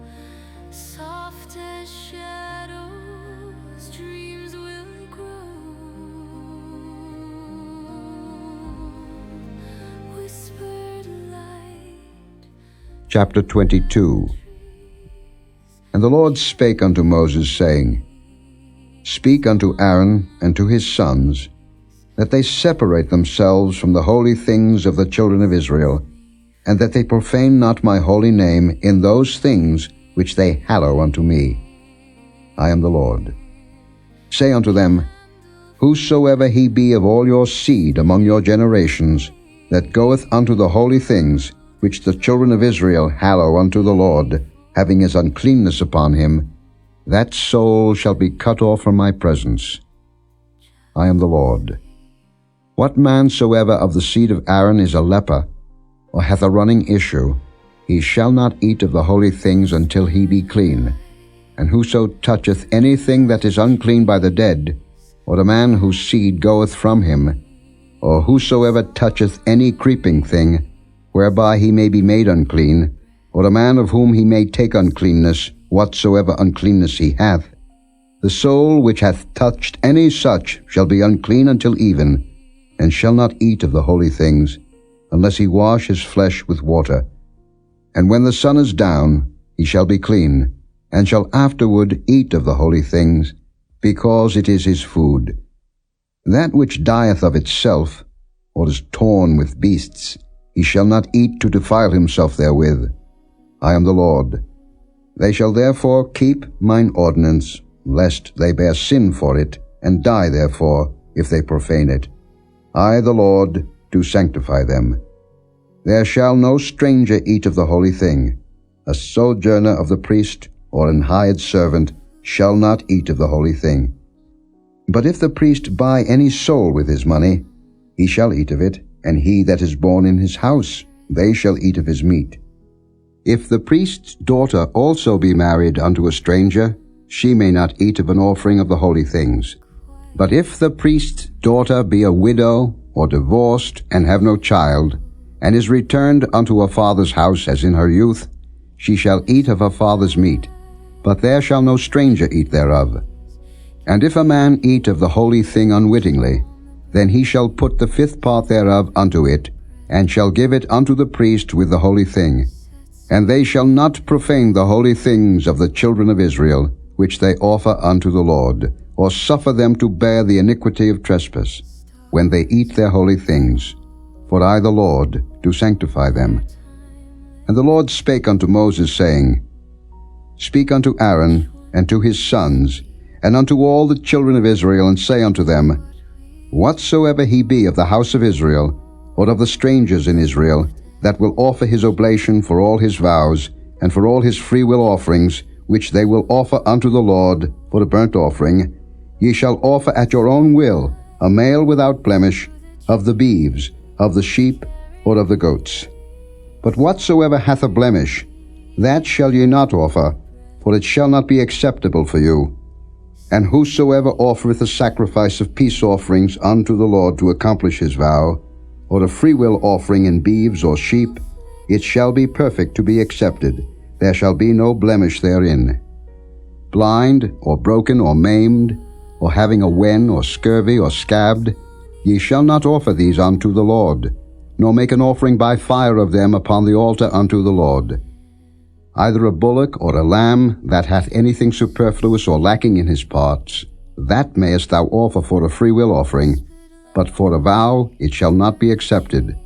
Soft as shadows, dreams will grow. Whispered light. Chapter 22. And the Lord spake unto Moses, saying, Speak unto Aaron and to his sons, that they separate themselves from the holy things of the children of Israel, and that they profane not my holy name in those things which they hallow unto me. I am the Lord. Say unto them, Whosoever he be of all your seed among your generations, that goeth unto the holy things which the children of Israel hallow unto the Lord, having his uncleanness upon him, that soul shall be cut off from my presence. I am the Lord. What man soever of the seed of Aaron is a leper, or hath a running issue, he shall not eat of the holy things until he be clean. And whoso toucheth anything that is unclean by the dead, or the man whose seed goeth from him, or whosoever toucheth any creeping thing, whereby he may be made unclean, or a man of whom he may take uncleanness, whatsoever uncleanness he hath, the soul which hath touched any such shall be unclean until even, and shall not eat of the holy things, unless he wash his flesh with water. And when the sun is down, he shall be clean, and shall afterward eat of the holy things, because it is his food. That which dieth of itself, or is torn with beasts, he shall not eat to defile himself therewith. I am the Lord. They shall therefore keep mine ordinance, lest they bear sin for it, and die therefore, if they profane it. I, the Lord, do sanctify them. There shall no stranger eat of the holy thing. A sojourner of the priest, or an hired servant, shall not eat of the holy thing. But if the priest buy any soul with his money, he shall eat of it, and he that is born in his house, they shall eat of his meat. If the priest's daughter also be married unto a stranger, she may not eat of an offering of the holy things. But if the priest's daughter be a widow, or divorced, and have no child, and is returned unto her father's house as in her youth, she shall eat of her father's meat, but there shall no stranger eat thereof. And if a man eat of the holy thing unwittingly, then he shall put the fifth part thereof unto it, and shall give it unto the priest with the holy thing. And they shall not profane the holy things of the children of Israel, which they offer unto the Lord, or suffer them to bear the iniquity of trespass, when they eat their holy things. For I, the Lord, do sanctify them. And the Lord spake unto Moses, saying, Speak unto Aaron, and to his sons, and unto all the children of Israel, and say unto them, Whatsoever he be of the house of Israel, or of the strangers in Israel, that will offer his oblation for all his vows, and for all his freewill offerings, which they will offer unto the Lord for a burnt offering, ye shall offer at your own will a male without blemish, of the beeves, of the sheep, or of the goats. But whatsoever hath a blemish, that shall ye not offer, for it shall not be acceptable for you. And whosoever offereth a sacrifice of peace offerings unto the Lord to accomplish his vow, or a freewill offering in beeves or sheep, it shall be perfect to be accepted. There shall be no blemish therein. Blind, or broken, or maimed, or having a wen, or scurvy, or scabbed, ye shall not offer these unto the Lord. nor make an offering by fire of them upon the altar unto the Lord. Either a bullock or a lamb that hath anything superfluous or lacking in his parts, that mayest thou offer for a freewill offering, but for a vow it shall not be accepted.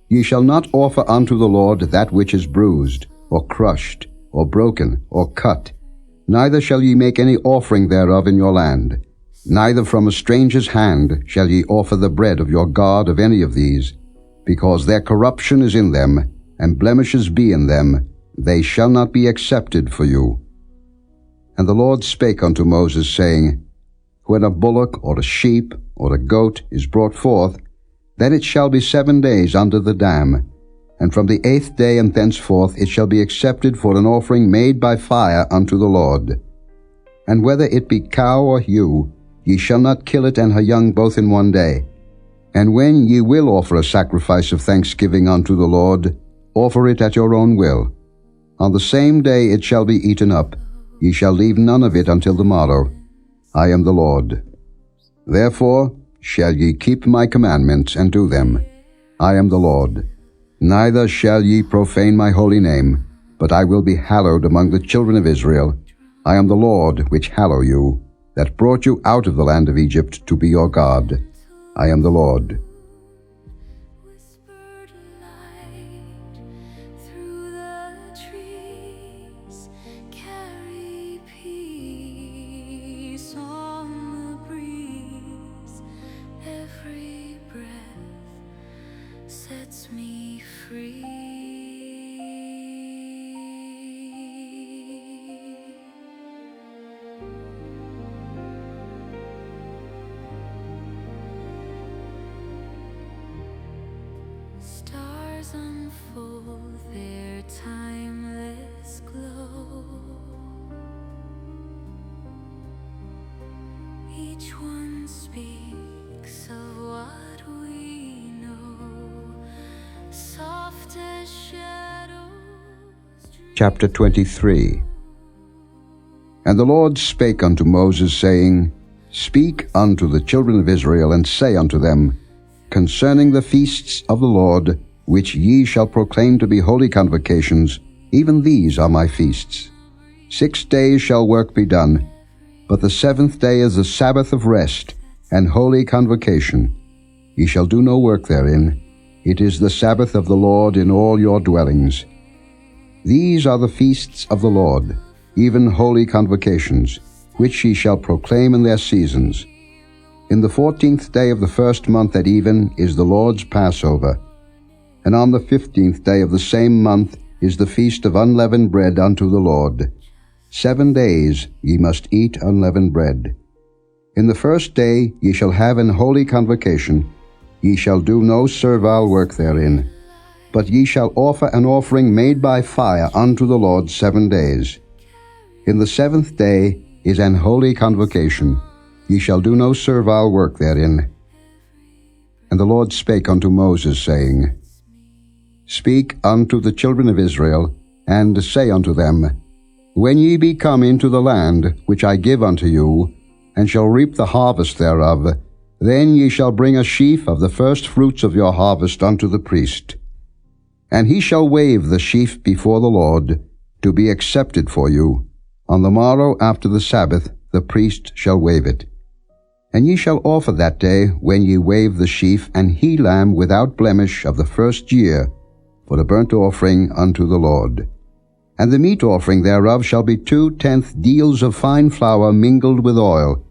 Ye shall not offer unto the Lord that which is bruised, or crushed, or broken, or cut. Neither shall ye make any offering thereof in your land. Neither from a stranger's hand shall ye offer the bread of your God of any of these, because their corruption is in them, and blemishes be in them, they shall not be accepted for you. And the Lord spake unto Moses, saying, When a bullock or a sheep or a goat is brought forth, then it shall be 7 days under the dam, and from the 8th day and thenceforth it shall be accepted for an offering made by fire unto the Lord. And whether it be cow or ewe, ye shall not kill it and her young both in 1 day. And when ye will offer a sacrifice of thanksgiving unto the Lord, offer it at your own will. On the same day it shall be eaten up. Ye shall leave none of it until the morrow. I am the Lord. Therefore shall ye keep my commandments and do them. I am the Lord. Neither shall ye profane my holy name, but I will be hallowed among the children of Israel. I am the Lord which hallow you, that brought you out of the land of Egypt to be your God. I am the Lord. Whispered light through the trees, carry peace on the breeze. Every breath sets me free. Stars unfold their timeless glow. Each one speaks of what we know, soft as shadows. Chapter 23. And the Lord spake unto Moses, saying, Speak unto the children of Israel, and say unto them, Concerning the feasts of the Lord, which ye shall proclaim to be holy convocations, even these are my feasts. 6 days shall work be done, but the 7th day is the Sabbath of rest, and holy convocation. Ye shall do no work therein. It is the Sabbath of the Lord in all your dwellings. These are the feasts of the Lord, even holy convocations, which ye shall proclaim in their seasons. In the 14th day of the first month at even is the Lord's Passover, and on the 15th day of the same month is the feast of unleavened bread unto the Lord. 7 days ye must eat unleavened bread. In the first day ye shall have an holy convocation. Ye shall do no servile work therein, but ye shall offer an offering made by fire unto the Lord 7 days. In the 7th day is an holy convocation. Ye shall do no servile work therein. And the Lord spake unto Moses, saying, Speak unto the children of Israel, and say unto them, When ye be come into the land which I give unto you, and shall reap the harvest thereof, then ye shall bring a sheaf of the first fruits of your harvest unto the priest. And he shall wave the sheaf before the Lord, to be accepted for you. On the morrow after the Sabbath the priest shall wave it. And ye shall offer that day, when ye wave the sheaf, an he-lamb without blemish of the first year, for a burnt offering unto the Lord. And the meat offering thereof shall be 2/10 deals of fine flour mingled with oil,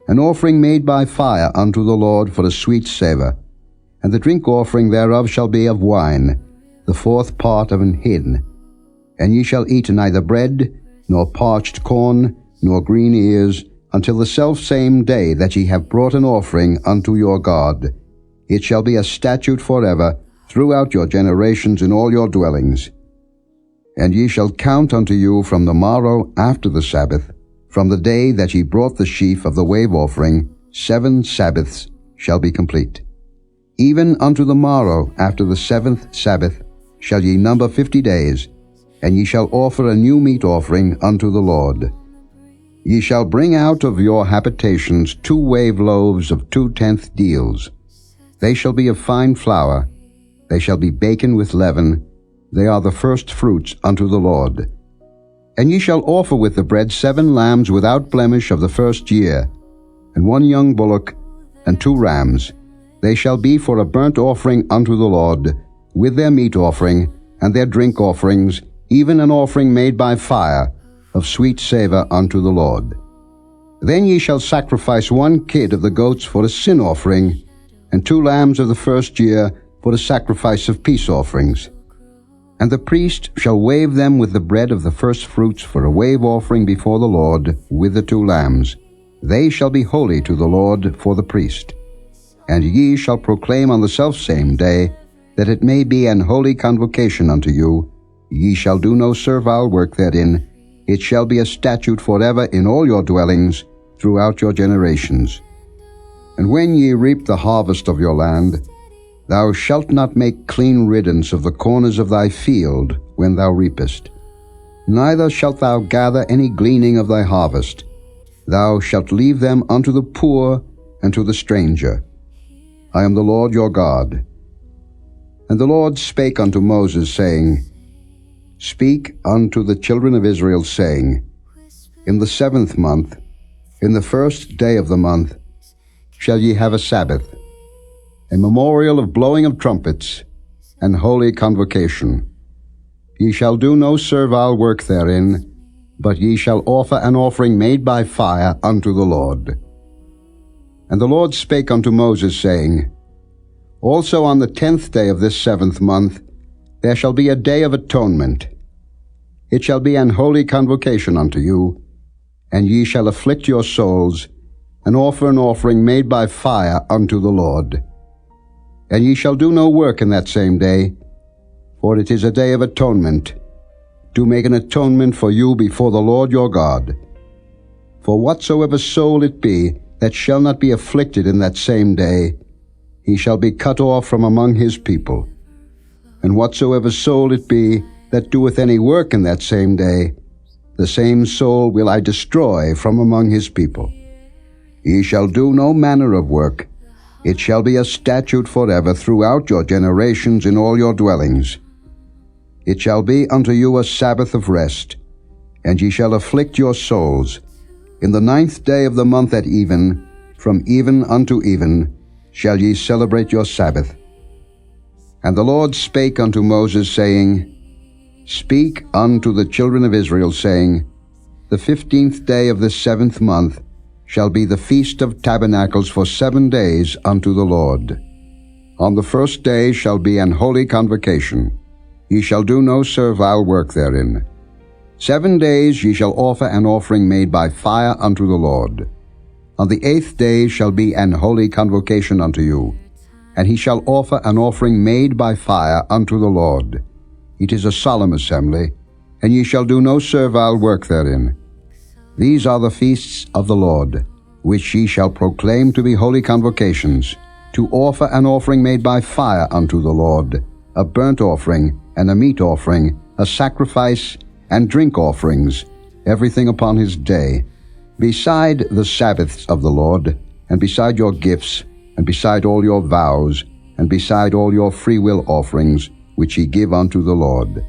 an offering made by fire unto the Lord for a sweet savour. And the drink offering thereof shall be of wine, the 4th part of an hin. And ye shall eat neither bread, nor parched corn, nor green ears, until the selfsame day that ye have brought an offering unto your God. It shall be a statute forever throughout your generations in all your dwellings. And ye shall count unto you from the morrow after the Sabbath, from the day that ye brought the sheaf of the wave offering, 7 Sabbaths shall be complete. Even unto the morrow after the 7th Sabbath shall ye number 50 days, and ye shall offer a new meat offering unto the Lord. Ye shall bring out of your habitations 2 wave loaves of 2/10 deals. They shall be of fine flour. They shall be baken with leaven. They are the first fruits unto the Lord. And ye shall offer with the bread 7 lambs without blemish of the first year, and 1 young bullock, and 2 rams. They shall be for a burnt offering unto the Lord, with their meat offering, and their drink offerings, even an offering made by fire, of sweet savour unto the Lord. Then ye shall sacrifice 1 kid of the goats for a sin offering, and 2 lambs of the first year for the sacrifice of peace offerings. And the priest shall wave them with the bread of the first fruits for a wave offering before the Lord, with the 2 lambs. They shall be holy to the Lord for the priest. And ye shall proclaim on the selfsame day, that it may be an holy convocation unto you. Ye shall do no servile work therein. It shall be a statute forever in all your dwellings, throughout your generations. And when ye reap the harvest of your land, thou shalt not make clean riddance of the corners of thy field when thou reapest. Neither shalt thou gather any gleaning of thy harvest. Thou shalt leave them unto the poor and to the stranger. I am the Lord your God. And the Lord spake unto Moses, saying, Speak unto the children of Israel, saying, In the 7th month, in the 1st day of the month, shall ye have a Sabbath, a memorial of blowing of trumpets, and holy convocation. Ye shall do no servile work therein, but ye shall offer an offering made by fire unto the Lord. And the Lord spake unto Moses, saying, Also on the 10th day of this 7th month there shall be a day of atonement. It shall be an holy convocation unto you, and ye shall afflict your souls, and offer an offering made by fire unto the Lord. And ye shall do no work in that same day, for it is a day of atonement, to make an atonement for you before the Lord your God. For whatsoever soul it be that shall not be afflicted in that same day, he shall be cut off from among his people. And whatsoever soul it be that doeth any work in that same day, the same soul will I destroy from among his people. Ye shall do no manner of work. It shall be a statute forever throughout your generations in all your dwellings. It shall be unto you a Sabbath of rest, and ye shall afflict your souls. In the 9th day of the month at even, from even unto even, shall ye celebrate your Sabbath. And the Lord spake unto Moses, saying, Speak unto the children of Israel, saying, The 15th day of this 7th month shall be the Feast of Tabernacles for 7 days unto the Lord. On the 1st day shall be an holy convocation. Ye shall do no servile work therein. 7 days ye shall offer an offering made by fire unto the Lord. On the 8th day shall be an holy convocation unto you, and he shall offer an offering made by fire unto the Lord. It is a solemn assembly, and ye shall do no servile work therein. These are the feasts of the Lord, which ye shall proclaim to be holy convocations, to offer an offering made by fire unto the Lord, a burnt offering, and a meat offering, a sacrifice, and drink offerings, everything upon his day, beside the Sabbaths of the Lord, and beside your gifts, and beside all your vows, and beside all your freewill offerings, which ye give unto the Lord.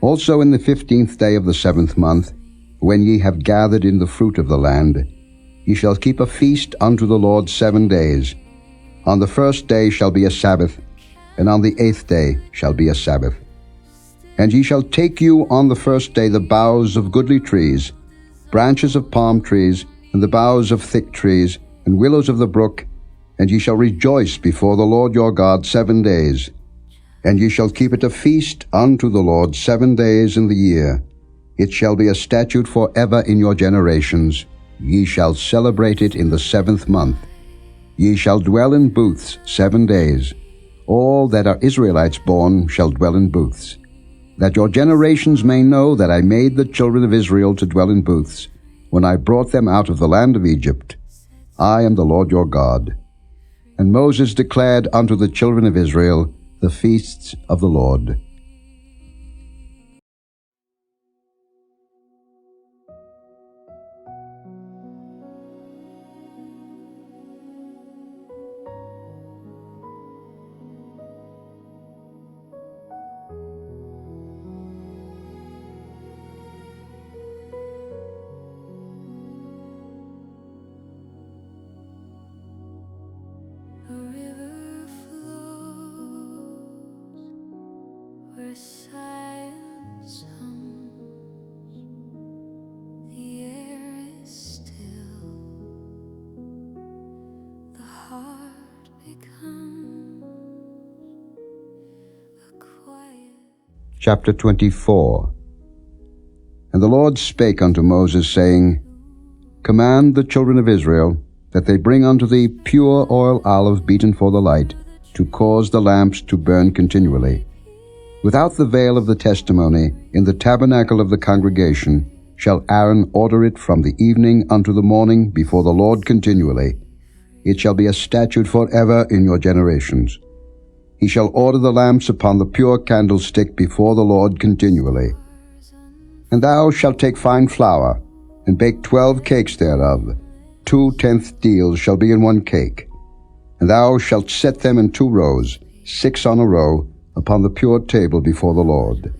Also in the 15th day of the 7th month, when ye have gathered in the fruit of the land, ye shall keep a feast unto the Lord 7 days. On the 1st day shall be a Sabbath, and on the 8th day shall be a Sabbath. And ye shall take you on the 1st day the boughs of goodly trees, branches of palm trees, and the boughs of thick trees, and willows of the brook, and ye shall rejoice before the Lord your God 7 days. And ye shall keep it a feast unto the Lord 7 days in the year. It shall be a statute forever in your generations. Ye shall celebrate it in the 7th month. Ye shall dwell in booths 7 days. All that are Israelites born shall dwell in booths, that your generations may know that I made the children of Israel to dwell in booths, when I brought them out of the land of Egypt. I am the Lord your God. And Moses declared unto the children of Israel the feasts of the Lord. silence hums, the air is still, the heart becomes a quiet. Chapter 24. And the Lord spake unto Moses, saying, Command the children of Israel that they bring unto thee pure oil olive beaten for the light, to cause the lamps to burn continually. Without the veil of the testimony, in the tabernacle of the congregation, shall Aaron order it from the evening unto the morning before the Lord continually. It shall be a statute forever in your generations. He shall order the lamps upon the pure candlestick before the Lord continually. And thou shalt take fine flour, and bake 12 cakes thereof. 2 tenth deals shall be in one cake. And thou shalt set them in 2 rows, 6 on a row, upon the pure table before the Lord.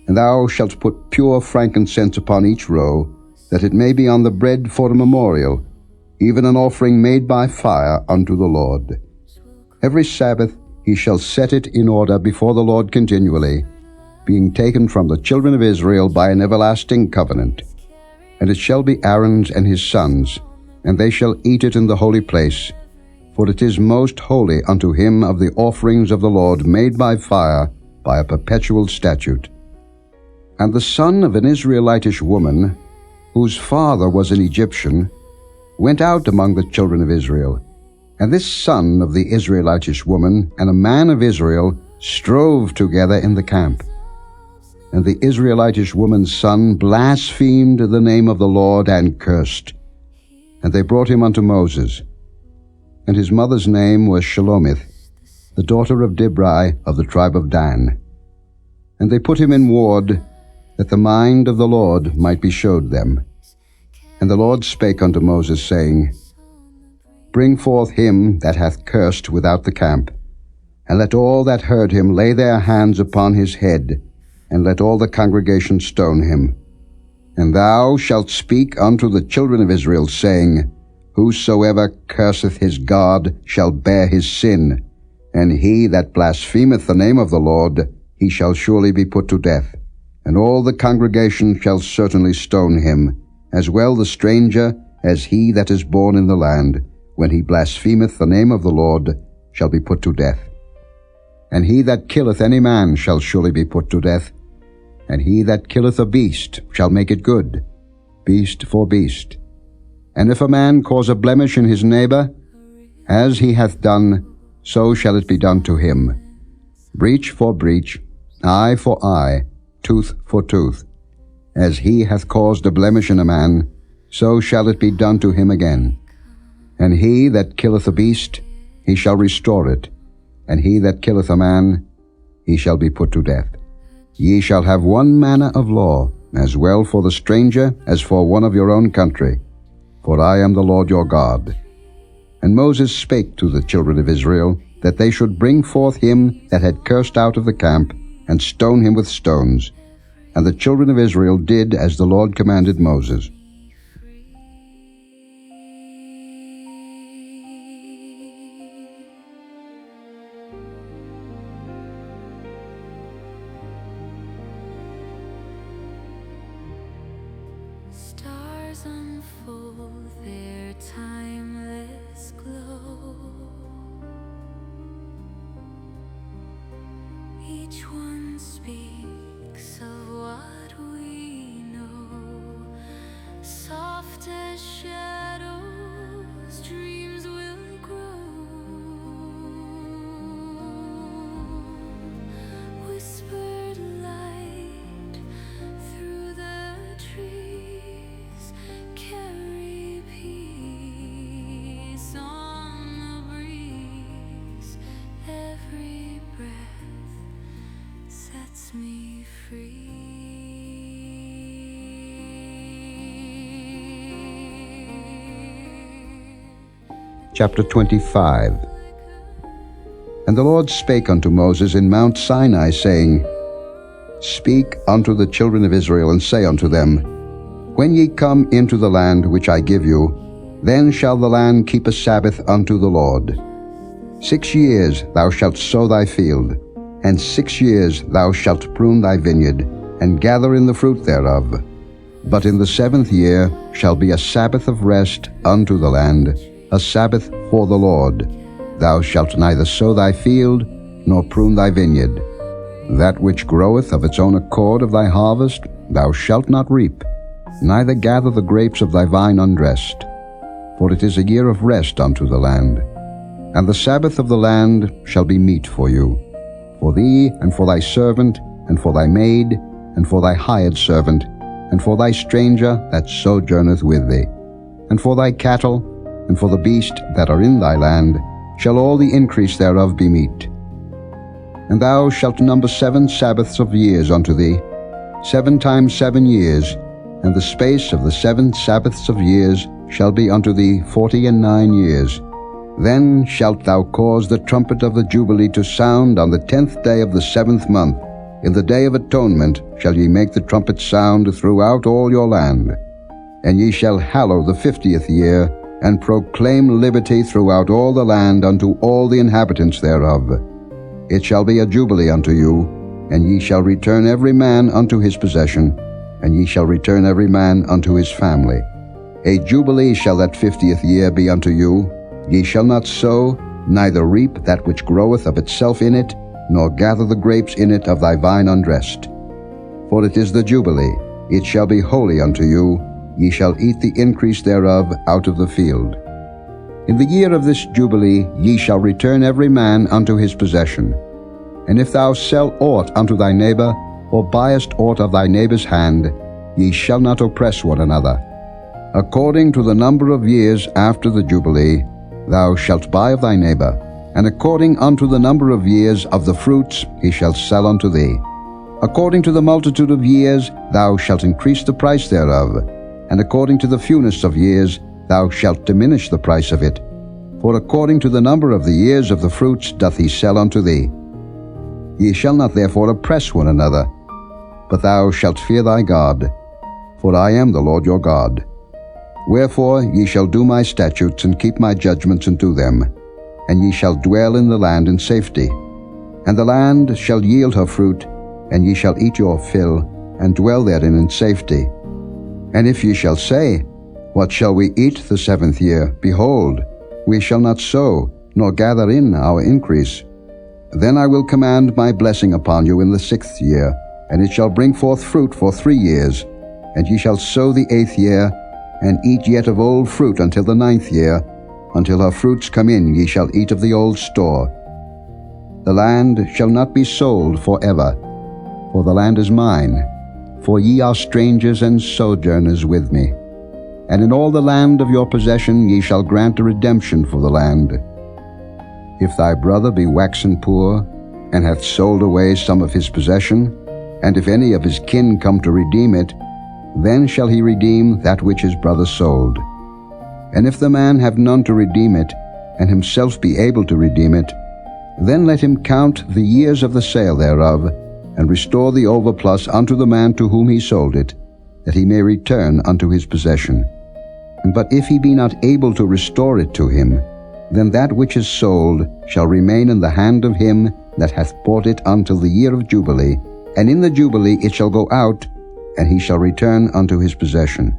And thou shalt put pure frankincense upon each row, that it may be on the bread for a memorial, even an offering made by fire unto the Lord. Every Sabbath he shall set it in order before the Lord continually, being taken from the children of Israel by an everlasting covenant. And it shall be Aaron's and his sons, and they shall eat it in the holy place, for it is most holy unto him of the offerings of the Lord made by fire, by a perpetual statute. And the son of an Israelitish woman, whose father was an Egyptian, went out among the children of Israel. And this son of the Israelitish woman and a man of Israel strove together in the camp. And the Israelitish woman's son blasphemed the name of the Lord and cursed. And they brought him unto Moses. And his mother's name was Shelomith, the daughter of Dibri of the tribe of Dan. And they put him in ward, that the mind of the Lord might be showed them. And the Lord spake unto Moses, saying, Bring forth him that hath cursed without the camp, and let all that heard him lay their hands upon his head, and let all the congregation stone him. And thou shalt speak unto the children of Israel, saying, Whosoever curseth his God shall bear his sin, and he that blasphemeth the name of the Lord, he shall surely be put to death. And all the congregation shall certainly stone him, as well the stranger as he that is born in the land, when he blasphemeth the name of the Lord, shall be put to death. And he that killeth any man shall surely be put to death. And he that killeth a beast shall make it good, beast for beast. And if a man cause a blemish in his neighbor, as he hath done, so shall it be done to him. Breach for breach, eye for eye, tooth for tooth. As he hath caused a blemish in a man, so shall it be done to him again. And he that killeth a beast, he shall restore it. And he that killeth a man, he shall be put to death. Ye shall have one manner of law, as well for the stranger as for one of your own country. For I am the Lord your God. And Moses spake to the children of Israel, that they should bring forth him that had cursed out of the camp, and stone him with stones. And the children of Israel did as the Lord commanded Moses. Stars unfold their timeless glow. Each one speaks of what we know. Soft as shadows, dreams will grow. Whispered light through the trees, carry peace on the breeze. Every breath sets me free. Chapter 25. And the Lord spake unto Moses in Mount Sinai, saying, Speak unto the children of Israel, and say unto them, When ye come into the land which I give you, then shall the land keep a Sabbath unto the Lord. 6 years thou shalt sow thy field, and 6 years thou shalt prune thy vineyard, and gather in the fruit thereof. But in the 7th year shall be a Sabbath of rest unto the land, a Sabbath for the Lord. Thou shalt neither sow thy field, nor prune thy vineyard. That which groweth of its own accord of thy harvest thou shalt not reap, neither gather the grapes of thy vine undressed. For it is a year of rest unto the land. And the Sabbath of the land shall be meat for you, for thee, and for thy servant, and for thy maid, and for thy hired servant, and for thy stranger that sojourneth with thee, and for thy cattle, and for the beast that are in thy land, shall all the increase thereof be meat. And thou shalt number 7 Sabbaths of years unto thee, 7 times 7 years, and the space of the 7 Sabbaths of years shall be unto thee 49 years. Then shalt thou cause the trumpet of the Jubilee to sound on the 10th day of the 7th month. In the day of atonement shall ye make the trumpet sound throughout all your land. And ye shall hallow the 50th year, and proclaim liberty throughout all the land unto all the inhabitants thereof. It shall be a jubilee unto you, and ye shall return every man unto his possession, and ye shall return every man unto his family. A jubilee shall that 50th year be unto you. Ye shall not sow, neither reap that which groweth of itself in it, nor gather the grapes in it of thy vine undressed. For it is the Jubilee, it shall be holy unto you, ye shall eat the increase thereof out of the field. In the year of this Jubilee ye shall return every man unto his possession. And if thou sell aught unto thy neighbor, or buyest aught of thy neighbor's hand, ye shall not oppress one another. According to the number of years after the Jubilee, thou shalt buy of thy neighbor, and according unto the number of years of the fruits he shall sell unto thee. According to the multitude of years thou shalt increase the price thereof, and according to the fewness of years thou shalt diminish the price of it. For according to the number of the years of the fruits doth he sell unto thee. Ye shall not therefore oppress one another, but thou shalt fear thy God, for I am the Lord your God. Wherefore ye shall do my statutes and keep my judgments and do them, and ye shall dwell in the land in safety. And the land shall yield her fruit, and ye shall eat your fill, and dwell therein in safety. And if ye shall say, What shall we eat the 7th year? Behold, we shall not sow, nor gather in our increase. Then I will command my blessing upon you in the 6th year, and it shall bring forth fruit for 3 years. And ye shall sow the 8th year, and eat yet of old fruit until the 9th year. Until her fruits come in ye shall eat of the old store. The land shall not be sold forever, for the land is mine, for ye are strangers and sojourners with me. And in all the land of your possession ye shall grant a redemption for the land. If thy brother be waxen poor, and hath sold away some of his possession, and if any of his kin come to redeem it, then shall he redeem that which his brother sold. And if the man have none to redeem it, and himself be able to redeem it, then let him count the years of the sale thereof, and restore the overplus unto the man to whom he sold it, that he may return unto his possession. But if he be not able to restore it to him, then that which is sold shall remain in the hand of him that hath bought it until the year of Jubilee, and in the Jubilee it shall go out, and he shall return unto his possession.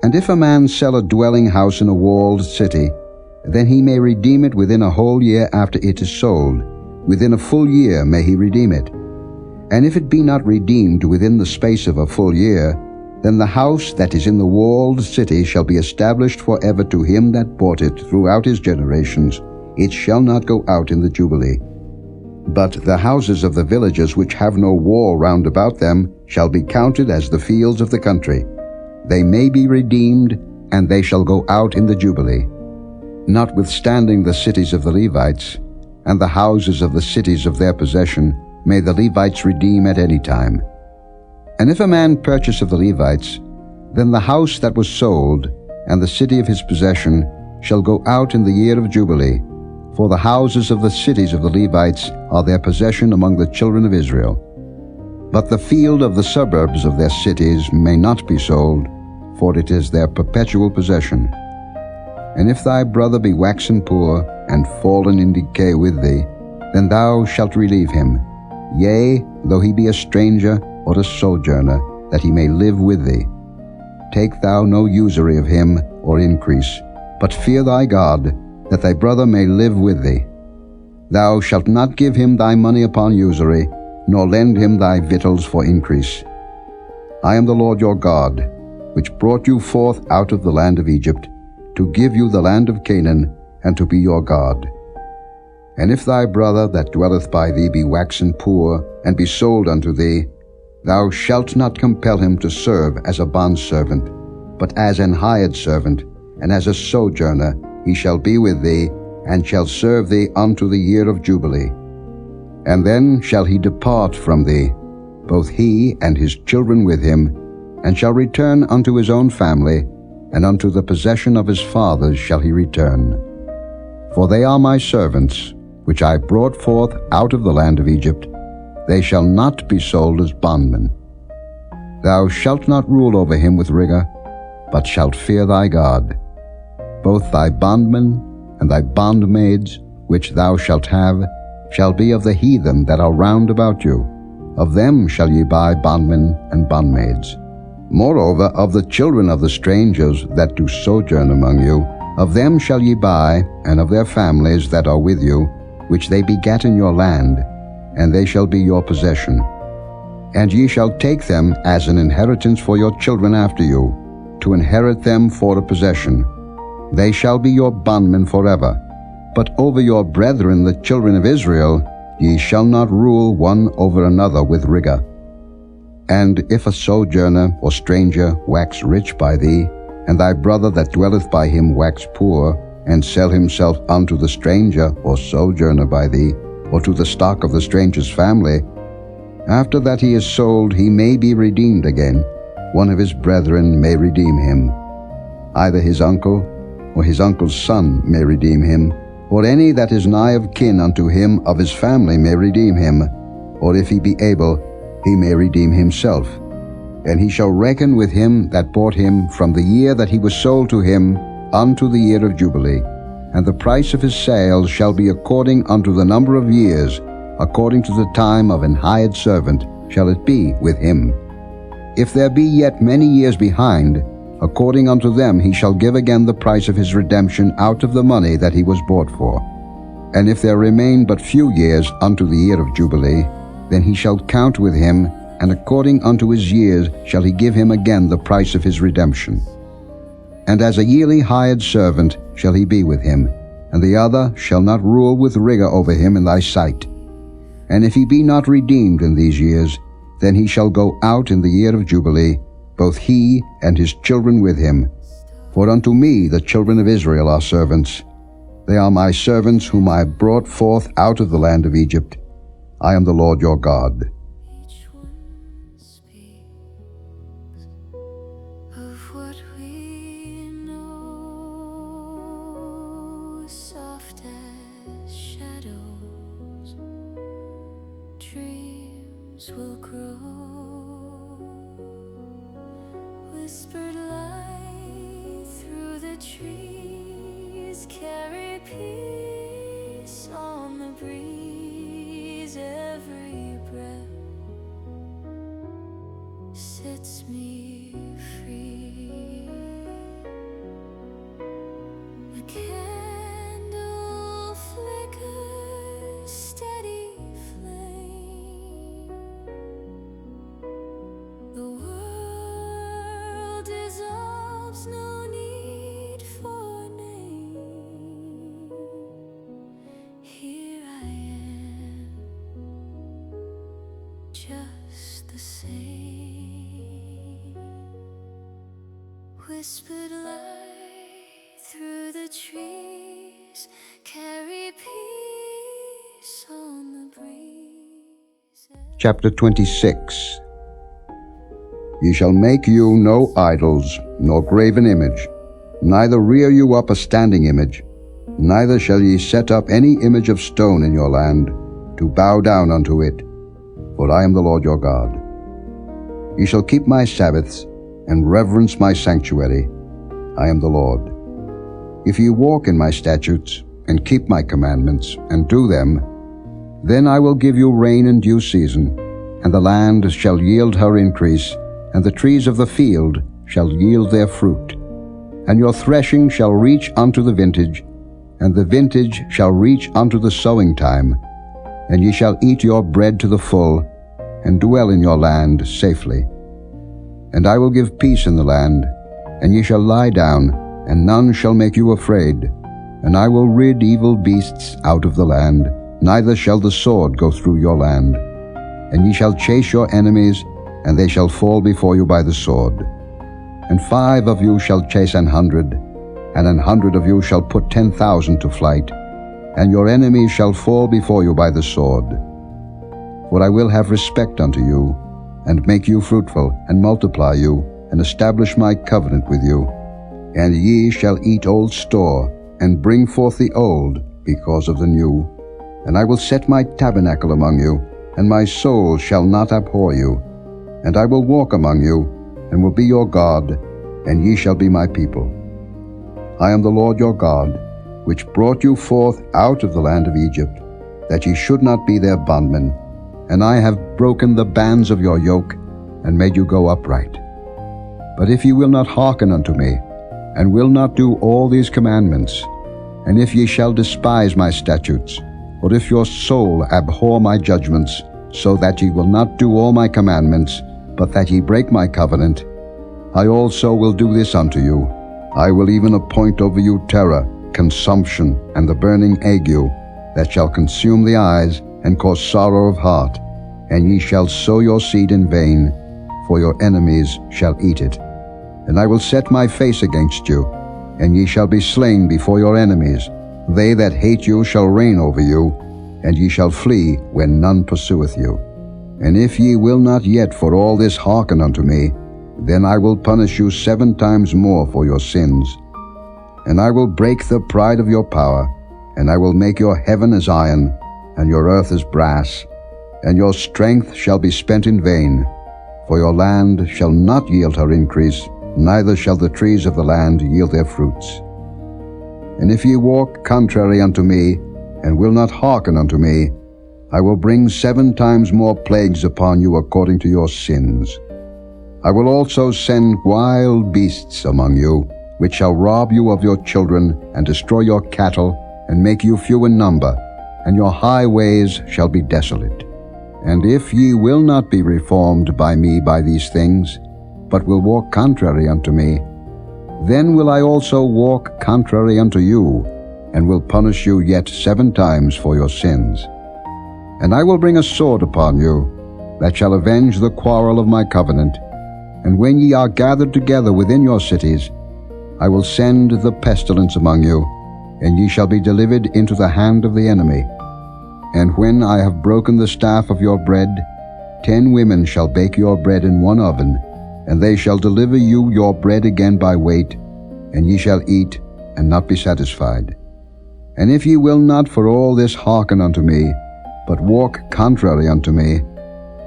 And if a man sell a dwelling house in a walled city, then he may redeem it within a whole year after it is sold. Within a full year may he redeem it. And if it be not redeemed within the space of a full year, then the house that is in the walled city shall be established forever to him that bought it throughout his generations. It shall not go out in the Jubilee. But the houses of the villages which have no wall round about them shall be counted as the fields of the country. They may be redeemed, and they shall go out in the Jubilee. Notwithstanding the cities of the Levites, and the houses of the cities of their possession, may the Levites redeem at any time. And if a man purchase of the Levites, then the house that was sold, and the city of his possession, shall go out in the year of Jubilee, for the houses of the cities of the Levites are their possession among the children of Israel. But the field of the suburbs of their cities may not be sold, for it is their perpetual possession. And if thy brother be waxen poor, and fallen in decay with thee, then thou shalt relieve him, yea, though he be a stranger or a sojourner, that he may live with thee. Take thou no usury of him or increase, but fear thy God, that thy brother may live with thee. Thou shalt not give him thy money upon usury, nor lend him thy victuals for increase. I am the Lord your God, which brought you forth out of the land of Egypt, to give you the land of Canaan, and to be your God. And if thy brother that dwelleth by thee be waxen poor, and be sold unto thee, thou shalt not compel him to serve as a bondservant, but as an hired servant, and as a sojourner he shall be with thee, and shall serve thee unto the year of Jubilee. And then shall he depart from thee, both he and his children with him, and shall return unto his own family, and unto the possession of his fathers shall he return. For they are my servants, which I brought forth out of the land of Egypt. They shall not be sold as bondmen. Thou shalt not rule over him with rigor, but shalt fear thy God. Both thy bondmen and thy bondmaids, which thou shalt have, shall be of the heathen that are round about you. Of them shall ye buy bondmen and bondmaids. Moreover, of the children of the strangers that do sojourn among you, of them shall ye buy, and of their families that are with you, which they begat in your land, and they shall be your possession. And ye shall take them as an inheritance for your children after you, to inherit them for a possession. They shall be your bondmen forever. But over your brethren the children of Israel ye shall not rule one over another with rigor. And if a sojourner or stranger wax rich by thee, and thy brother that dwelleth by him wax poor, and sell himself unto the stranger or sojourner by thee, or to the stock of the stranger's family, after that he is sold he may be redeemed again. One of his brethren may redeem him. Either his uncle or his uncle's son may redeem him, or any that is nigh of kin unto him of his family may redeem him, or if he be able, he may redeem himself. And he shall reckon with him that bought him from the year that he was sold to him unto the year of Jubilee. And the price of his sale shall be according unto the number of years, according to the time of an hired servant shall it be with him. If there be yet many years behind, according unto them he shall give again the price of his redemption out of the money that he was bought for. And if there remain but few years unto the year of Jubilee, then he shall count with him, and according unto his years shall he give him again the price of his redemption. And as a yearly hired servant shall he be with him, and the other shall not rule with rigor over him in thy sight. And if he be not redeemed in these years, then he shall go out in the year of Jubilee, both he and his children with him. For unto me the children of Israel are servants. They are my servants whom I brought forth out of the land of Egypt. I am the Lord your God. Each one speaks of what we know, soft as shadows, dreams will grow, whispered light through the trees, carry peace on the breeze. Every breath sets me free. A candle flickers, steady flame. The world dissolves, no need for name. Here I am, just the same. Whispered light through the trees, carry peace on the breeze. Chapter 26. Ye shall make you no idols, nor graven image, neither rear you up a standing image, neither shall ye set up any image of stone in your land, to bow down unto it. For I am the Lord your God. Ye shall keep my Sabbaths, and reverence my sanctuary. I am the Lord. If ye walk in my statutes, and keep my commandments, and do them, Then I will give you rain in due season, and the land shall yield her increase, and the trees of the field shall yield their fruit. And your threshing shall reach unto the vintage, and the vintage shall reach unto the sowing time. And ye shall eat your bread to the full, and dwell in your land safely. And I will give peace in the land, and ye shall lie down, and none shall make you afraid. And I will rid evil beasts out of the land, neither shall the sword go through your land. And ye shall chase your enemies, and they shall fall before you by the sword. And 5 of you shall chase 100, and 100 of you shall put 10,000 to flight, and your enemies shall fall before you by the sword. For I will have respect unto you, and make you fruitful, and multiply you, and establish my covenant with you. And ye shall eat old store, and bring forth the old because of the new. And I will set my tabernacle among you, and my soul shall not abhor you. And I will walk among you, and will be your God, and ye shall be my people. I am the Lord your God, which brought you forth out of the land of Egypt, that ye should not be their bondmen. And I have broken the bands of your yoke, and made you go upright. But if ye will not hearken unto me, and will not do all these commandments, and if ye shall despise my statutes, or if your soul abhor my judgments, so that ye will not do all my commandments, but that ye break my covenant, I also will do this unto you. I will even appoint over you terror, consumption, and the burning ague, that shall consume the eyes, and cause sorrow of heart. And ye shall sow your seed in vain, for your enemies shall eat it. And I will set my face against you, and ye shall be slain before your enemies. They that hate you shall reign over you, and ye shall flee when none pursueth you. And if ye will not yet for all this hearken unto me, then I will punish you 7 times more for your sins. And I will break the pride of your power, and I will make your heaven as iron, and your earth as brass, and your strength shall be spent in vain. For your land shall not yield her increase, neither shall the trees of the land yield their fruits. And if ye walk contrary unto me, and will not hearken unto me, I will bring 7 times more plagues upon you according to your sins. I will also send wild beasts among you, which shall rob you of your children, and destroy your cattle, and make you few in number, and your highways shall be desolate. And if ye will not be reformed by me by these things, but will walk contrary unto me, then will I also walk contrary unto you, and will punish you yet 7 times for your sins. And I will bring a sword upon you, that shall avenge the quarrel of my covenant. And when ye are gathered together within your cities, I will send the pestilence among you, and ye shall be delivered into the hand of the enemy. And when I have broken the staff of your bread, 10 women shall bake your bread in one oven, and they shall deliver you your bread again by weight, and ye shall eat, and not be satisfied. And if ye will not for all this hearken unto me, but walk contrary unto me,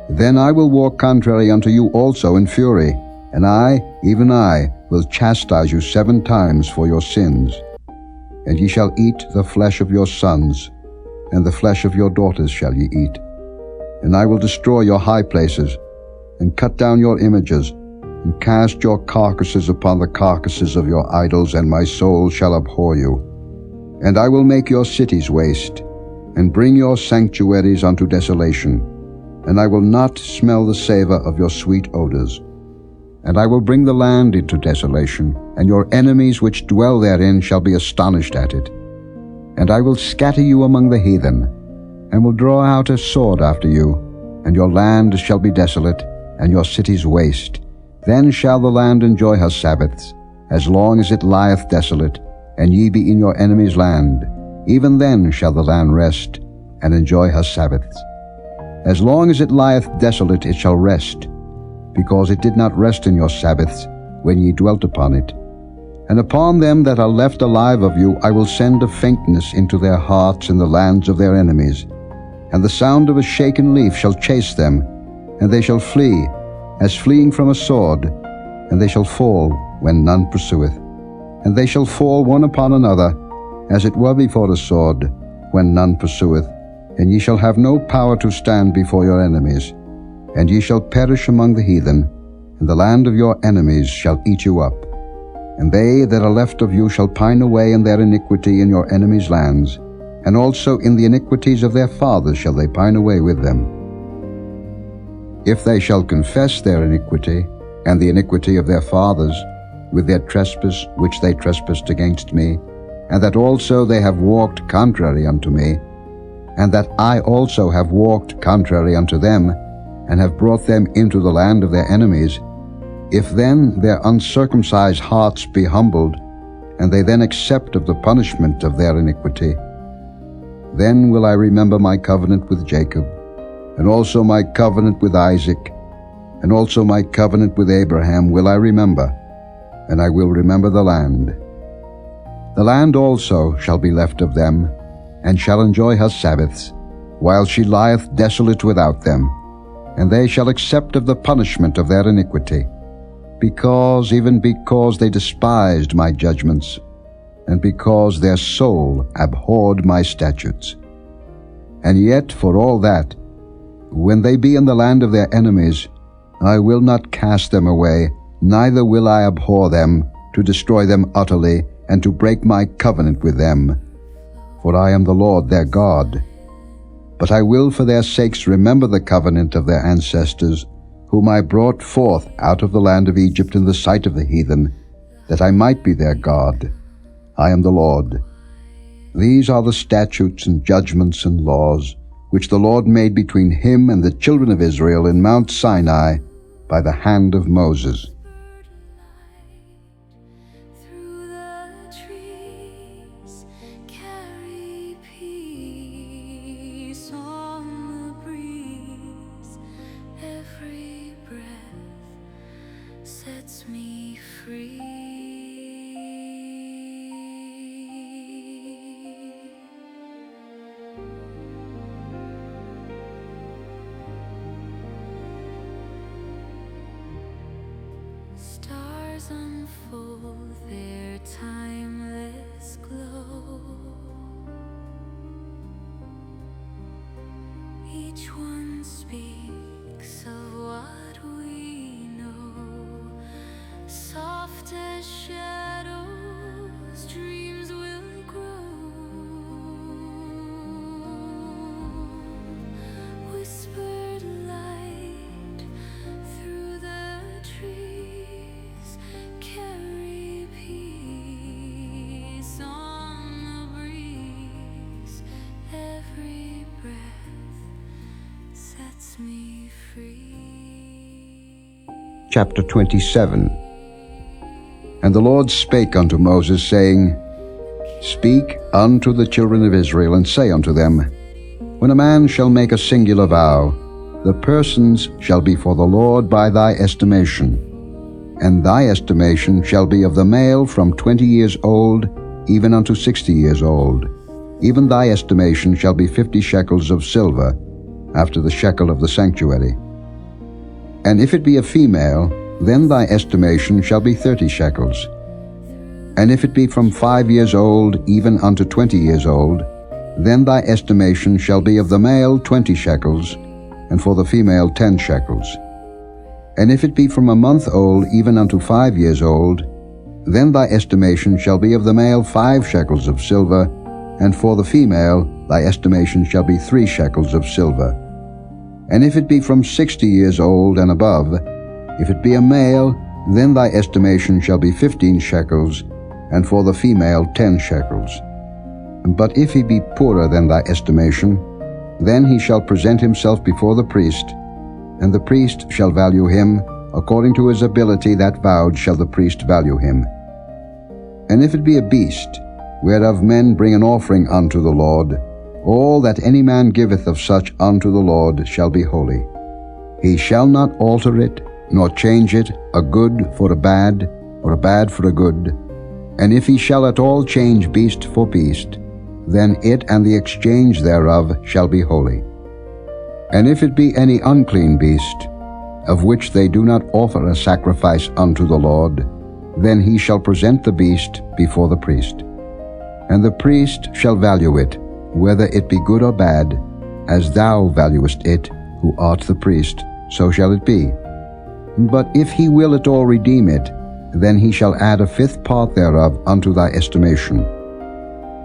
then I will walk contrary unto you also in fury, and I, even I, will chastise you 7 times for your sins. And ye shall eat the flesh of your sons, and the flesh of your daughters shall ye eat. And I will destroy your high places, and cut down your images, and cast your carcasses upon the carcasses of your idols, and my soul shall abhor you. And I will make your cities waste, and bring your sanctuaries unto desolation, and I will not smell the savour of your sweet odours. And I will bring the land into desolation, and your enemies which dwell therein shall be astonished at it. And I will scatter you among the heathen, and will draw out a sword after you, and your land shall be desolate, and your cities waste. Then shall the land enjoy her Sabbaths, as long as it lieth desolate, and ye be in your enemy's land. Even then shall the land rest, and enjoy her Sabbaths. As long as it lieth desolate it shall rest, because it did not rest in your Sabbaths, when ye dwelt upon it. And upon them that are left alive of you I will send a faintness into their hearts in the lands of their enemies. And the sound of a shaken leaf shall chase them, and they shall flee, as fleeing from a sword, and they shall fall when none pursueth. And they shall fall one upon another, as it were before the sword, when none pursueth. and ye shall have no power to stand before your enemies, and ye shall perish among the heathen, and the land of your enemies shall eat you up. And they that are left of you shall pine away in their iniquity in your enemies' lands, and also in the iniquities of their fathers shall they pine away with them. If they shall confess their iniquity, and the iniquity of their fathers, with their trespass which they trespassed against me, and that also they have walked contrary unto me, and that I also have walked contrary unto them, and have brought them into the land of their enemies, if then their uncircumcised hearts be humbled, and they then accept of the punishment of their iniquity, then will I remember my covenant with Jacob, and also my covenant with Isaac, and also my covenant with Abraham will I remember, and I will remember the land. The land also shall be left of them, and shall enjoy her Sabbaths, while she lieth desolate without them, and they shall accept of the punishment of their iniquity, even because they despised my judgments, and because their soul abhorred my statutes. And yet for all that, when they be in the land of their enemies, I will not cast them away, neither will I abhor them, to destroy them utterly, and to break my covenant with them. For I am the Lord their God. But I will for their sakes remember the covenant of their ancestors, whom I brought forth out of the land of Egypt in the sight of the heathen, that I might be their God. I am the Lord. These are the statutes and judgments and laws, which the Lord made between him and the children of Israel in Mount Sinai by the hand of Moses. Through the trees, carry peace on the breeze. Every breath sets me free. Stars unfold their timeless glow. Each one speaks of what we know. Soft as shadows, dreams will grow. Whispered light through the trees, carry peace on the breeze. Every breath sets me free. Chapter 27. And the Lord spake unto Moses, saying, Speak unto the children of Israel, and say unto them, When a man shall make a singular vow, the persons shall be for the Lord by thy estimation. And thy estimation shall be of the male from 20 years old even unto 60 years old. Even thy estimation shall be 50 shekels of silver, after the shekel of the sanctuary. And if it be a female, then thy estimation shall be 30 shekels. And if it be from 5 years old even unto 20 years old, then thy estimation shall be of the male 20 shekels, and for the female 10 shekels. And if it be from a month old even unto 5 years old, then thy estimation shall be of the male 5 shekels of silver, and for the female thy estimation shall be 3 shekels of silver. And if it be from 60 years old and above, if it be a male, then thy estimation shall be 15 shekels, and for the female 10 shekels. But if he be poorer than thy estimation, then he shall present himself before the priest, and the priest shall value him, according to his ability that vowed shall the priest value him. And if it be a beast, whereof men bring an offering unto the Lord, all that any man giveth of such unto the Lord shall be holy. He shall not alter it, nor change it, a good for a bad, or a bad for a good. And if he shall at all change beast for beast, then it and the exchange thereof shall be holy. And if it be any unclean beast, of which they do not offer a sacrifice unto the Lord, then he shall present the beast before the priest. And the priest shall value it, whether it be good or bad, as thou valuest it, who art the priest, so shall it be. But if he will at all redeem it, then he shall add a fifth part thereof unto thy estimation.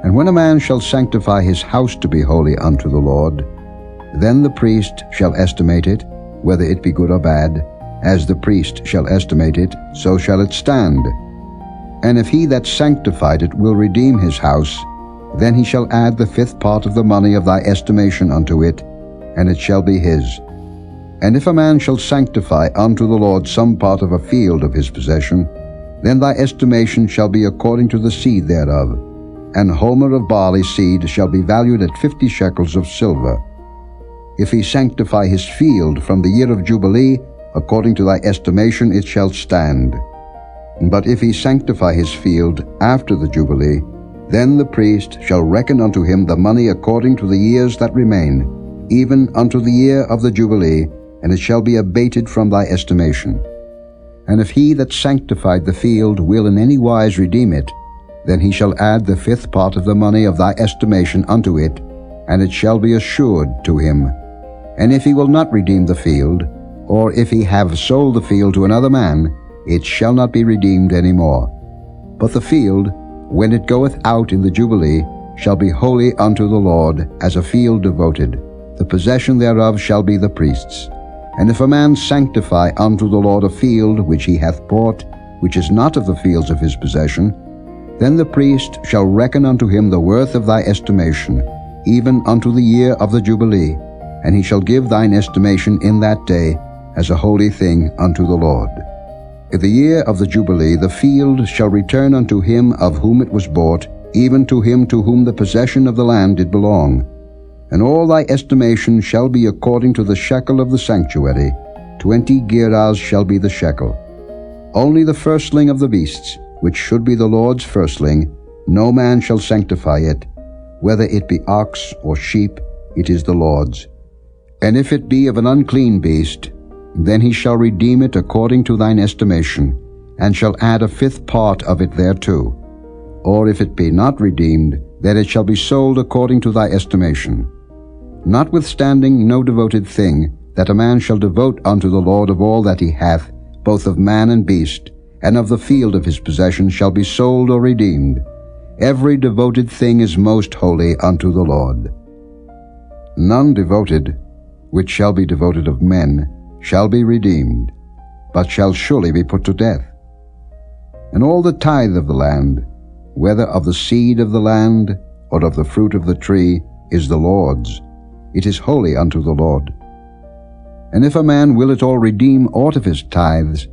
And when a man shall sanctify his house to be holy unto the Lord, then the priest shall estimate it, whether it be good or bad. As the priest shall estimate it, so shall it stand. And if he that sanctified it will redeem his house, then he shall add the fifth part of the money of thy estimation unto it, and it shall be his. And if a man shall sanctify unto the Lord some part of a field of his possession, then thy estimation shall be according to the seed thereof. An homer of barley seed shall be valued at 50 shekels of silver. If he sanctify his field from the year of Jubilee, according to thy estimation it shall stand. But if he sanctify his field after the Jubilee, then the priest shall reckon unto him the money according to the years that remain, even unto the year of the Jubilee, and it shall be abated from thy estimation. And if he that sanctified the field will in any wise redeem it, then he shall add the fifth part of the money of thy estimation unto it, and it shall be assured to him. And if he will not redeem the field, or if he have sold the field to another man, it shall not be redeemed any more. But the field, when it goeth out in the Jubilee, shall be holy unto the Lord, as a field devoted. The possession thereof shall be the priest's. And if a man sanctify unto the Lord a field which he hath bought, which is not of the fields of his possession, then the priest shall reckon unto him the worth of thy estimation, even unto the year of the Jubilee, and he shall give thine estimation in that day as a holy thing unto the Lord. In the year of the Jubilee the field shall return unto him of whom it was bought, even to him to whom the possession of the land did belong. And all thy estimation shall be according to the shekel of the sanctuary. 20 gerahs shall be the shekel. Only the firstling of the beasts, which should be the Lord's firstling, no man shall sanctify it. Whether it be ox or sheep, it is the Lord's. And if it be of an unclean beast, then he shall redeem it according to thine estimation, and shall add a fifth part of it thereto. Or if it be not redeemed, then it shall be sold according to thy estimation. Notwithstanding no devoted thing, that a man shall devote unto the Lord of all that he hath, both of man and beast, and of the field of his possession shall be sold or redeemed. Every devoted thing is most holy unto the Lord. None devoted, which shall be devoted of men, shall be redeemed, but shall surely be put to death. And all the tithe of the land, whether of the seed of the land, or of the fruit of the tree, is the Lord's. It is holy unto the Lord. And if a man will at all redeem aught of his tithes,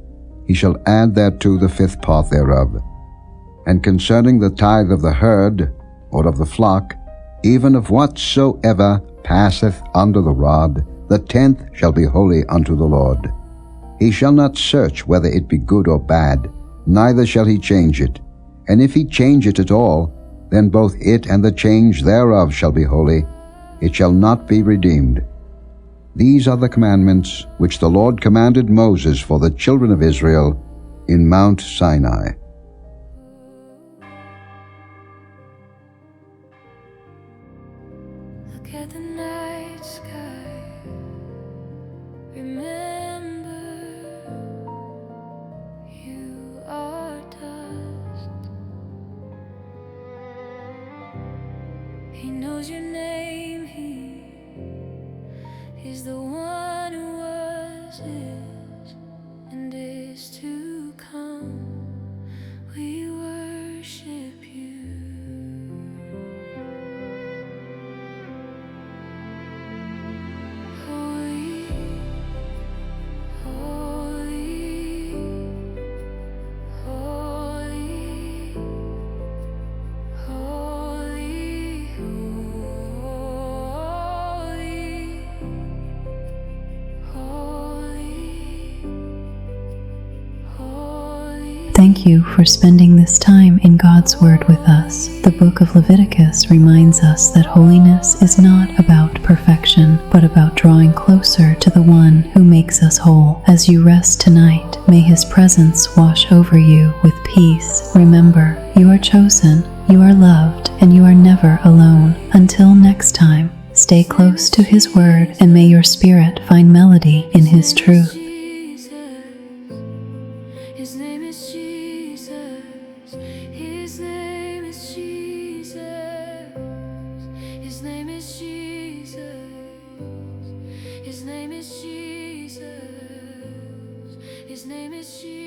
he shall add thereto the fifth part thereof. And concerning the tithe of the herd, or of the flock, even of whatsoever passeth under the rod, the 10th shall be holy unto the Lord. He shall not search whether it be good or bad, neither shall he change it. And if he change it at all, then both it and the change thereof shall be holy. It shall not be redeemed. These are the commandments which the Lord commanded Moses for the children of Israel in Mount Sinai. Look at the night sky. Remember, you are dust. He knows your name. He is the one who was, is, and is to come. We worship you. Holy, holy, holy, holy, Thank you for spending this time in God's Word with us. The book of Leviticus reminds us that holiness is not about perfection, but about drawing closer to the one who makes us whole. As you rest tonight, may His presence wash over you with peace. Remember, you are chosen, you are loved, and you are never alone. Until next time, Stay close to His Word, and may your spirit find melody in His truth. Jesus. His name is Jesus. His name is Jesus. His name is Jesus. His name is Jesus. His name is Jesus.